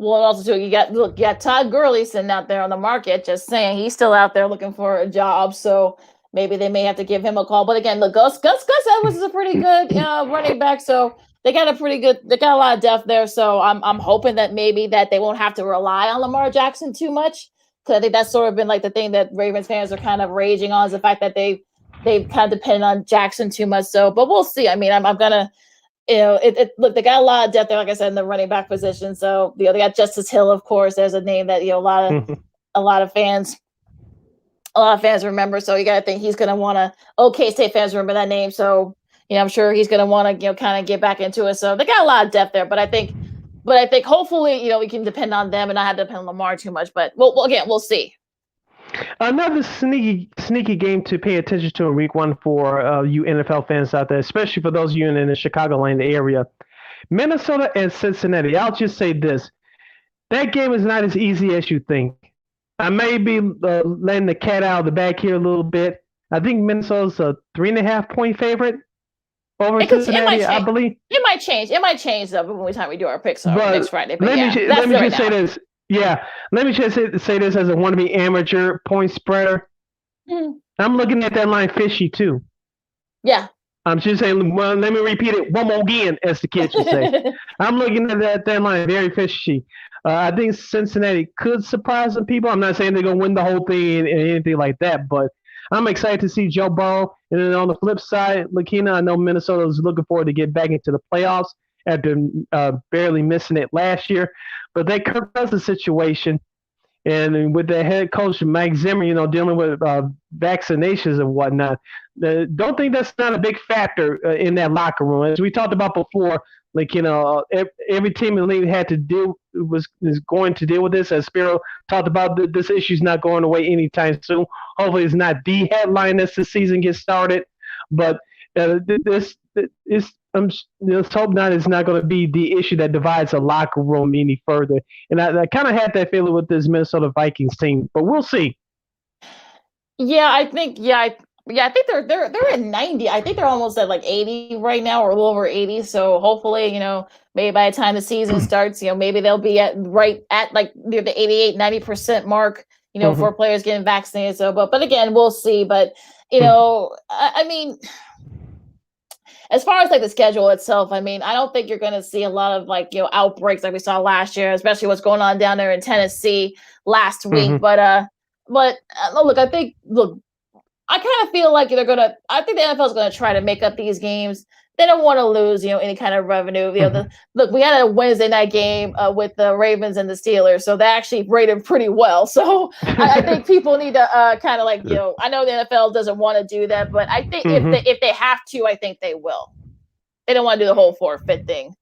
Speaker 2: Well, also too, you got Todd Gurley sitting out there on the market. Just saying, he's still out there looking for a job, so maybe they may have to give him a call. But again, look, Gus Edwards is a pretty good running back, so they got a lot of depth there. So I'm hoping that maybe that they won't have to rely on Lamar Jackson too much. Because I think that's sort of been like the thing that Ravens fans are kind of raging on, is the fact that they kind of depend on Jackson too much. So, but we'll see. I mean, I'm gonna, look, they got a lot of depth there, like I said, in the running back position. So, they got Justice Hill, of course. There's a name that a lot of fans remember. So you got to think he's gonna want to. OK State fans remember that name. So I'm sure he's gonna want to kind of get back into it. So they got a lot of depth there. But I think hopefully, we can depend on them and not have to depend on Lamar too much. But we'll see.
Speaker 1: Another sneaky game to pay attention to in Week 1 for you NFL fans out there, especially for those of you in the Chicagoland area. Minnesota and Cincinnati. I'll just say this. That game is not as easy as you think. I may be letting the cat out of the bag here a little bit. I think Minnesota's a 3.5-point favorite over Cincinnati, I believe.
Speaker 2: It might change. It might change though when we do our picks on next Friday. But
Speaker 1: let me just say this. Yeah, let me just say this as a wannabe amateur point spreader. I'm looking at that line fishy too.
Speaker 2: Yeah.
Speaker 1: I'm just saying. Well, let me repeat it one more again, as the kids would say. I'm looking at that line very fishy. I think Cincinnati could surprise some people. I'm not saying they're gonna win the whole thing and anything like that, but I'm excited to see Joe Burrow. And then on the flip side, Lakeena, I know Minnesota is looking forward to get back into the playoffs after barely missing it last year. But that Kirk Cousins situation, and with the head coach Mike Zimmer, dealing with vaccinations and whatnot, don't think that's not a big factor in that locker room. As we talked about before, every team in the league had to is going to deal with this. As Spero talked about, this issue's not going away anytime soon. Hopefully, it's not the headline as the season gets started. But let's hope not. It's not going to be the issue that divides the locker room any further. And I kind of had that feeling with this Minnesota Vikings team, but we'll see.
Speaker 2: Yeah, I think. Yeah, Yeah, I think they're at 90. I think they're almost at like 80 right now, or a little over 80. So hopefully, maybe by the time the season starts, maybe they'll be at like near the 88, 90% mark, for players getting vaccinated. So, but again, we'll see. But I mean, as far as like the schedule itself, I mean, I don't think you're going to see a lot of like outbreaks like we saw last year, especially what's going on down there in Tennessee last week. But look, I kind of feel like I think the NFL is gonna try to make up these games. They don't want to lose, any kind of revenue. Look, we had a Wednesday night game with the Ravens and the Steelers, so they actually rated pretty well. So I think people need to kind of like, I know the NFL doesn't want to do that, but I think if they have to, I think they will. They don't want to do the whole forfeit thing.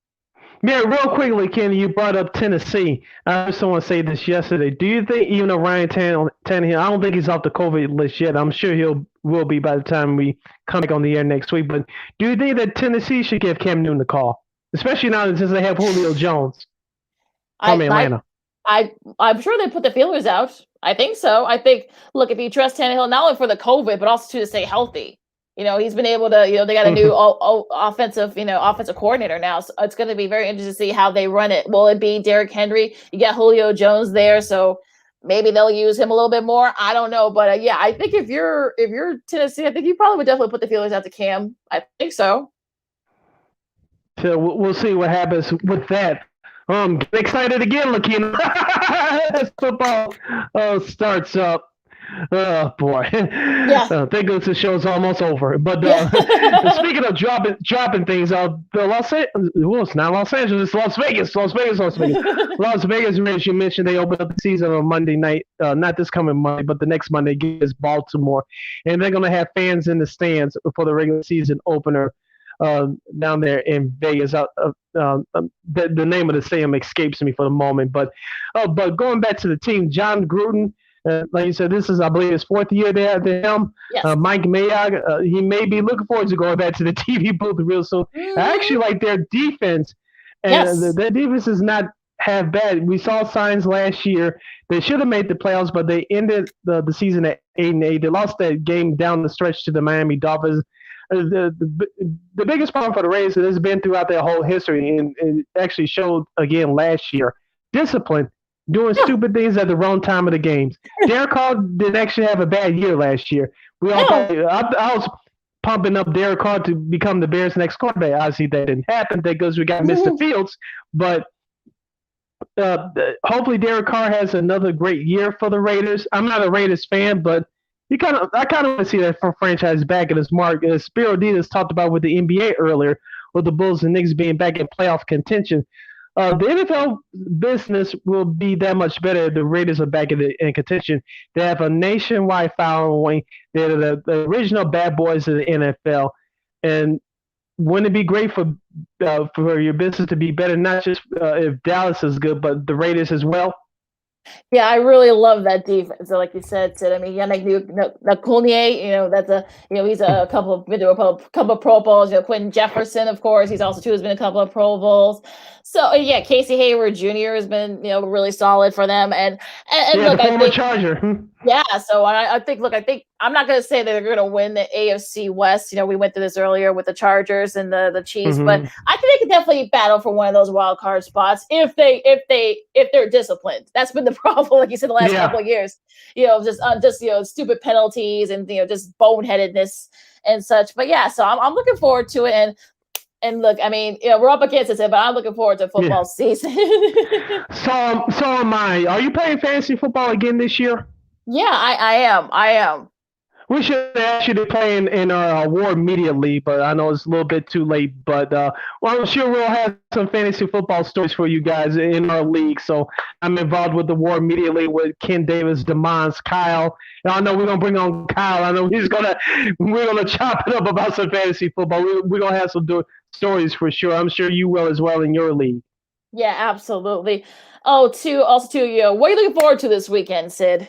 Speaker 1: Yeah, real quickly, Kenny, you brought up Tennessee. I heard someone say this yesterday. Do you think, even though Ryan Tannehill, I don't think he's off the COVID list yet. I'm sure will be by the time we come back on the air next week. But do you think that Tennessee should give Cam Newton a call, especially now since they have Julio Jones from Atlanta?
Speaker 2: I'm sure they put the feelers out. I think so. I think, look, if you trust Tannehill, not only for the COVID, but also to stay healthy. He's been able to, they got a new offensive coordinator now. So it's going to be very interesting to see how they run it. Will it be Derrick Henry? You got Julio Jones there. So maybe they'll use him a little bit more. I don't know. But yeah, I think if you're Tennessee, I think you probably would definitely put the feelers out to Cam. I think so.
Speaker 1: So we'll see what happens with that. Get excited again, Lakeena. As football starts up. Oh boy! Yeah, I think the show's almost over. But speaking of dropping things, the Las Angeles, Las Vegas. Las Vegas, as you mentioned, they opened up the season on Monday night. Not this coming Monday, but the next Monday against Baltimore, and they're going to have fans in the stands for the regular season opener down there in Vegas. The name of the stadium escapes me for the moment, but going back to the team, John Gruden. Like you said, this is, I believe, his fourth year there at the helm. Yes. Mike Mayock, he may be looking forward to going back to the TV booth real soon. I actually like their defense, and their defense is not half bad. We saw signs last year. They should have made the playoffs, but they ended the season at 8-8. They lost that game down the stretch to the Miami Dolphins. The biggest problem for the Rays that has been throughout their whole history, and it actually showed again last year, discipline. Doing stupid things at the wrong time of the games. Derek Carr didn't actually have a bad year last year. I was pumping up Derek Carr to become the Bears' next quarterback. Obviously, that didn't happen because we got Mr. Fields. But hopefully, Derek Carr has another great year for the Raiders. I'm not a Raiders fan, but I kind of want to see that franchise back at its mark. As Spero Dedes talked about with the NBA earlier, with the Bulls and Knicks being back in playoff contention. The NFL business will be that much better if the Raiders are back in contention. They have a nationwide following. They're the original bad boys of the NFL. And wouldn't it be great for your business to be better, not just if Dallas is good, but the Raiders as well?
Speaker 2: Yeah, I really love that defense. So like you said, Sid, I mean, Yannick Nakulnier, that's he's been to a couple of Pro Bowls. Quentin Jefferson, of course, he's also has been a couple of Pro Bowls. So yeah, Casey Hayward Jr. has been really solid for them. And look,
Speaker 1: the former Charger.
Speaker 2: Yeah, so I think I'm not going to say that they're going to win the AFC West. We went through this earlier with the Chargers and the Chiefs, but I think they can definitely battle for one of those wild card spots if they're disciplined. That's been the problem, like you said, the last couple of years. Just stupid penalties and just boneheadedness and such. But yeah, so I'm looking forward to it. And look, I mean, we're up against it, but I'm looking forward to football season.
Speaker 1: So am I. Are you playing fantasy football again this year?
Speaker 2: Yeah, I am.
Speaker 1: We should actually play in our award media league, but I know it's a little bit too late. But I'm sure we'll have some fantasy football stories for you guys in our league. So I'm involved with the War Media League with Ken Davis, DeMons, Kyle. And I know we're gonna bring on Kyle. I know we're gonna chop it up about some fantasy football. We're gonna have some stories for sure. I'm sure you will as well in your league.
Speaker 2: Yeah, absolutely. What are you looking forward to this weekend, Sid?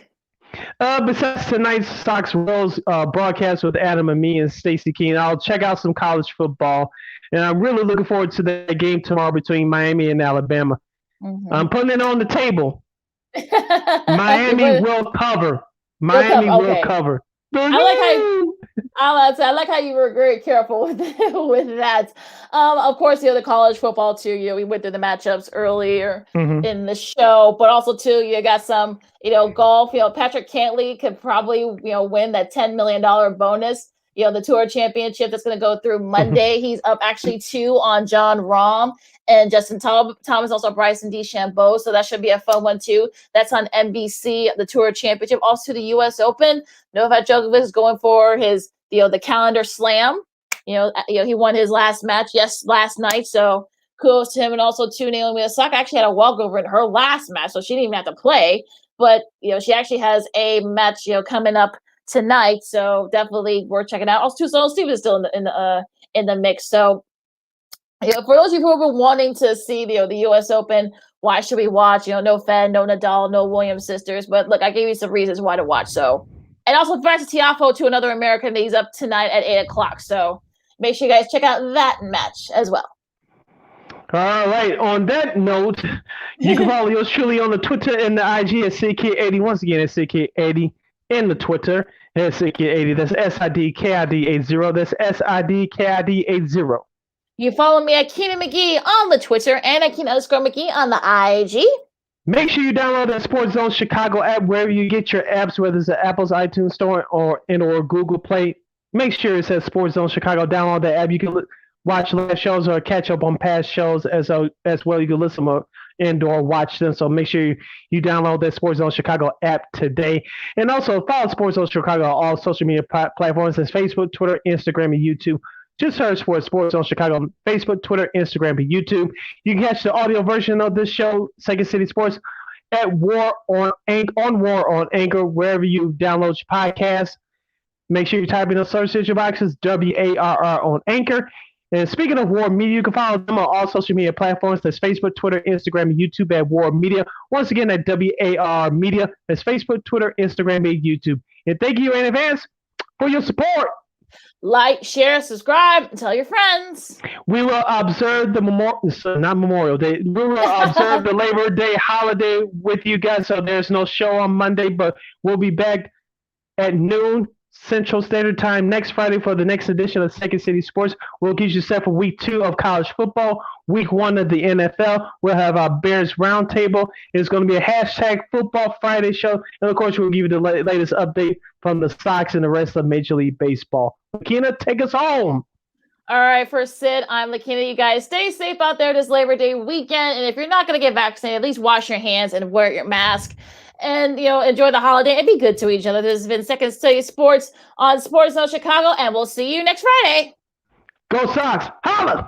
Speaker 1: Besides tonight's Stocks Rolls broadcast with Adam and me and Stacey Keene, I'll check out some college football, and I'm really looking forward to the game tomorrow between Miami and Alabama. I'm putting it on the table. Miami will cover. Miami will cover.
Speaker 2: I like how I like how you were very careful with that. Of course, the college football too. We went through the matchups earlier in the show, but also too, you got some, golf. Patrick Cantley could probably, win that $10 million bonus. The tour championship that's going to go through Monday. He's up actually 2 on John Rahm and Justin Thomas, also Bryson DeChambeau. So that should be a fun one too. That's on NBC, the tour championship. Also the U.S. Open. Novak Djokovic is going for his, the calendar slam. He won his last match last night. So kudos to him. And also too, Naomi Osaka actually had a walkover in her last match, so she didn't even have to play. But she actually has a match coming up tonight, so definitely worth checking out. Also, Sloane Stevens is still in the mix. So, for those of you who have been wanting to see the U.S. Open, why should we watch? No Fed, no Nadal, no Williams sisters. But look, I gave you some reasons why to watch. So, and also Francis Tiafoe to another American. He's up tonight at 8:00. So make sure you guys check out that match as well.
Speaker 1: All right. On that note, you can follow yours truly on the Twitter and the IG at CK80. Once again, at CK80 in the Twitter. That's CK80. That's SIDKID80. That's SIDKID80.
Speaker 2: You follow me at Keenan McGee on the Twitter and at Keenan_McGee on the IG.
Speaker 1: Make sure you download the Sports Zone Chicago app wherever you get your apps, whether it's the Apple's iTunes Store or Google Play. Make sure it says Sports Zone Chicago. Download the app. You can watch live shows or catch up on past shows as well. You can listen or watch them. So make sure you download that Sports Zone Chicago app today. And also follow Sports Zone Chicago on all social media platforms. That's Facebook, Twitter, Instagram, and YouTube. Just search for Sports Zone Chicago on Facebook, Twitter, Instagram, and YouTube. You can catch the audio version of this show, Second City Sports, at War on Anchor, wherever you download your podcast. Make sure you type in the search engine boxes, WARR on Anchor. And speaking of War Media, you can follow them on all social media platforms. That's Facebook, Twitter, Instagram, and YouTube at War Media. Once again, at WARR Media. That's Facebook, Twitter, Instagram, and YouTube. And thank you in advance for your support.
Speaker 2: Like, share, subscribe, and tell your friends.
Speaker 1: We will observe the Memorial Day. We will observe the Labor Day holiday with you guys. So there's no show on Monday, but we'll be back at noon Central Standard Time next Friday for the next edition of Second City Sports. We'll get you set for week 2 of college football, week 1 of the NFL. We'll have our Bears Roundtable. It's going to be a hashtag Football Friday show. And, of course, we'll give you the latest update from the Sox and the rest of Major League Baseball. Lakeena, take us home.
Speaker 2: All right, for Sid, I'm Lakeena. You guys stay safe out there this Labor Day weekend. And if you're not going to get vaccinated, at least wash your hands and wear your mask. And, enjoy the holiday and be good to each other. This has been Second City Sports on Sports Zone Chicago, and we'll see you next Friday.
Speaker 1: Go Sox. Holla!